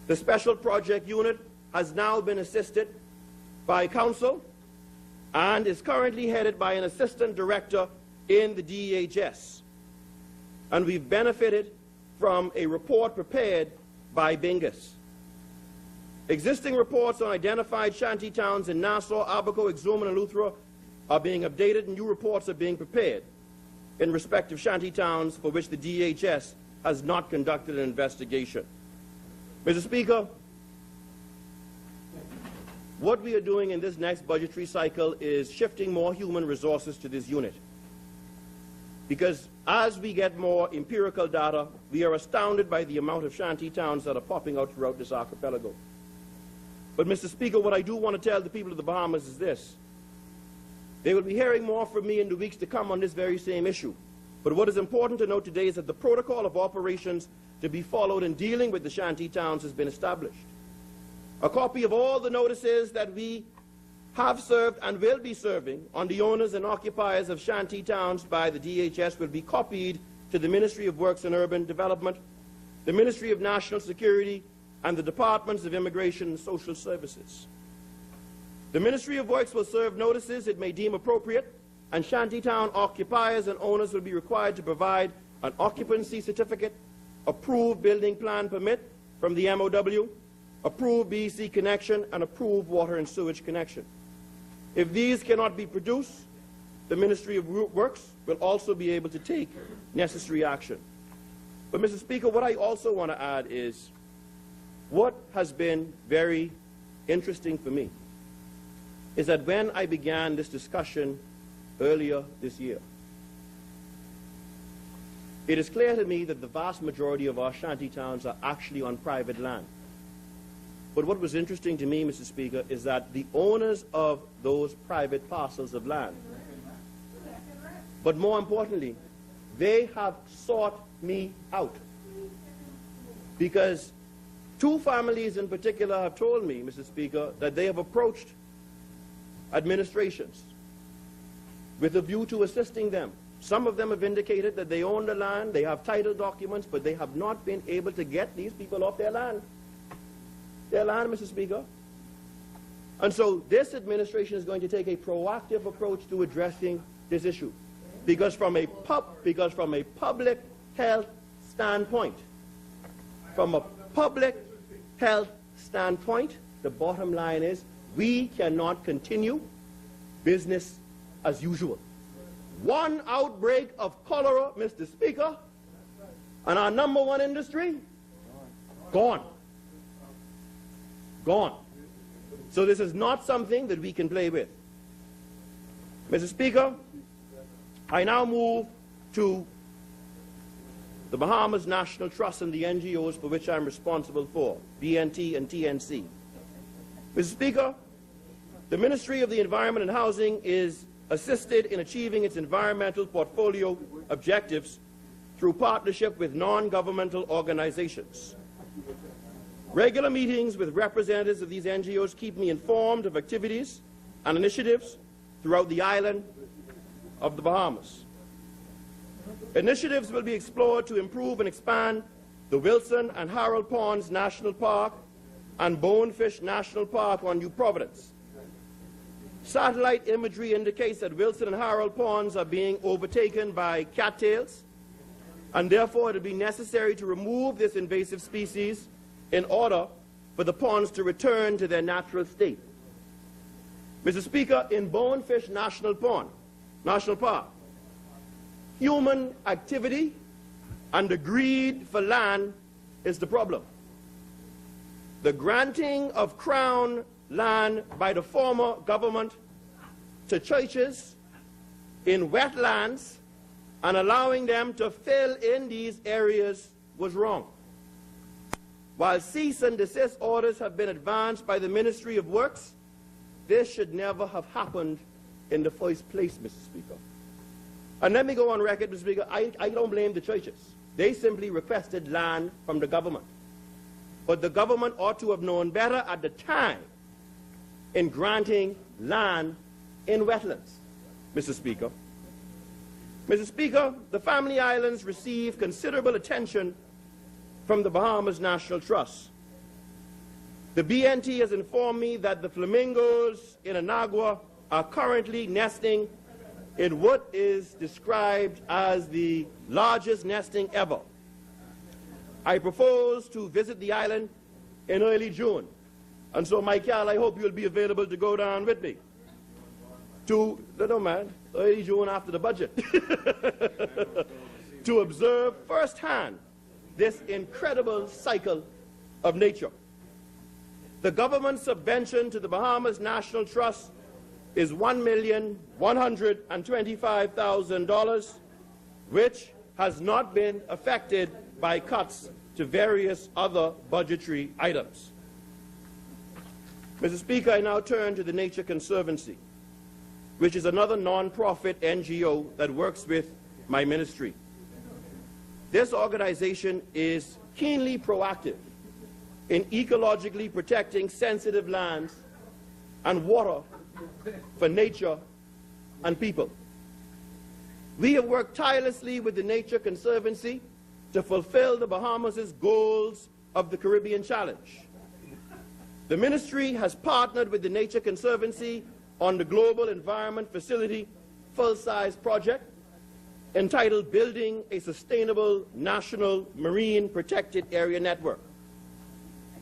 The special project unit has now been assisted by council and is currently headed by an assistant director in the DHS. And we've benefited from a report prepared by Bingus. Existing reports on identified shanty towns in Nassau, Abaco, Exuma, and Eleuthera are being updated, and new reports are being prepared in respect of shanty towns for which the DHS has not conducted an investigation. Mr. Speaker, what we are doing in this next budgetary cycle is shifting more human resources to this unit. Because as we get more empirical data, we are astounded by the amount of shanty towns that are popping out throughout this archipelago. But, Mr. Speaker, what I do want to tell the people of the Bahamas is this. They will be hearing more from me in the weeks to come on this very same issue. But what is important to note today is that the protocol of operations to be followed in dealing with the shanty towns has been established. A copy of all the notices that we have served and will be serving on the owners and occupiers of shanty towns by the DHS will be copied to the Ministry of Works and Urban Development, the Ministry of National Security, and the Departments of Immigration and Social Services. The Ministry of Works will serve notices it may deem appropriate, and shantytown occupiers and owners will be required to provide an occupancy certificate, approved building plan permit from the MOW, approved BEC connection, and approved water and sewage connection. If these cannot be produced, the Ministry of Works will also be able to take necessary action. But, Mr. Speaker, what I also want to add is what has been very interesting for me is that when I began this discussion earlier this year, it is clear to me that the vast majority of our shanty towns are actually on private land. But what was interesting to me, Mr. Speaker, is that the owners of those private parcels of land, but more importantly, they have sought me out. Because two families in particular have told me, Mr. Speaker, that they have approached administrations with a view to assisting them. Some of them have indicated that they own the land, they have title documents, but they have not been able to get these people off their land. Their land, Mr. Speaker. And so this administration is going to take a proactive approach to addressing this issue. Because from a public health standpoint, the bottom line is we cannot continue business as usual. One outbreak of cholera, Mr. Speaker, and our number one industry, gone. Gone. So this is not something that we can play with. Mr. Speaker, I now move to the Bahamas National Trust and the NGOs for which I'm responsible for, BNT and TNC. Mr. Speaker, the Ministry of the Environment and Housing is assisted in achieving its environmental portfolio objectives through partnership with non-governmental organizations. Regular meetings with representatives of these NGOs keep me informed of activities and initiatives throughout the island of the Bahamas. Initiatives will be explored to improve and expand the Wilson and Harold Ponds National Park and Bonefish National Park on New Providence. Satellite imagery indicates that Wilson and Harold Ponds are being overtaken by cattails, and therefore it will be necessary to remove this invasive species in order for the ponds to return to their natural state. Mr. Speaker, in Bonefish National Park, human activity and the greed for land is the problem. The granting of Crown land by the former government to churches in wetlands and allowing them to fill in these areas was wrong. While cease and desist orders have been advanced by the Ministry of Works, this should never have happened in the first place, Mr. Speaker. And let me go on record, Mr. Speaker, I don't blame the churches. They simply requested land from the government. But the government ought to have known better at the time in granting land in wetlands, Mr. Speaker. Mr. Speaker, the Family Islands receive considerable attention from the Bahamas National Trust. The BNT has informed me that the flamingos in Anagua are currently nesting in what is described as the largest nesting ever. I propose to visit the island in early June. And so, Michael, I hope you'll be available to go down with me. Early June after the budget. To observe firsthand this incredible cycle of nature. The government subvention to the Bahamas National Trust is $1,125,000, which has not been affected by cuts to various other budgetary items. Mr. Speaker, I now turn to the Nature Conservancy, which is another non-profit NGO that works with my ministry. This organization is keenly proactive in ecologically protecting sensitive lands and water for nature and people. We have worked tirelessly with the Nature Conservancy to fulfill the Bahamas' goals of the Caribbean Challenge. The ministry has partnered with the Nature Conservancy on the Global Environment Facility full-size project entitled Building a Sustainable National Marine Protected Area Network.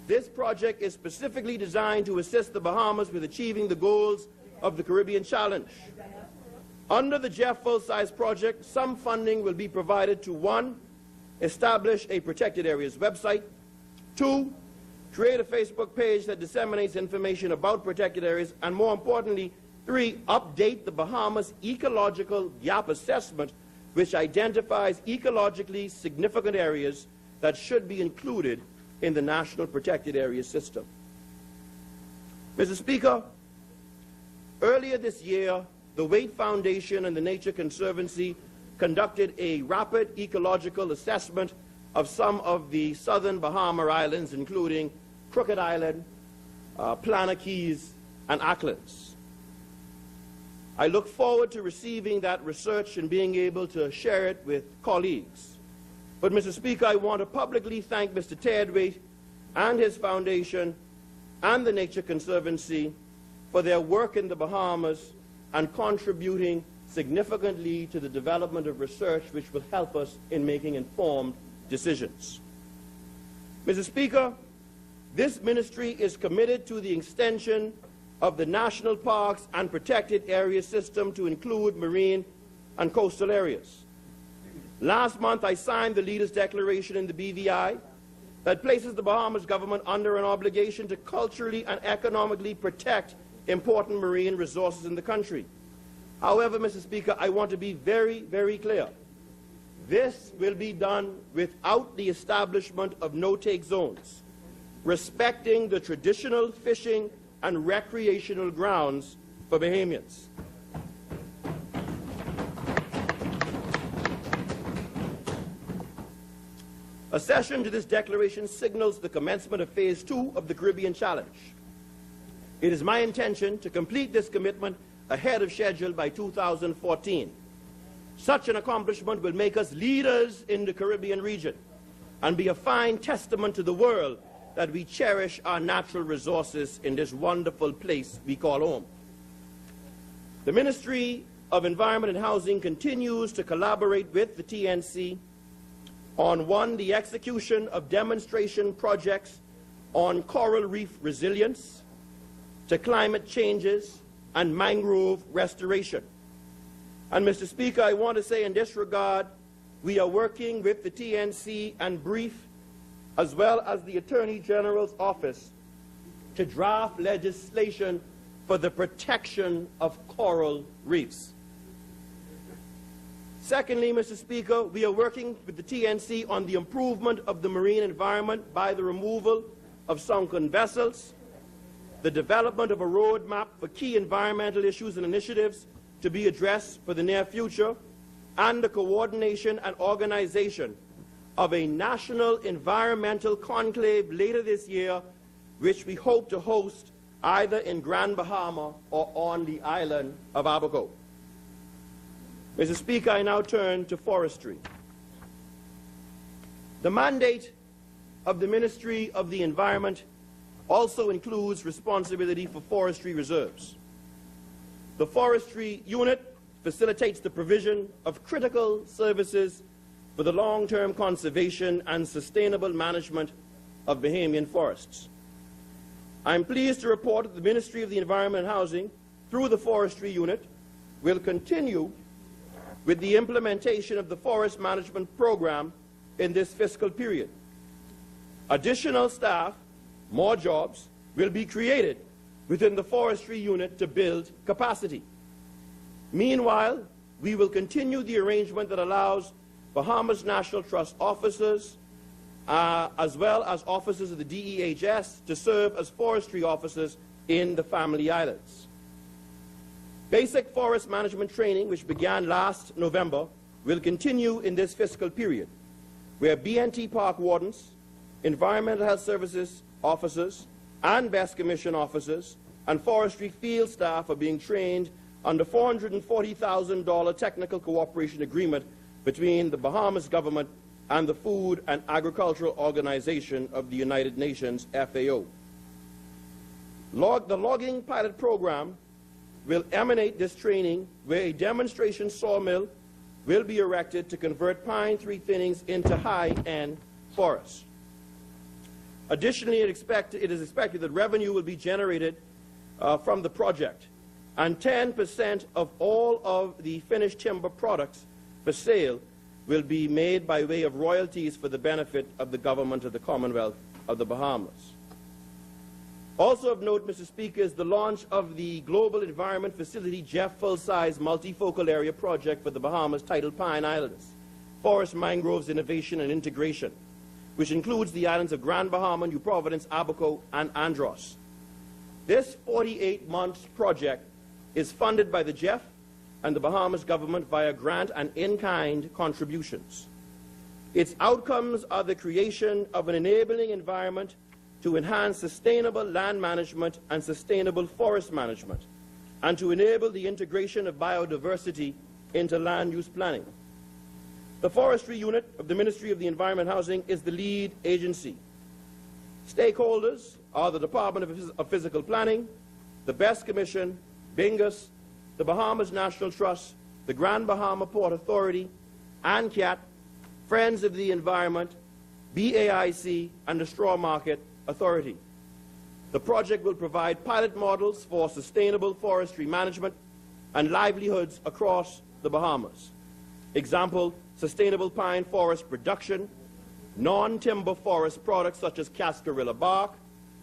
This project is specifically designed to assist the Bahamas with achieving the goals of the Caribbean Challenge. Under the JEF full-size project, some funding will be provided to 1, establish a protected areas website, 2, create a Facebook page that disseminates information about protected areas, and more importantly, 3, update the Bahamas Ecological Gap Assessment, which identifies ecologically significant areas that should be included in the National Protected Areas System. Mr. Speaker, earlier this year, the Waite Foundation and the Nature Conservancy conducted a rapid ecological assessment of some of the southern Bahama islands, including Crooked Island, Plana Keys, and Acklands. I look forward to receiving that research and being able to share it with colleagues. But, Mr. Speaker, I want to publicly thank Mr. Ted Waite and his foundation and the Nature Conservancy for their work in the Bahamas and contributing significantly to the development of research which will help us in making informed decisions. Mr. Speaker, this ministry is committed to the extension of the national parks and protected area system to include marine and coastal areas. Last month, I signed the Leaders' Declaration in the BVI that places the Bahamas government under an obligation to culturally and economically protect important marine resources in the country. However, Mr. Speaker, I want to be very, very clear. This will be done without the establishment of no-take zones, respecting the traditional fishing and recreational grounds for Bahamians. Accession to this declaration signals the commencement of Phase 2 of the Caribbean Challenge. It is my intention to complete this commitment ahead of schedule by 2014. Such an accomplishment will make us leaders in the Caribbean region and be a fine testament to the world that we cherish our natural resources in this wonderful place we call home. The Ministry of Environment and Housing continues to collaborate with the TNC on 1, the execution of demonstration projects on coral reef resilience, to climate changes and mangrove restoration. And Mr. Speaker, I want to say in this regard, we are working with the TNC and BRIEF, as well as the Attorney General's Office, to draft legislation for the protection of coral reefs. Secondly, Mr. Speaker, we are working with the TNC on the improvement of the marine environment by the removal of sunken vessels, the development of a roadmap for key environmental issues and initiatives to be addressed for the near future, and the coordination and organization of a national environmental conclave later this year, which we hope to host either in Grand Bahama or on the island of Abaco. Mr. Speaker, I now turn to forestry. The mandate of the Ministry of the Environment also includes responsibility for forestry reserves. The forestry unit facilitates the provision of critical services for the long-term conservation and sustainable management of Bahamian forests. I'm pleased to report that the Ministry of the Environment and Housing, through the forestry unit, will continue with the implementation of the forest management program in this fiscal period. Additional staff, more jobs, will be created within the forestry unit to build capacity. Meanwhile, we will continue the arrangement that allows Bahamas National Trust officers, as well as officers of the DEHS, to serve as forestry officers in the Family Islands. Basic forest management training, which began last November, will continue in this fiscal period, where BNT park wardens, environmental health services officers, and Best Commission officers, and forestry field staff are being trained under $440,000 technical cooperation agreement between the Bahamas government and the Food and Agricultural Organization of the United Nations, FAO. The logging pilot program will emanate this training, where a demonstration sawmill will be erected to convert pine tree thinnings into high-end forests. Additionally, it is expected that revenue will be generated from the project, and 10% of all of the finished timber products for sale will be made by way of royalties for the benefit of the government of the Commonwealth of the Bahamas. Also of note, Mr. Speaker, is the launch of the Global Environment Facility Jeff Full-Size Multifocal Area Project for the Bahamas, titled Pine Islands, Forest Mangroves Innovation and Integration, which includes the islands of Grand Bahama, New Providence, Abaco, and Andros. This 48-month project is funded by the Jeff and the Bahamas government via grant and in-kind contributions. Its outcomes are the creation of an enabling environment to enhance sustainable land management and sustainable forest management, and to enable the integration of biodiversity into land use planning. The forestry unit of the Ministry of the Environment and Housing is the lead agency. Stakeholders are the Department of Physical Planning, the Best Commission, Bingus, the Bahamas National Trust, the Grand Bahama Port Authority, ANCAT, Friends of the Environment, BAIC, and the Straw Market Authority. The project will provide pilot models for sustainable forestry management and livelihoods across the Bahamas. Example, sustainable pine forest production, non-timber forest products such as cascarilla bark,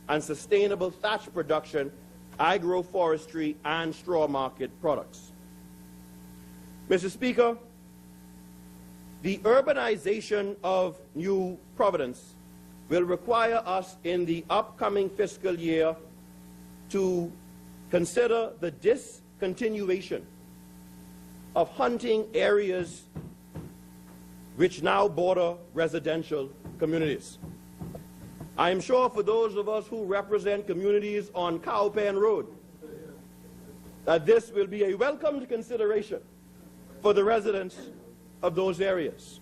and sustainable thatch production, agroforestry, and straw market products. Mr. Speaker, the urbanization of New Providence will require us in the upcoming fiscal year to consider the discontinuation of hunting areas which now border residential communities. I am sure for those of us who represent communities on Cowpen Road that this will be a welcomed consideration for the residents of those areas.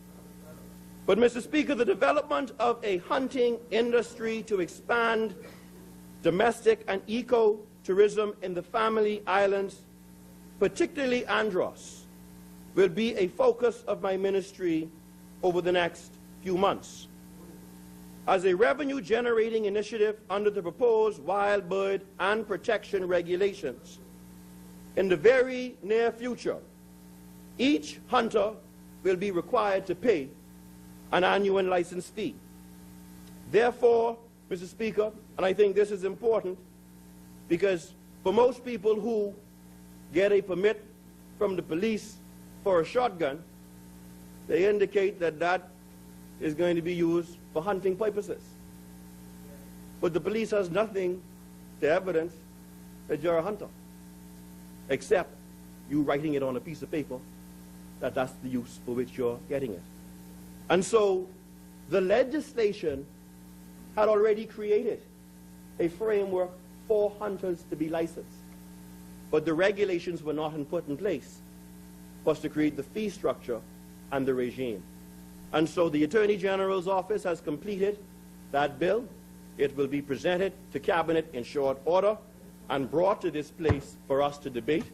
But, Mr. Speaker, the development of a hunting industry to expand domestic and eco-tourism in the Family Islands, particularly Andros, will be a focus of my ministry over the next few months. As a revenue-generating initiative under the proposed wild bird and protection regulations, in the very near future, each hunter will be required to pay an annual license fee. Therefore, Mr. Speaker, and I think this is important, because for most people who get a permit from the police for a shotgun, they indicate that that is going to be used for hunting purposes. But the police has nothing to evidence that you're a hunter, except you writing it on a piece of paper that that's the use for which you're getting it. And so the legislation had already created a framework for hunters to be licensed. But the regulations were not put in place for us to create the fee structure and the regime. And so the Attorney General's office has completed that bill. It will be presented to Cabinet in short order and brought to this place for us to debate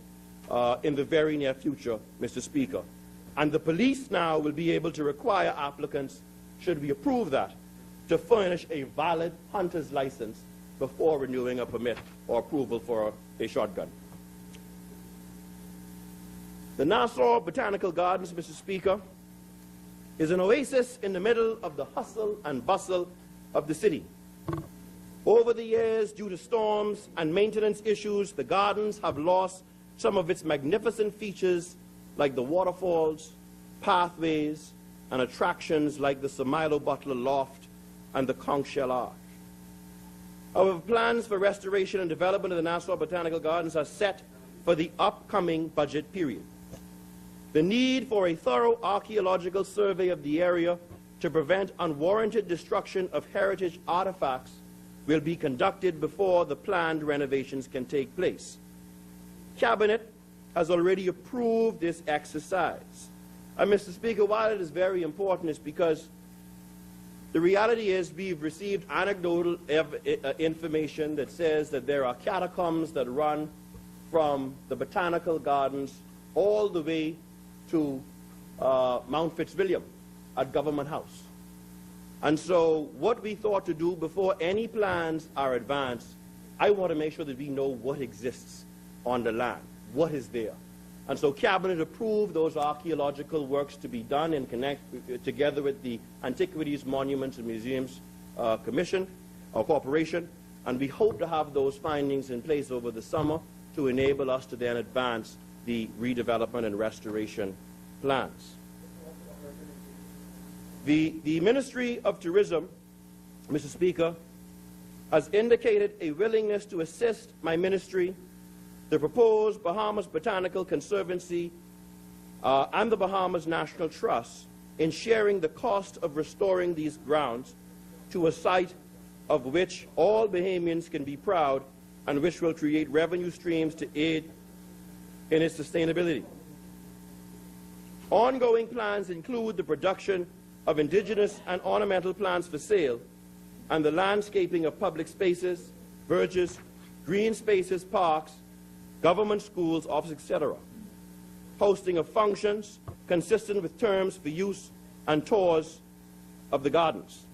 in the very near future, Mr. Speaker. And the police now will be able to require applicants, should we approve that, to furnish a valid hunter's license before renewing a permit or approval for a shotgun. The Nassau Botanical Gardens, Mr. Speaker, is an oasis in the middle of the hustle and bustle of the city. Over the years, due to storms and maintenance issues, the gardens have lost some of its magnificent features like the waterfalls, pathways, and attractions like the Sir Milo Butler Loft and the Conch Shell Arch. However, plans for restoration and development of the Nassau Botanical Gardens are set for the upcoming budget period. The need for a thorough archaeological survey of the area to prevent unwarranted destruction of heritage artifacts will be conducted before the planned renovations can take place. Cabinet has already approved this exercise. And Mr. Speaker, while it is very important, it's because the reality is we've received anecdotal information that says that there are catacombs that run from the Botanical Gardens all the way to Mount Fitzwilliam at Government House. And so what we thought to do before any plans are advanced, I want to make sure that we know what exists on the land, what is there. And so Cabinet approved those archaeological works to be done in together with the Antiquities, Monuments and Museums Commission or Corporation, and we hope to have those findings in place over the summer to enable us to then advance the redevelopment and restoration plans. The Ministry of Tourism, Mr. Speaker, has indicated a willingness to assist my ministry, the proposed Bahamas Botanical Conservancy, and the Bahamas National Trust in sharing the cost of restoring these grounds to a site of which all Bahamians can be proud and which will create revenue streams to aid in its sustainability. Ongoing plans include the production of indigenous and ornamental plants for sale and the landscaping of public spaces, verges, green spaces, parks, government schools, offices, etc. Hosting of functions consistent with terms for use and tours of the gardens.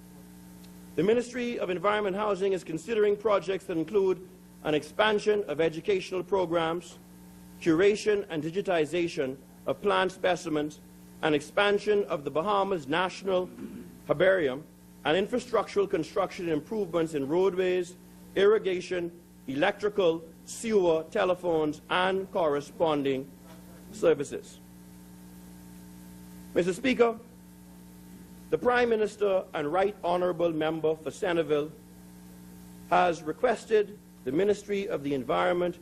The Ministry of Environment and Housing is considering projects that include an expansion of educational programs, curation and digitization of plant specimens, and expansion of the Bahamas National Herbarium, and infrastructural construction improvements in roadways, irrigation, electrical, sewer, telephones, and corresponding services. Mr. Speaker, the Prime Minister and Right Honourable Member for Centerville has requested the Ministry of the Environment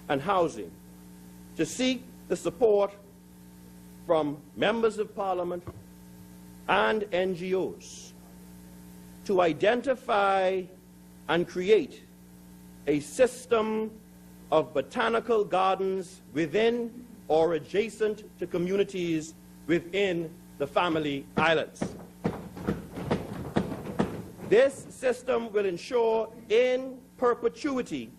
and Housing to seek the support from members of Parliament and NGOs to identify and create a system of botanical gardens within or adjacent to communities within the Family Islands. This system will ensure in perpetuity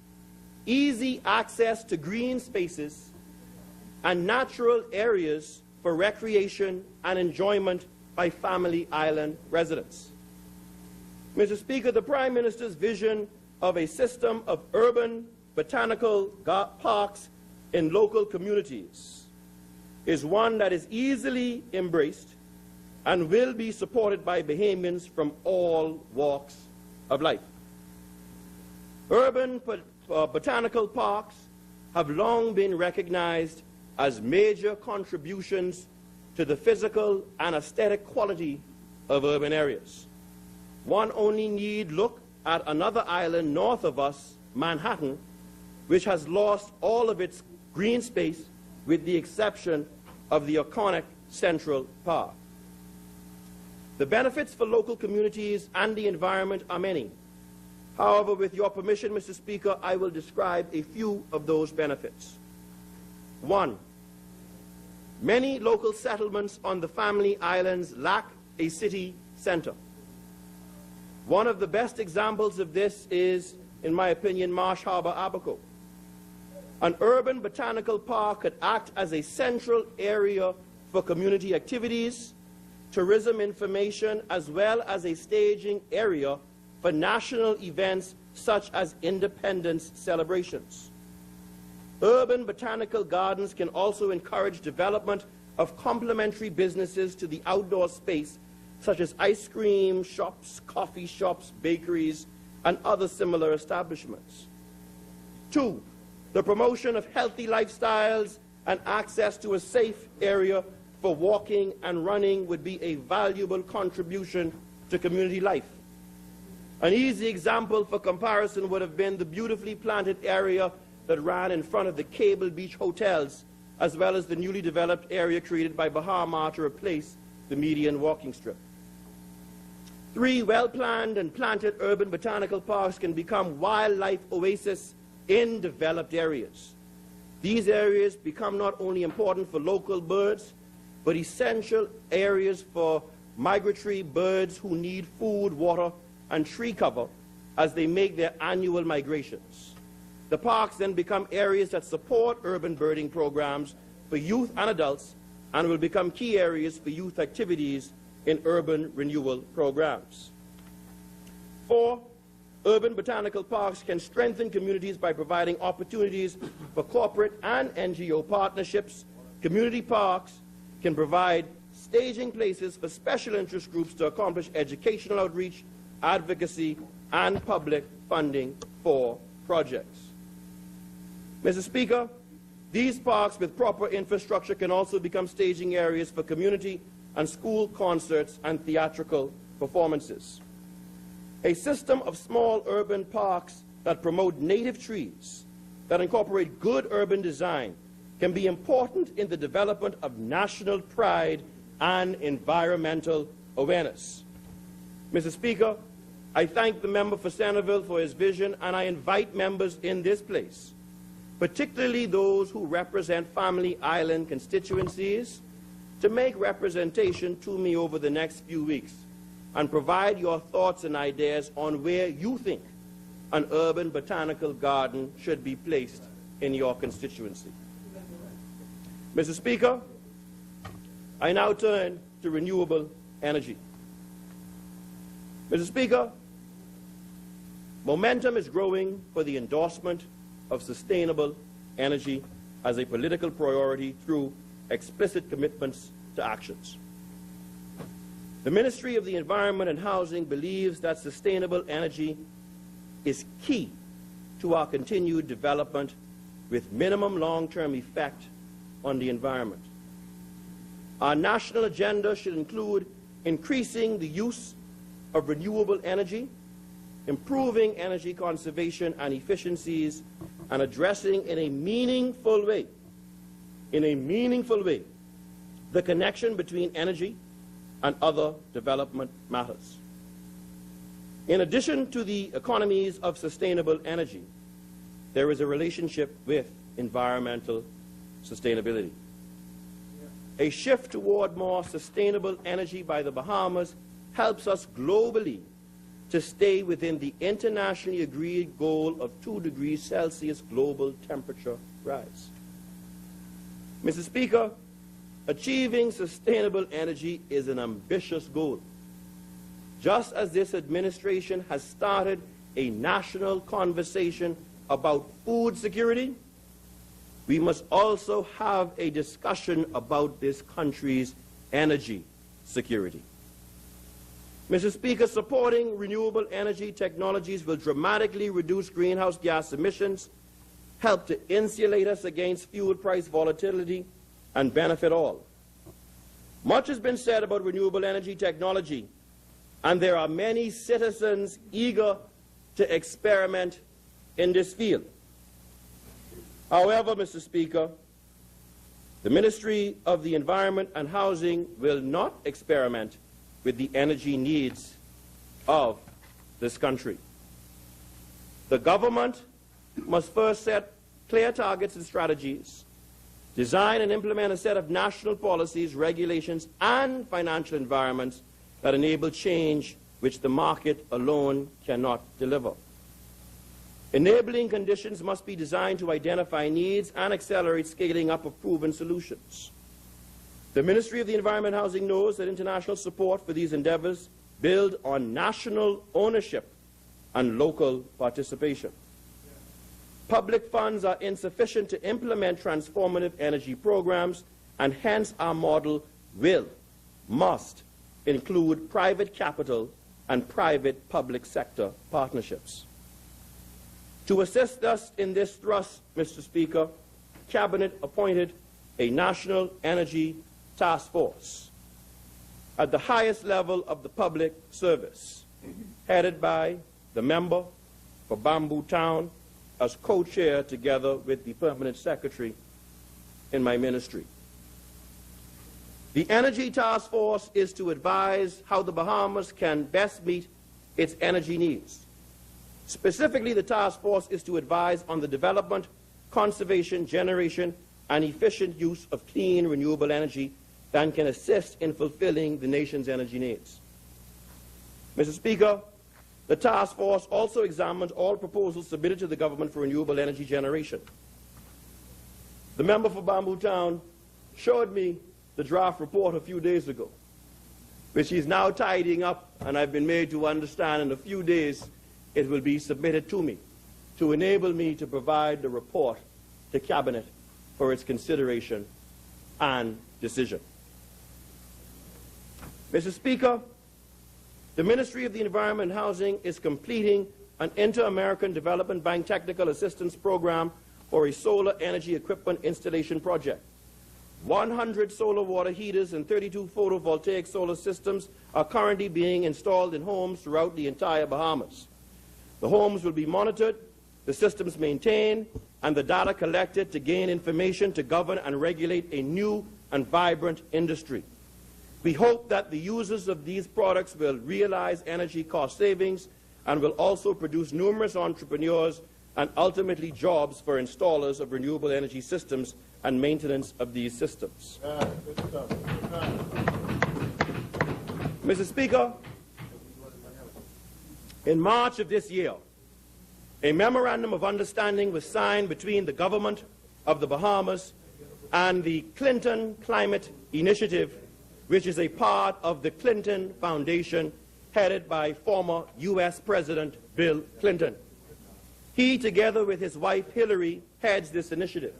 easy access to green spaces and natural areas for recreation and enjoyment by Family Island residents. Mr. Speaker, the Prime Minister's vision of a system of urban botanical parks in local communities is one that is easily embraced and will be supported by Bahamians from all walks of life. Urban botanical parks have long been recognized as major contributions to the physical and aesthetic quality of urban areas. One only need look at another island north of us, Manhattan, which has lost all of its green space with the exception of the iconic Central Park. The benefits for local communities and the environment are many. However, with your permission, Mr. Speaker, I will describe a few of those benefits. 1. Many local settlements on the Family Islands lack a city center. One of the best examples of this is, in my opinion, Marsh Harbor, Abaco. An urban botanical park could act as a central area for community activities, tourism information, as well as a staging area for national events such as independence celebrations. Urban botanical gardens can also encourage development of complementary businesses to the outdoor space, such as ice cream shops, coffee shops, bakeries, and other similar establishments. 2, the promotion of healthy lifestyles and access to a safe area for walking and running would be a valuable contribution to community life. An easy example for comparison would have been the beautifully planted area that ran in front of the Cable Beach hotels, as well as the newly developed area created by Bahamas to replace the median walking strip. 3, well-planned and planted urban botanical parks can become wildlife oases in developed areas. These areas become not only important for local birds, but essential areas for migratory birds who need food, water, and tree cover as they make their annual migrations. The parks then become areas that support urban birding programs for youth and adults and will become key areas for youth activities in urban renewal programs. 4, urban botanical parks can strengthen communities by providing opportunities for corporate and NGO partnerships. Community parks can provide staging places for special interest groups to accomplish educational outreach, advocacy, and public funding for projects. Mr. Speaker, these parks with proper infrastructure can also become staging areas for community and school concerts and theatrical performances. A system of small urban parks that promote native trees, that incorporate good urban design, can be important in the development of national pride and environmental awareness. Mr. Speaker, I thank the member for Centerville for his vision, and I invite members in this place, particularly those who represent Family Island constituencies, to make representation to me over the next few weeks and provide your thoughts and ideas on where you think an urban botanical garden should be placed in your constituency. Mr. Speaker, I now turn to renewable energy. Mr. Speaker, momentum is growing for the endorsement of sustainable energy as a political priority through explicit commitments to actions. The Ministry of the Environment and Housing believes that sustainable energy is key to our continued development with minimum long-term effect on the environment. Our national agenda should include increasing the use of renewable energy, improving energy conservation and efficiencies, and addressing in a meaningful way, the connection between energy and other development matters. In addition to the economies of sustainable energy, there is a relationship with environmental sustainability. A shift toward more sustainable energy by the Bahamas helps us globally to stay within the internationally agreed goal of 2 degrees Celsius global temperature rise. Mr. Speaker, achieving sustainable energy is an ambitious goal. Just as this administration has started a national conversation about food security, we must also have a discussion about this country's energy security. Mr. Speaker, supporting renewable energy technologies will dramatically reduce greenhouse gas emissions, help to insulate us against fuel price volatility, and benefit all. Much has been said about renewable energy technology, and there are many citizens eager to experiment in this field. However, Mr. Speaker, the Ministry of the Environment and Housing will not experiment with the energy needs of this country. The government must first set clear targets and strategies, design and implement a set of national policies, regulations, and financial environments that enable change which the market alone cannot deliver. Enabling conditions must be designed to identify needs and accelerate scaling up of proven solutions. The Ministry of the Environment and Housing knows that international support for these endeavors build on national ownership and local participation. Public funds are insufficient to implement transformative energy programs, and hence our model must include private capital and private-public sector partnerships. To assist us in this thrust, Mr. Speaker, Cabinet appointed a National Energy Task Force at the highest level of the public service, headed by the member for Bamboo Town as co-chair together with the permanent secretary in my ministry. The Energy Task Force is to advise how the Bahamas can best meet its energy needs. Specifically, the task force is to advise on the development, conservation, generation, and efficient use of clean, renewable energy that can assist in fulfilling the nation's energy needs. Mr. Speaker, the task force also examined all proposals submitted to the government for renewable energy generation. The member for Bamboo Town showed me the draft report a few days ago, which he's now tidying up, and I've been made to understand in a few days it will be submitted to me to enable me to provide the report to Cabinet for its consideration and decision. Mr. Speaker, the Ministry of the Environment and Housing is completing an Inter-American Development Bank Technical Assistance Program for a solar energy equipment installation project. 100 solar water heaters and 32 photovoltaic solar systems are currently being installed in homes throughout the entire Bahamas. The homes will be monitored, the systems maintained, and the data collected to gain information to govern and regulate a new and vibrant industry. We hope that the users of these products will realize energy cost savings and will also produce numerous entrepreneurs and ultimately jobs for installers of renewable energy systems and maintenance of these systems. Mr. Speaker, in March of this year, a memorandum of understanding was signed between the government of the Bahamas and the Clinton Climate Initiative, which is a part of the Clinton Foundation headed by former U.S. President Bill Clinton. He, together with his wife Hillary, heads this initiative.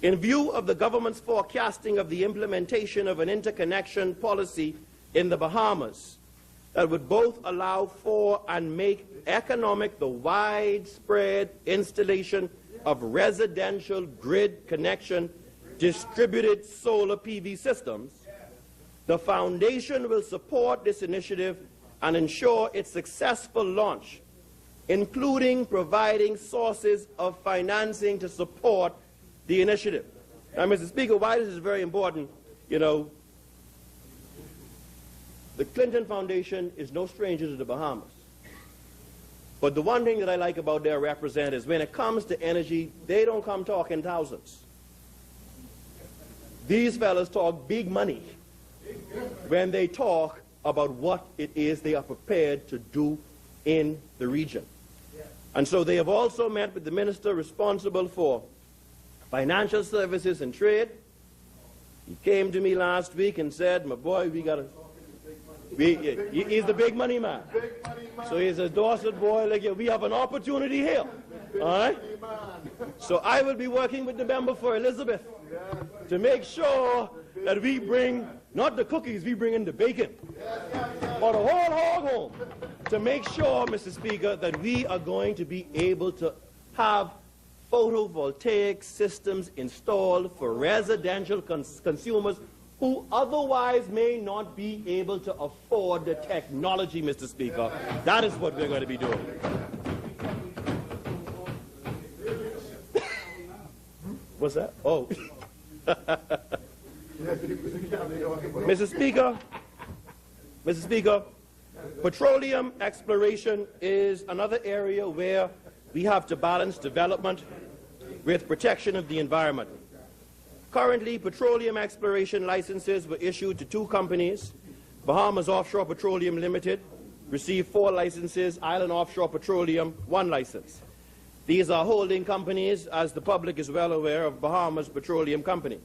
In view of the government's forecasting of the implementation of an interconnection policy in the Bahamas that would both allow for and make economic the widespread installation of residential grid connection distributed solar PV systems, the Foundation will support this initiative and ensure its successful launch, including providing sources of financing to support the initiative. Now, Mr. Speaker, why this is very important, you know, the Clinton Foundation is no stranger to the Bahamas. But the one thing that I like about their representatives, when it comes to energy, they don't come talking thousands. These fellas talk big money when they talk about what it is they are prepared to do in the region. And so they have also met with the minister responsible for financial services and trade. He came to me last week and said, my boy, he's the big money man. So he's a Dorset boy, like, we have an opportunity here. All right? So I will be working with the member for Elizabeth to make sure that we bring, not the cookies, we bring in the bacon. Or the whole hog home. To make sure, Mr. Speaker, that we are going to be able to have photovoltaic systems installed for residential consumers who otherwise may not be able to afford the technology, Mr. Speaker. That is what we're going to be doing. What's that? Oh. Mr. Speaker, petroleum exploration is another area where we have to balance development with protection of the environment. Currently, petroleum exploration licenses were issued to 2 companies. Bahamas Offshore Petroleum Limited received 4 licenses, Island Offshore Petroleum 1 license. These are holding companies, as the public is well aware, of Bahamas Petroleum Company.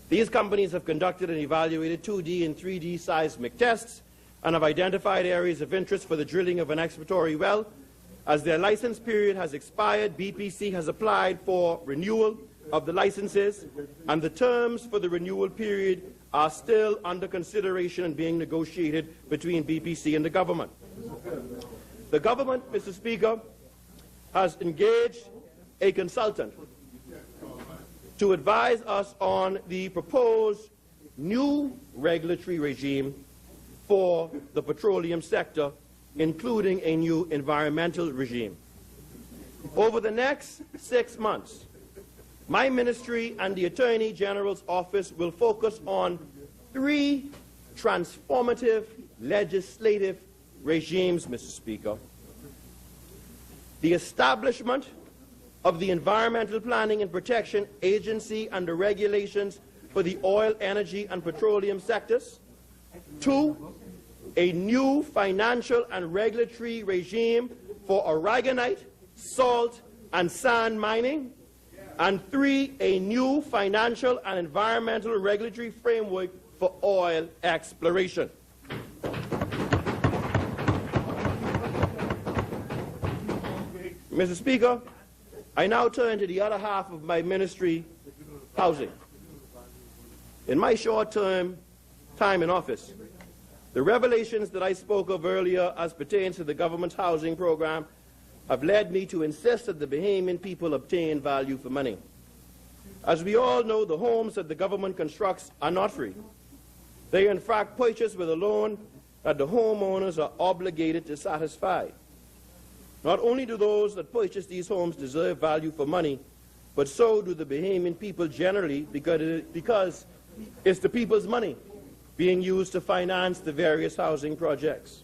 These companies have conducted and evaluated 2D and 3D seismic tests and have identified areas of interest for the drilling of an exploratory well. As their license period has expired, BPC has applied for renewal of the licenses, and the terms for the renewal period are still under consideration and being negotiated between BPC and the government. The government, Mr. Speaker, has engaged a consultant to advise us on the proposed new regulatory regime for the petroleum sector, including a new environmental regime. Over the next 6 months, my ministry and the Attorney General's office will focus on 3 transformative legislative regimes, Mr. Speaker. The establishment of the Environmental Planning and Protection Agency and the regulations for the oil, energy, and petroleum sectors. 2, a new financial and regulatory regime for aragonite, salt, and sand mining. And 3, a new financial and environmental regulatory framework for oil exploration. Mr. Speaker, I now turn to the other half of my ministry, housing. In my short-term time in office, the revelations that I spoke of earlier as pertains to the government's housing program have led me to insist that the Bahamian people obtain value for money. As we all know, the homes that the government constructs are not free. They are in fact purchased with a loan that the homeowners are obligated to satisfy. Not only do those that purchase these homes deserve value for money, but so do the Bahamian people generally, because it's the people's money being used to finance the various housing projects.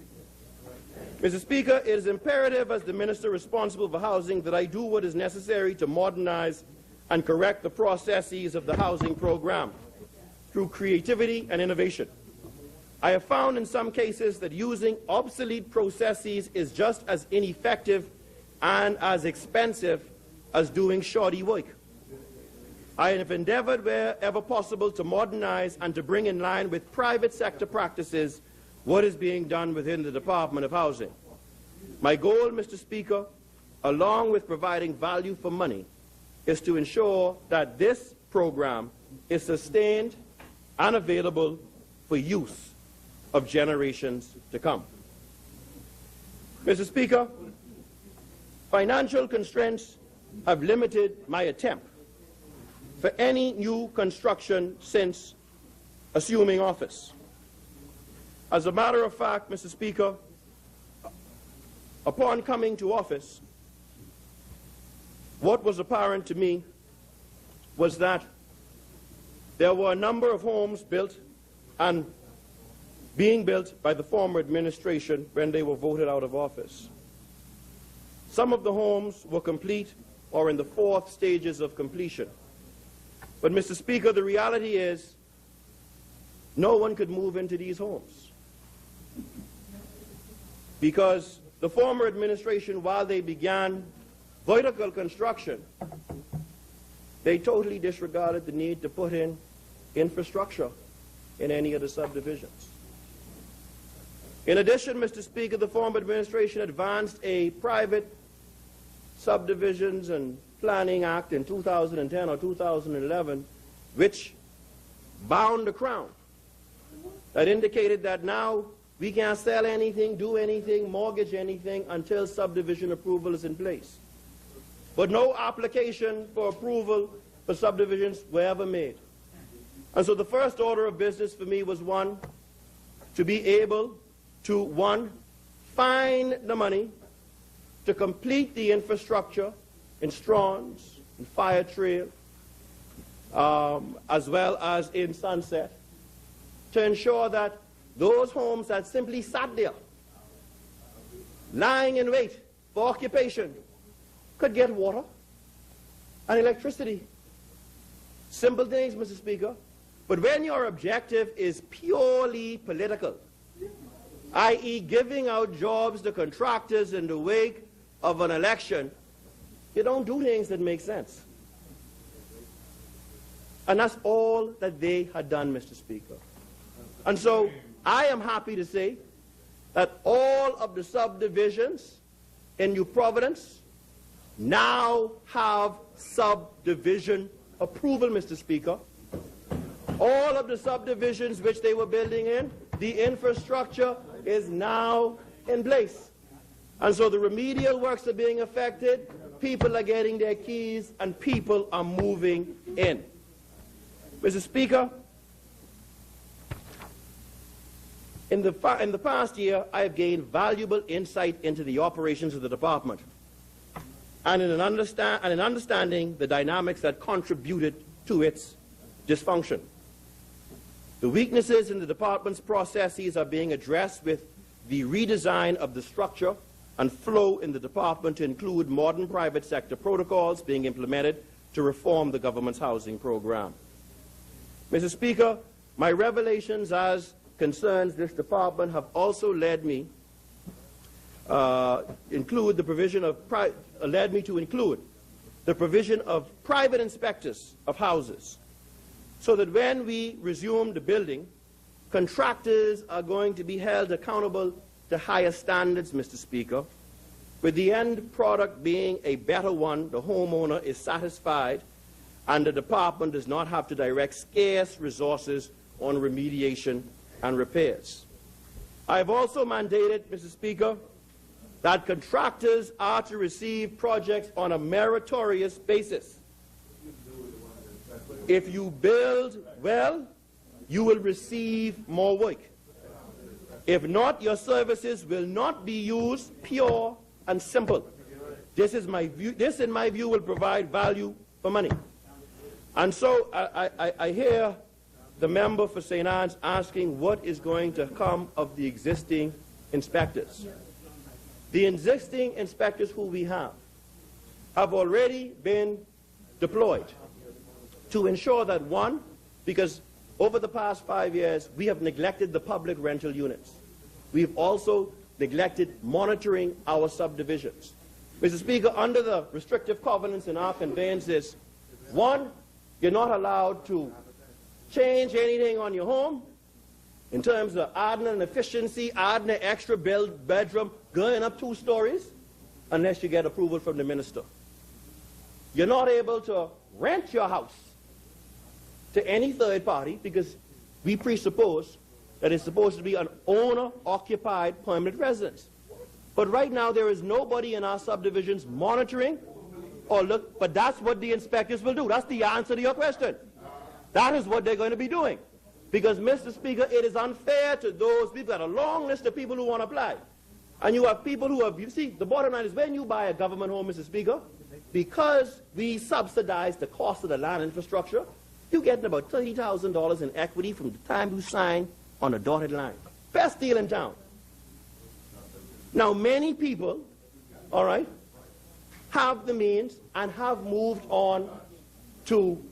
Mr. Speaker, it is imperative as the minister responsible for housing that I do what is necessary to modernize and correct the processes of the housing program through creativity and innovation. I have found in some cases that using obsolete processes is just as ineffective and as expensive as doing shoddy work. I have endeavored wherever possible to modernize and to bring in line with private sector practices what is being done within the Department of Housing. My goal, Mr. Speaker, along with providing value for money, is to ensure that this program is sustained and available for use of generations to come. Mr. Speaker, financial constraints have limited my attempt for any new construction since assuming office. As a matter of fact, Mr. Speaker, upon coming to office, what was apparent to me was that there were a number of homes built and being built by the former administration when they were voted out of office. Some of the homes were complete or in the 4th stages of completion. But, Mr. Speaker, the reality is no one could move into these homes because the former administration, while they began vertical construction, they totally disregarded the need to put in infrastructure in any of the subdivisions. In addition, Mr. Speaker, the former administration advanced a private subdivisions and Planning Act in 2010 or 2011, which bound the Crown, that indicated that now we can't sell anything, do anything, mortgage anything until subdivision approval is in place. But no application for approval for subdivisions were ever made. And so the first order of business for me was, one, to be able to, one, find the money to complete the infrastructure in Strawns, in Fire Trail, as well as in Sunset, to ensure that those homes that simply sat there, lying in wait for occupation, could get water and electricity. Simple things, Mr. Speaker. But when your objective is purely political, i.e. giving out jobs to contractors in the wake of an election, you don't do things that make sense. And that's all that they had done, Mr. Speaker. And so I am happy to say that all of the subdivisions in New Providence now have subdivision approval, Mr. Speaker. All of the subdivisions which they were building in, the infrastructure is now in place. And so the remedial works are being affected, people are getting their keys, and people are moving in. Mr. Speaker, in the past year, I have gained valuable insight into the operations of the department and in understanding the dynamics that contributed to its dysfunction. The weaknesses in the department's processes are being addressed with the redesign of the structure and flow in the department to include modern private sector protocols being implemented to reform the government's housing program. Mr. Speaker, my revelations as concerns this department have also led me to include the provision of private inspectors of houses, so that when we resume the building, contractors are going to be held accountable to higher standards, Mr. Speaker, with the end product being a better one. The homeowner is satisfied and the department does not have to direct scarce resources on remediation and repairs. I have also mandated, Mr. Speaker, that contractors are to receive projects on a meritorious basis. If you build well, you will receive more work. If not, your services will not be used, pure and simple. This, in my view, will provide value for money. And so I hear the member for St. Anne's asking what is going to come of the existing inspectors. The existing inspectors who we have already been deployed to ensure that, one, because over the past 5 years, we have neglected the public rental units. We've also neglected monitoring our subdivisions. Mr. Speaker, under the restrictive covenants in our conveyances, one, you're not allowed to change anything on your home in terms of adding an efficiency, adding an extra bedroom, going up 2 stories, unless you get approval from the minister. You're not able to rent your house to any third party because we presuppose that it's supposed to be an owner-occupied permanent residence. But right now there is nobody in our subdivisions monitoring or look, but that's what the inspectors will do. That's the answer to your question. That is what they're going to be doing. Because, Mr. Speaker, it is unfair to those. We've got a long list of people who want to apply. And you have people who have, you see, the bottom line is when you buy a government home, Mr. Speaker, because we subsidize the cost of the land infrastructure, you're getting about $30,000 in equity from the time you sign on a dotted line. Best deal in town. Now, many people, all right, have the means and have moved on to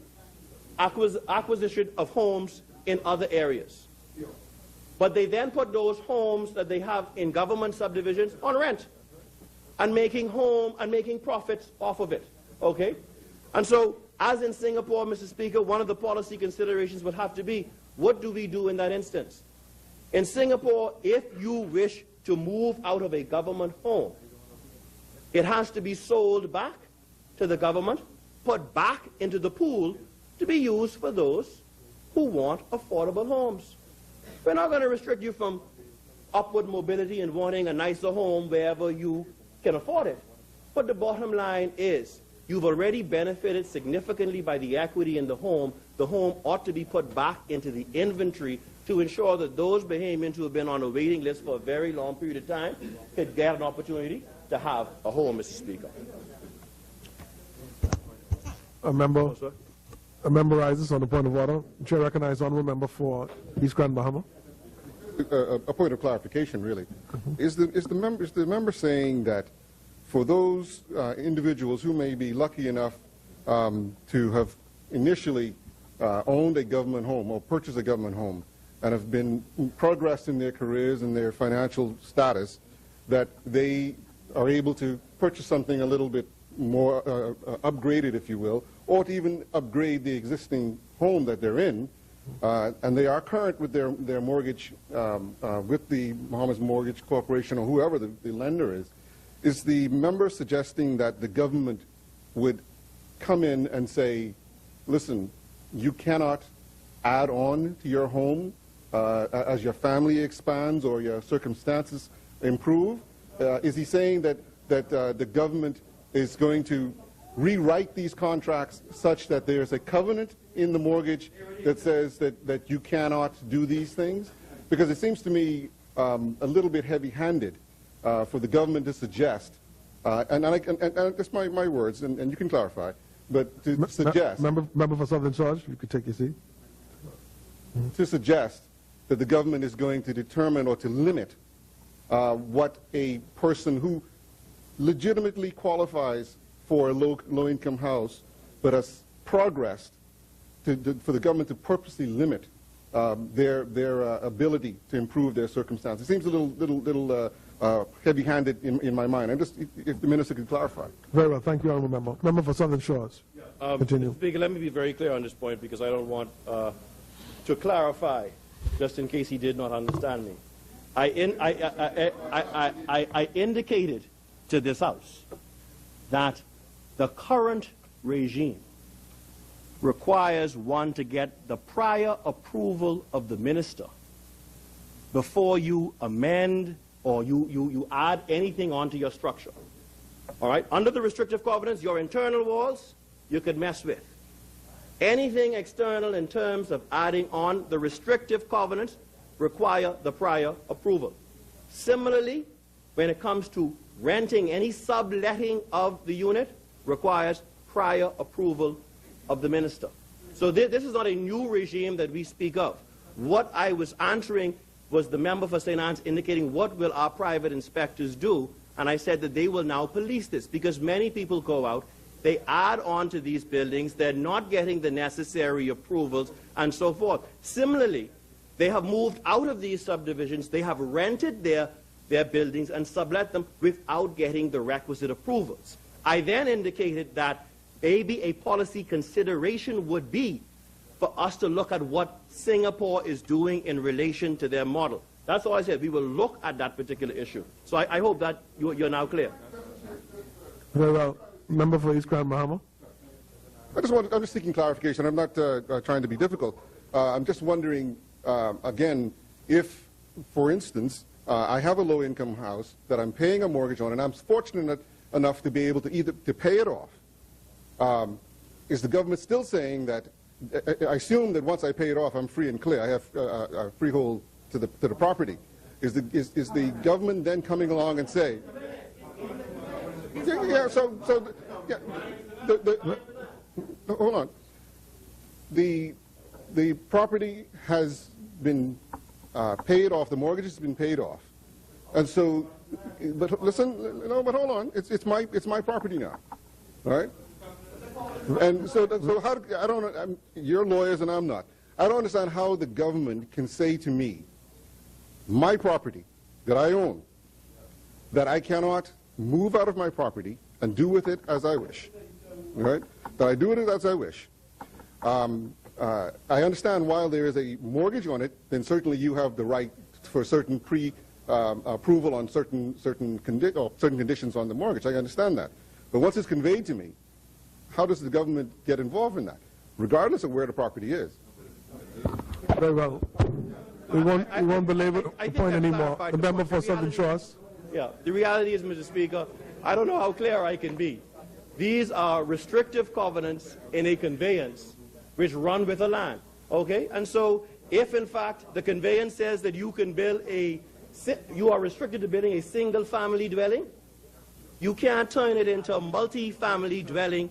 acquisition of homes in other areas. But they then put those homes that they have in government subdivisions on rent and making profits off of it. Okay? And so, as in Singapore, Mr. Speaker, one of the policy considerations would have to be, what do we do in that instance? In Singapore, if you wish to move out of a government home, it has to be sold back to the government, put back into the pool to be used for those who want affordable homes. We're not going to restrict you from upward mobility and wanting a nicer home wherever you can afford it. But the bottom line is You've already benefited significantly by the equity in the home. The home ought to be put back into the inventory to ensure that those Bahamians who have been on a waiting list for a very long period of time could get an opportunity to have a home, Mr. Speaker. A member rises on the point of order. Chair recognizes honourable member for East Grand Bahama. A point of clarification, really. Is the member saying that for those individuals who may be lucky enough to have initially owned a government home or purchased a government home and have been progressed in their careers and their financial status, that they are able to purchase something a little bit more upgraded, if you will, or to even upgrade the existing home that they're in, and they are current with their mortgage with the Bahamas Mortgage Corporation or whoever the lender is the member suggesting that the government would come in and say, listen, you cannot add on to your home as your family expands or your circumstances improve? Is he saying that the government is going to rewrite these contracts such that there's a covenant in the mortgage that says that you cannot do these things? Because it seems to me a little bit heavy-handed for the government to suggest, and that's my words, and you can clarify, but to suggest... Member for Southern Charge, you could take your seat. To suggest that the government is going to determine or to limit what a person who legitimately qualifies for a low-income house but has progressed for the government to purposely limit their ability to improve their circumstances. It seems a little heavy-handed in my mind. If the minister could clarify. Very well. Thank you, honourable member. Member for Southern Shores. Continue. Mr. Speaker, let me be very clear on this point because I don't want to clarify, just in case he did not understand me. I indicated to this House that the current regime requires one to get the prior approval of the minister before you amend or you add anything onto your structure. All right? Under the restrictive covenants, your internal walls you could mess with. Anything external in terms of adding on the restrictive covenants require the prior approval. Similarly, when it comes to renting, any subletting of the unit requires prior approval of the minister. So this is not a new regime that we speak of. What I was answering was the member for St. Anne's indicating what will our private inspectors do, and I said that they will now police this because many people go out, they add on to these buildings, they're not getting the necessary approvals and so forth. Similarly, they have moved out of these subdivisions, they have rented their buildings and sublet them without getting the requisite approvals. I then indicated that maybe a policy consideration would be for us to look at what Singapore is doing in relation to their model. That's all I said. We will look at that particular issue. So I hope that you're now clear. Very well. Member for East Grand Bahama. I'm just seeking clarification. I'm not trying to be difficult. I'm just wondering, again, if, for instance, I have a low-income house that I'm paying a mortgage on, and I'm fortunate enough to be able to either to pay it off. Is the government still saying that? I assume that once I pay it off, I'm free and clear. I have a freehold to the property. Is the government then coming along and say? Hold on. The property has been paid off. The mortgage has been paid off, and so. But listen, no. But hold on. It's my property now, all right? And so how? I don't. You're lawyers and I'm not. I don't understand how the government can say to me, my property that I own, that I cannot move out of my property and do with it as I wish, right? That I do with it as I wish. I understand while there is a mortgage on it, then certainly you have the right for certain approval on certain conditions on the mortgage. I understand that. But once it's conveyed to me, how does the government get involved in that, regardless of where the property is? Very well. We won't belabor the point anymore. The member for Southern Shores. Yeah, the reality is, Mr. Speaker, I don't know how clear I can be. these are restrictive covenants in a conveyance which run with the land. Okay? And so if in fact the conveyance says that you can build you are restricted to building a single family dwelling, you can't turn it into a multi-family dwelling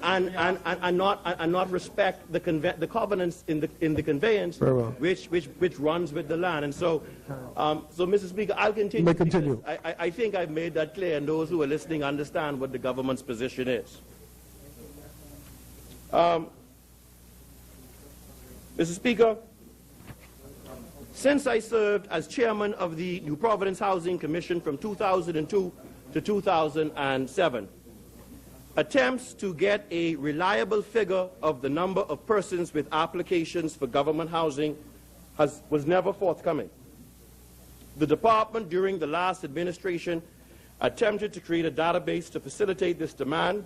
and not respect the covenants in the conveyance, which runs with the land. And so, so Mr. Speaker, I'll continue. Continue. I think I've made that clear, and those who are listening understand what the government's position is. Mr. Speaker, since I served as chairman of the New Providence Housing Commission from 2002 to 2007, attempts to get a reliable figure of the number of persons with applications for government housing was never forthcoming. The department during the last administration attempted to create a database to facilitate this demand,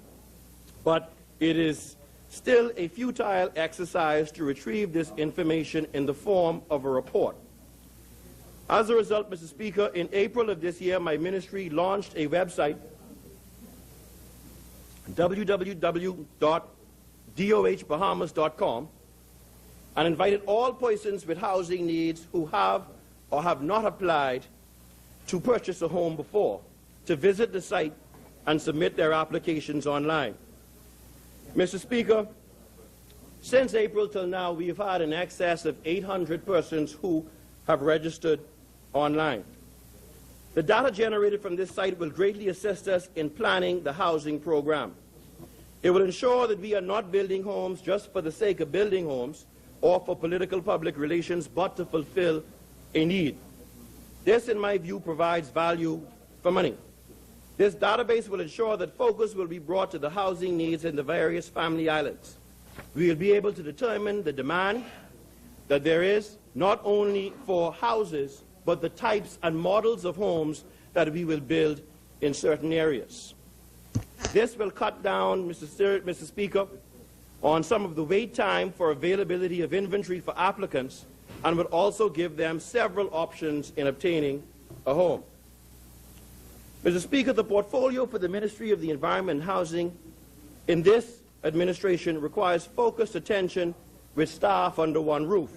but it is still a futile exercise to retrieve this information in the form of a report. As a result, Mr. Speaker, in April of this year, my ministry launched a website, www.dohbahamas.com, and invited all persons with housing needs who have or have not applied to purchase a home before to visit the site and submit their applications online. Mr. Speaker, since April till now, we have had in excess of 800 persons who have registered online. The data generated from this site will greatly assist us in planning the housing program. It will ensure that we are not building homes just for the sake of building homes or for political public relations, but to fulfill a need. This, in my view, provides value for money. This database will ensure that focus will be brought to the housing needs in the various family islands. We will be able to determine the demand that there is not only for houses, but the types and models of homes that we will build in certain areas. This will cut down, Mr. Speaker, on some of the wait time for availability of inventory for applicants, and would also give them several options in obtaining a home. Mr. Speaker, the portfolio for the Ministry of the Environment and Housing in this administration requires focused attention with staff under one roof.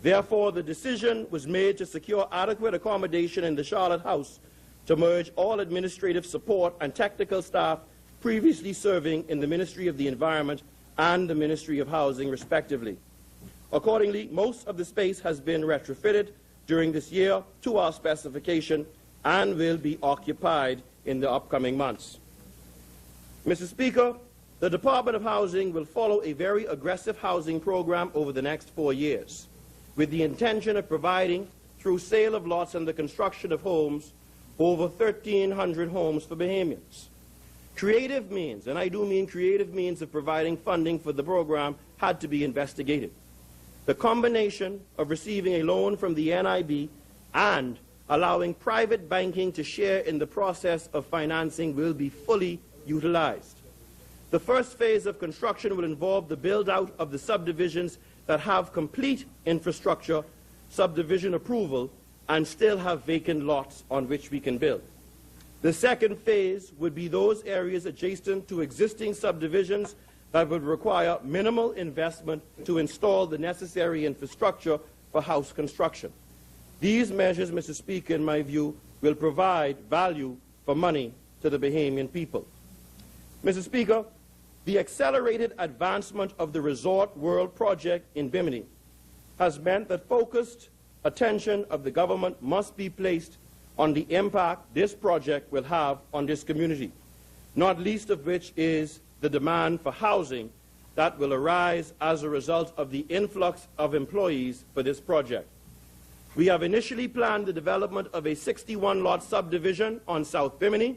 Therefore, the decision was made to secure adequate accommodation in the Charlotte House to merge all administrative support and technical staff previously serving in the Ministry of the Environment and the Ministry of Housing, respectively. Accordingly, most of the space has been retrofitted during this year to our specification and will be occupied in the upcoming months. Mr. Speaker, the Department of Housing will follow a very aggressive housing program over the next 4 years, with the intention of providing, through sale of lots and the construction of homes, over 1,300 homes for Bahamians. Creative means, and I do mean creative means of providing funding for the program, had to be investigated. The combination of receiving a loan from the NIB and allowing private banking to share in the process of financing will be fully utilized. The first phase of construction will involve the build-out of the subdivisions that have complete infrastructure, subdivision approval, and still have vacant lots on which we can build. The second phase would be those areas adjacent to existing subdivisions that would require minimal investment to install the necessary infrastructure for house construction. These measures, Mr. Speaker, in my view, will provide value for money to the Bahamian people. Mr. Speaker, the accelerated advancement of the Resort World project in Bimini has meant that focused attention of the government must be placed on the impact this project will have on this community, not least of which is the demand for housing that will arise as a result of the influx of employees for this project. We have initially planned the development of a 61-lot subdivision on South Bimini,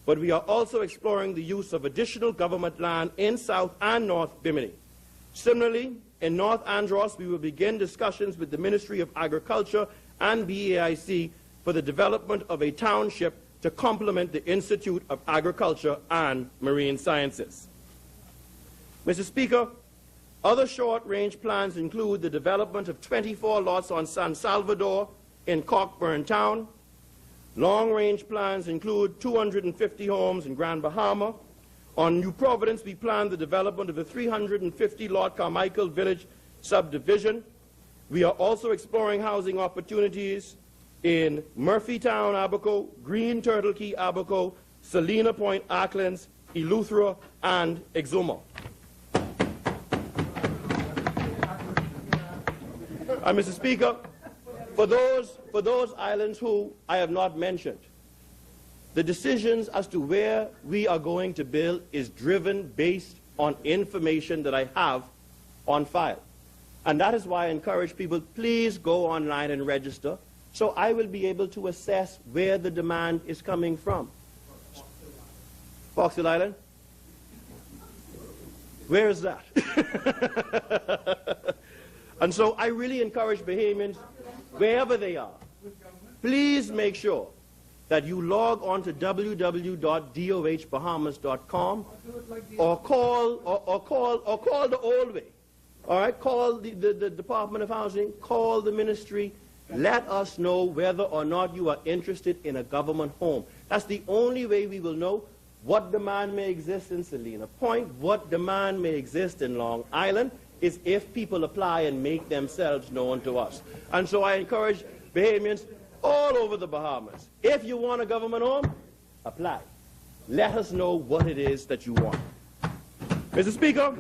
but we are also exploring the use of additional government land in South and North Bimini. Similarly, in North Andros, we will begin discussions with the Ministry of Agriculture and BAIC for the development of a township to complement the Institute of Agriculture and Marine Sciences. Mr. Speaker, other short-range plans include the development of 24 lots on San Salvador in Cockburn Town. Long-range plans include 250 homes in Grand Bahama, On New Providence, we plan the development of a 350-lot Carmichael Village subdivision. We are also exploring housing opportunities in Murphytown, Abaco, Green Turtle Key, Abaco, Salina Point, Acklands, Eleuthera, and Exuma. And Mr. Speaker, for those islands who I have not mentioned, the decisions as to where we are going to build is driven based on information that I have on file. And that is why I encourage people, please go online and register, so I will be able to assess where the demand is coming from. Fox Hill Island? Where is that? And so I really encourage Bahamians, wherever they are, please make sure that you log on to www.dohbahamas.com or call the old way. All right, call the Department of Housing, call the ministry. Let us know whether or not you are interested in a government home. That's the only way we will know what demand may exist in Salina Point, what demand may exist in Long Island, is if people apply and make themselves known to us. And so I encourage Bahamians all over the Bahamas, if you want a government home, apply. Let us know what it is that you want. Mr. Speaker,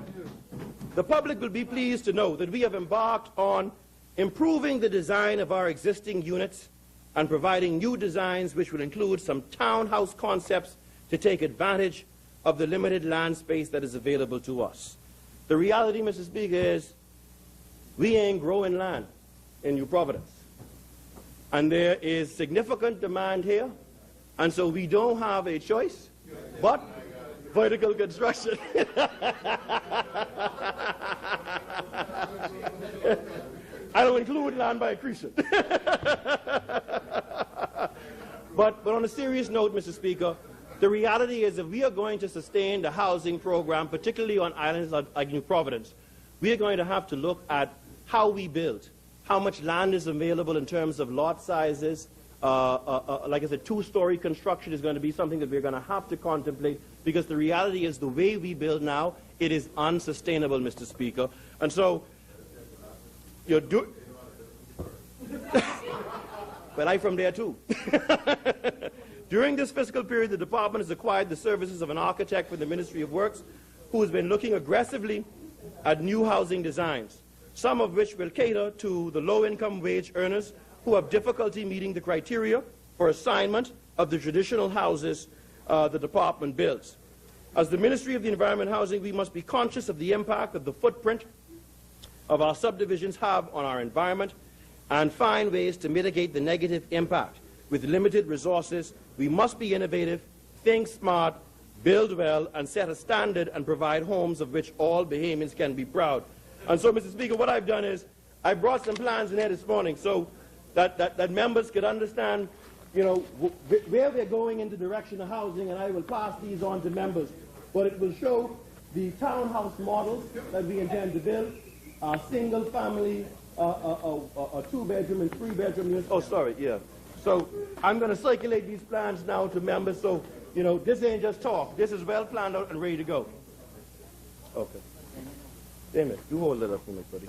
the public will be pleased to know that we have embarked on improving the design of our existing units and providing new designs which will include some townhouse concepts to take advantage of the limited land space that is available to us. The reality, Mr. Speaker, is we ain't growing land in New Providence. And there is significant demand here, and so we don't have a choice but vertical construction. I don't include land by accretion. But on a serious note, Mr. Speaker, the reality is if we are going to sustain the housing program, particularly on islands like New Providence, we are going to have to look at how we build, how much land is available in terms of lot sizes. Like I said, two-story construction is going to be something that we're going to have to contemplate, because the reality is the way we build now, it is unsustainable, Mr. Speaker. And so, but I'm from there too. During this fiscal period, the department has acquired the services of an architect for the Ministry of Works who has been looking aggressively at new housing designs, some of which will cater to the low-income wage earners who have difficulty meeting the criteria for assignment of the traditional houses the department builds. As the Ministry of the Environment and Housing, we must be conscious of the impact of the footprint of our subdivisions have on our environment and find ways to mitigate the negative impact. With limited resources, we must be innovative, think smart, build well, and set a standard and provide homes of which all Bahamians can be proud. And so, Mr. Speaker, what I've done is I brought some plans in here this morning so that members could understand, you know, where we're going in the direction of housing, and I will pass these on to members. But it will show the townhouse models that we intend to build, single family, a two-bedroom and three-bedroom units. Oh, sorry, yeah. So I'm going to circulate these plans now to members, so, you know, this ain't just talk. This is well planned out and ready to go. Okay. Damn it, you hold it up for me, buddy.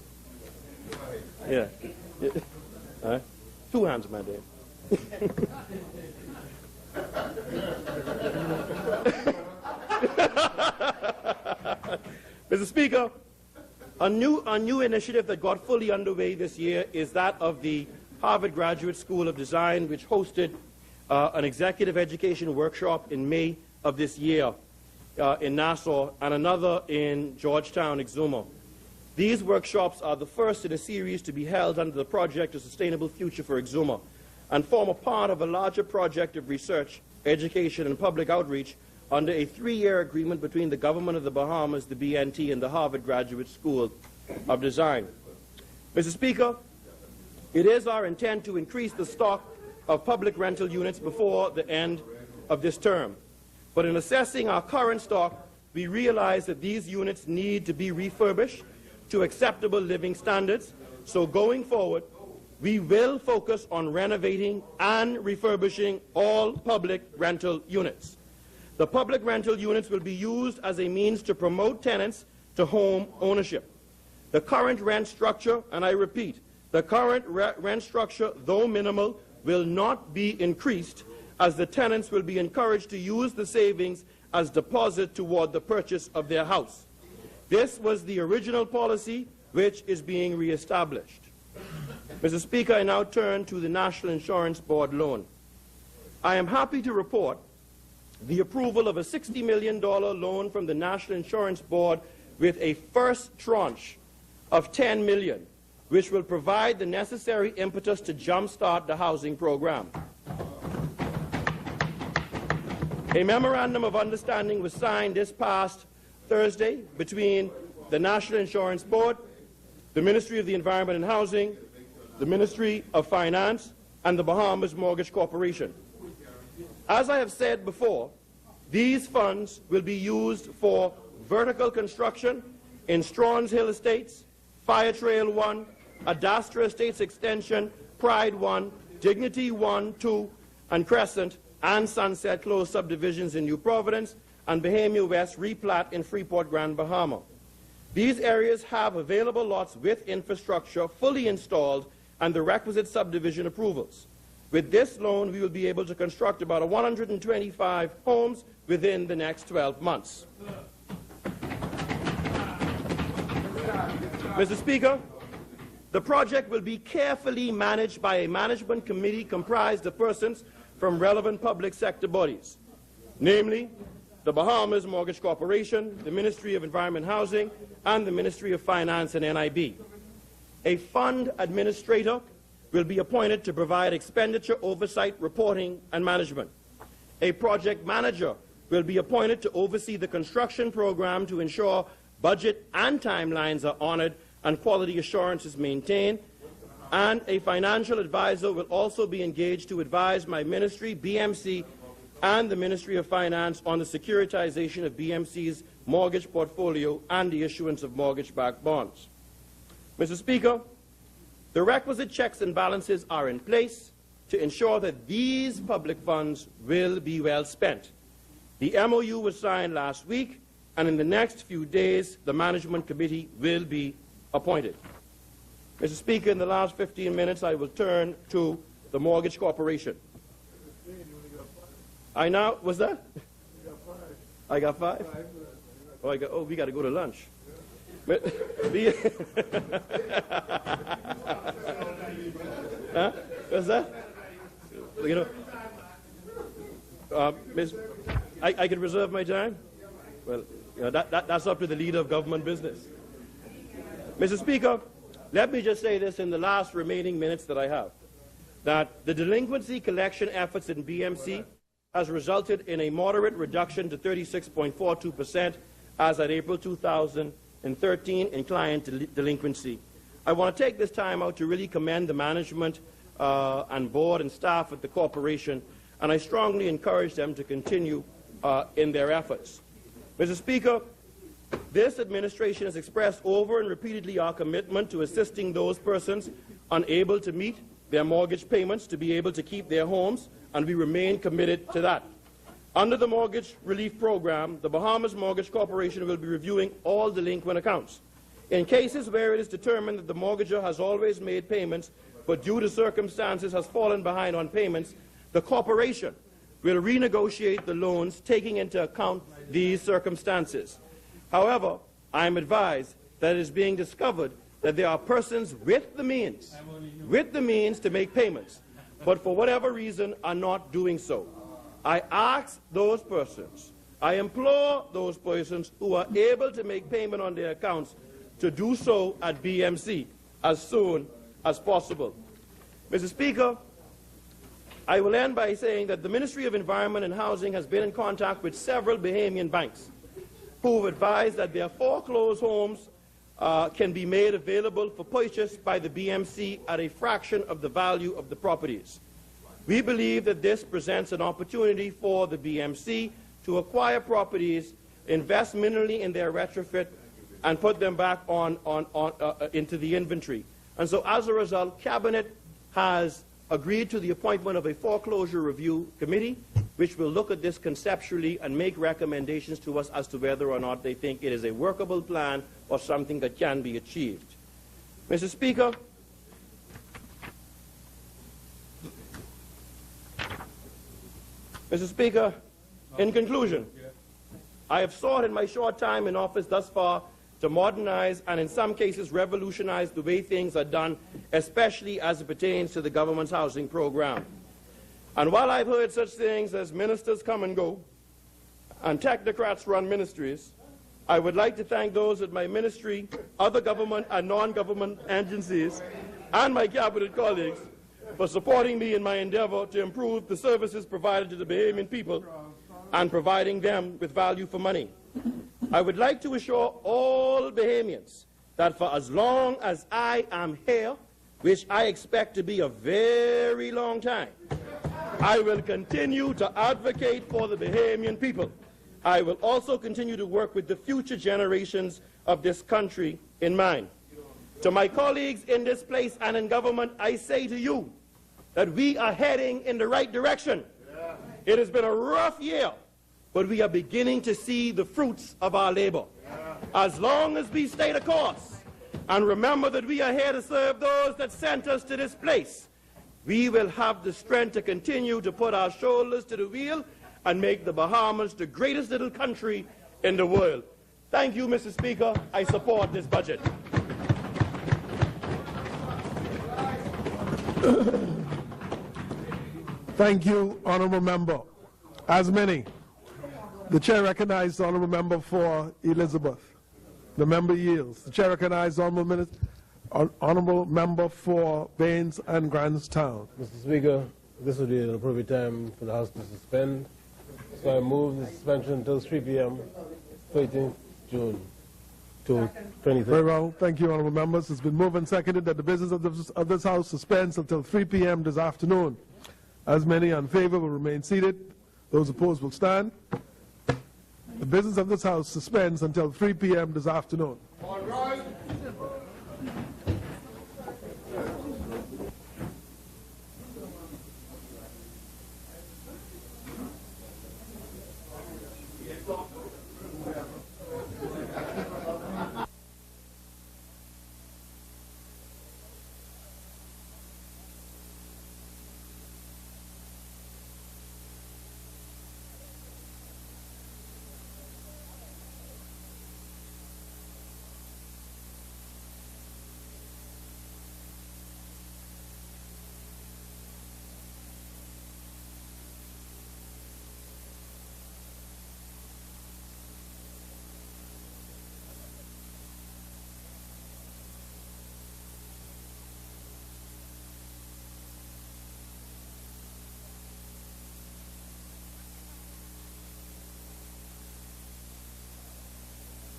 Yeah. All right. Two hands, my dear. Mr. Speaker, a new initiative that got fully underway this year is that of the Harvard Graduate School of Design, which hosted an executive education workshop in May of this year in Nassau, and another in Georgetown, Exuma. These workshops are the first in a series to be held under the Project A Sustainable Future for Exuma, and form a part of a larger project of research, education, and public outreach under a 3-year agreement between the Government of the Bahamas, the BNT, and the Harvard Graduate School of Design. Mr. Speaker, it is our intent to increase the stock of public rental units before the end of this term. But in assessing our current stock, we realize that these units need to be refurbished to acceptable living standards. So going forward, we will focus on renovating and refurbishing all public rental units. The public rental units will be used as a means to promote tenants to home ownership. The current rent structure, and I repeat, the current rent structure, though minimal, will not be increased, as the tenants will be encouraged to use the savings as deposit toward the purchase of their house. This was the original policy, which is being reestablished. Mr. Speaker, I now turn to the National Insurance Board loan. I am happy to report the approval of a $60 million loan from the National Insurance Board with a first tranche of $10 million, which will provide the necessary impetus to jumpstart the housing program. A memorandum of understanding was signed this past Thursday between the National Insurance Board, the Ministry of the Environment and Housing, the Ministry of Finance, and the Bahamas Mortgage Corporation. As I have said before, these funds will be used for vertical construction in Strauns Hill Estates, Fire Trail 1, Adastra Estates Extension, Pride 1, Dignity 1, 2, and Crescent, and Sunset Close subdivisions in New Providence, and Bahamia West replat in Freeport, Grand Bahama. These areas have available lots with infrastructure fully installed and the requisite subdivision approvals. With this loan, we will be able to construct about 125 homes within the next 12 months. Mr. Speaker, the project will be carefully managed by a management committee comprised of persons from relevant public sector bodies, namely the Bahamas Mortgage Corporation, the Ministry of Environment and Housing, and the Ministry of Finance and NIB. A fund administrator will be appointed to provide expenditure oversight, reporting, and management. A project manager will be appointed to oversee the construction program to ensure budget and timelines are honored and quality assurance is maintained. And a financial advisor will also be engaged to advise my ministry, BMC, and the Ministry of Finance on the securitization of BMC's mortgage portfolio and the issuance of mortgage-backed bonds. Mr. Speaker, the requisite checks and balances are in place to ensure that these public funds will be well spent. The MOU was signed last week, and in the next few days, the management committee will be appointed. Mr. Speaker, in the last 15 minutes, I will turn to the Mortgage Corporation. I now, was that? I got 5? Oh, we got to go to lunch. Huh? What's that? You know, I can reserve my time? Well, you know, that's up to the leader of government business. Mr. Speaker, let me just say this in the last remaining minutes that I have, that the delinquency collection efforts in BMC has resulted in a moderate reduction to 36.42% as at April 2013 in client delinquency. I want to take this time out to really commend the management and board and staff at the corporation, and I strongly encourage them to continue in their efforts. Mr. Speaker, this administration has expressed over and repeatedly our commitment to assisting those persons unable to meet their mortgage payments to be able to keep their homes, and we remain committed to that. Under the Mortgage Relief Program, the Bahamas Mortgage Corporation will be reviewing all delinquent accounts. In cases where it is determined that the mortgagor has always made payments, but due to circumstances has fallen behind on payments, the corporation will renegotiate the loans taking into account these circumstances. However, I am advised that it is being discovered that there are persons with the means to make payments, but for whatever reason are not doing so. I ask those persons, I implore those persons who are able to make payment on their accounts to do so at BMC as soon as possible. Mr. Speaker, I will end by saying that the Ministry of Environment and Housing has been in contact with several Bahamian banks who have advised that their foreclosed homes can be made available for purchase by the BMC at a fraction of the value of the properties. We believe that this presents an opportunity for the BMC to acquire properties, invest minimally in their retrofit, and put them back into the inventory. And so as a result, Cabinet has agreed to the appointment of a foreclosure review committee, which will look at this conceptually and make recommendations to us as to whether or not they think it is a workable plan or something that can be achieved. Mr. Speaker, in conclusion, I have sought in my short time in office thus far to modernize and in some cases revolutionize the way things are done, especially as it pertains to the government's housing program. And while I've heard such things as ministers come and go and technocrats run ministries, I would like to thank those at my ministry, other government and non-government agencies, and my cabinet colleagues for supporting me in my endeavor to improve the services provided to the Bahamian people and providing them with value for money. I would like to assure all Bahamians that for as long as I am here, which I expect to be a very long time, I will continue to advocate for the Bahamian people. I will also continue to work with the future generations of this country in mind. To my colleagues in this place and in government, I say to you that we are heading in the right direction. It has been a rough year, but we are beginning to see the fruits of our labor. As long as we stay the course and remember that we are here to serve those that sent us to this place, we will have the strength to continue to put our shoulders to the wheel and make the Bahamas the greatest little country in the world. Thank you, Mr. Speaker. I support this budget. Thank you, Honourable Member. As many. The Chair recognizes the Honourable Member for Elizabeth. The member yields. The Chair recognizes the Honourable Member for Baines and Grandstown. Mr. Speaker, this will be an appropriate time for the House to suspend. So I move the suspension until 3 p.m. 13th June to 23rd. Very well. Thank you, Honourable Members. It's been moved and seconded that the business of this House suspends until 3 p.m. this afternoon. As many in favour will remain seated. Those opposed will stand. The business of this House suspends until 3 p.m. this afternoon. All right.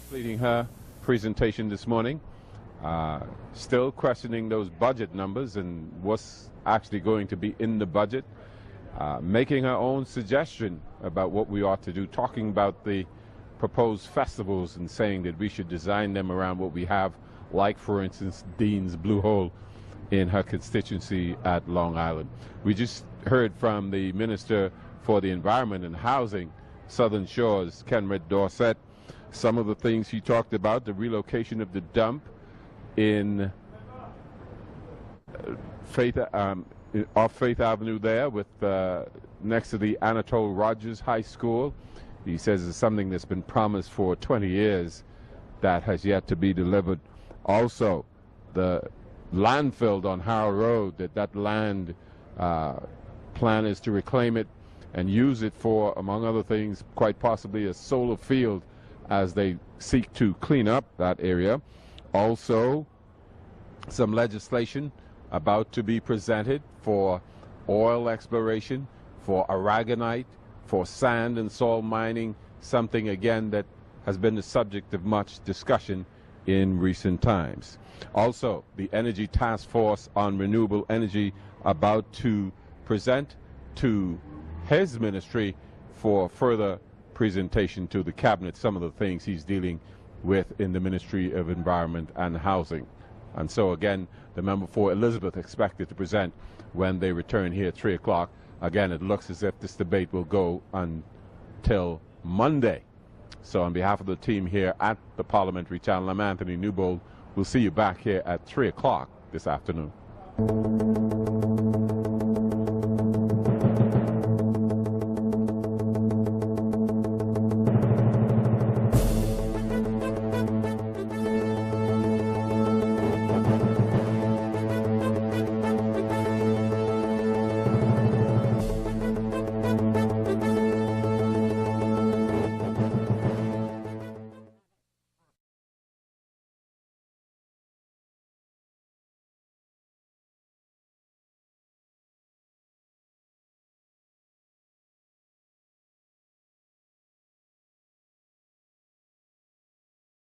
Completing her presentation this morning, still questioning those budget numbers and what's actually going to be in the budget, making her own suggestion about what we ought to do, talking about the proposed festivals and saying that we should design them around what we have, like, for instance, Dean's Blue Hole in her constituency at Long Island. We just heard from the Minister for the Environment and Housing, Southern Shores, Kenred Dorset, some of the things he talked about, the relocation of the dump in off Faith Avenue there with next to the Anatole Rogers High School. He says it's something that's been promised for 20 years that has yet to be delivered. Also, the landfill on Harrow Road, that land plan is to reclaim it and use it for, among other things, quite possibly a solar field as they seek to clean up that area. Also, some legislation about to be presented for oil exploration, for aragonite, for sand and soil mining, something again that has been the subject of much discussion in recent times. Also, the Energy Task Force on Renewable Energy about to present to his ministry for further presentation to the Cabinet some of the things he's dealing with in the Ministry of Environment and Housing. And so again, the member for Elizabeth expected to present when they return here at 3 o'clock again, it looks as if this debate will go until Monday. So on behalf of the team here at the Parliamentary Channel, I'm Anthony Newbold. We'll see you back here at 3 o'clock this afternoon.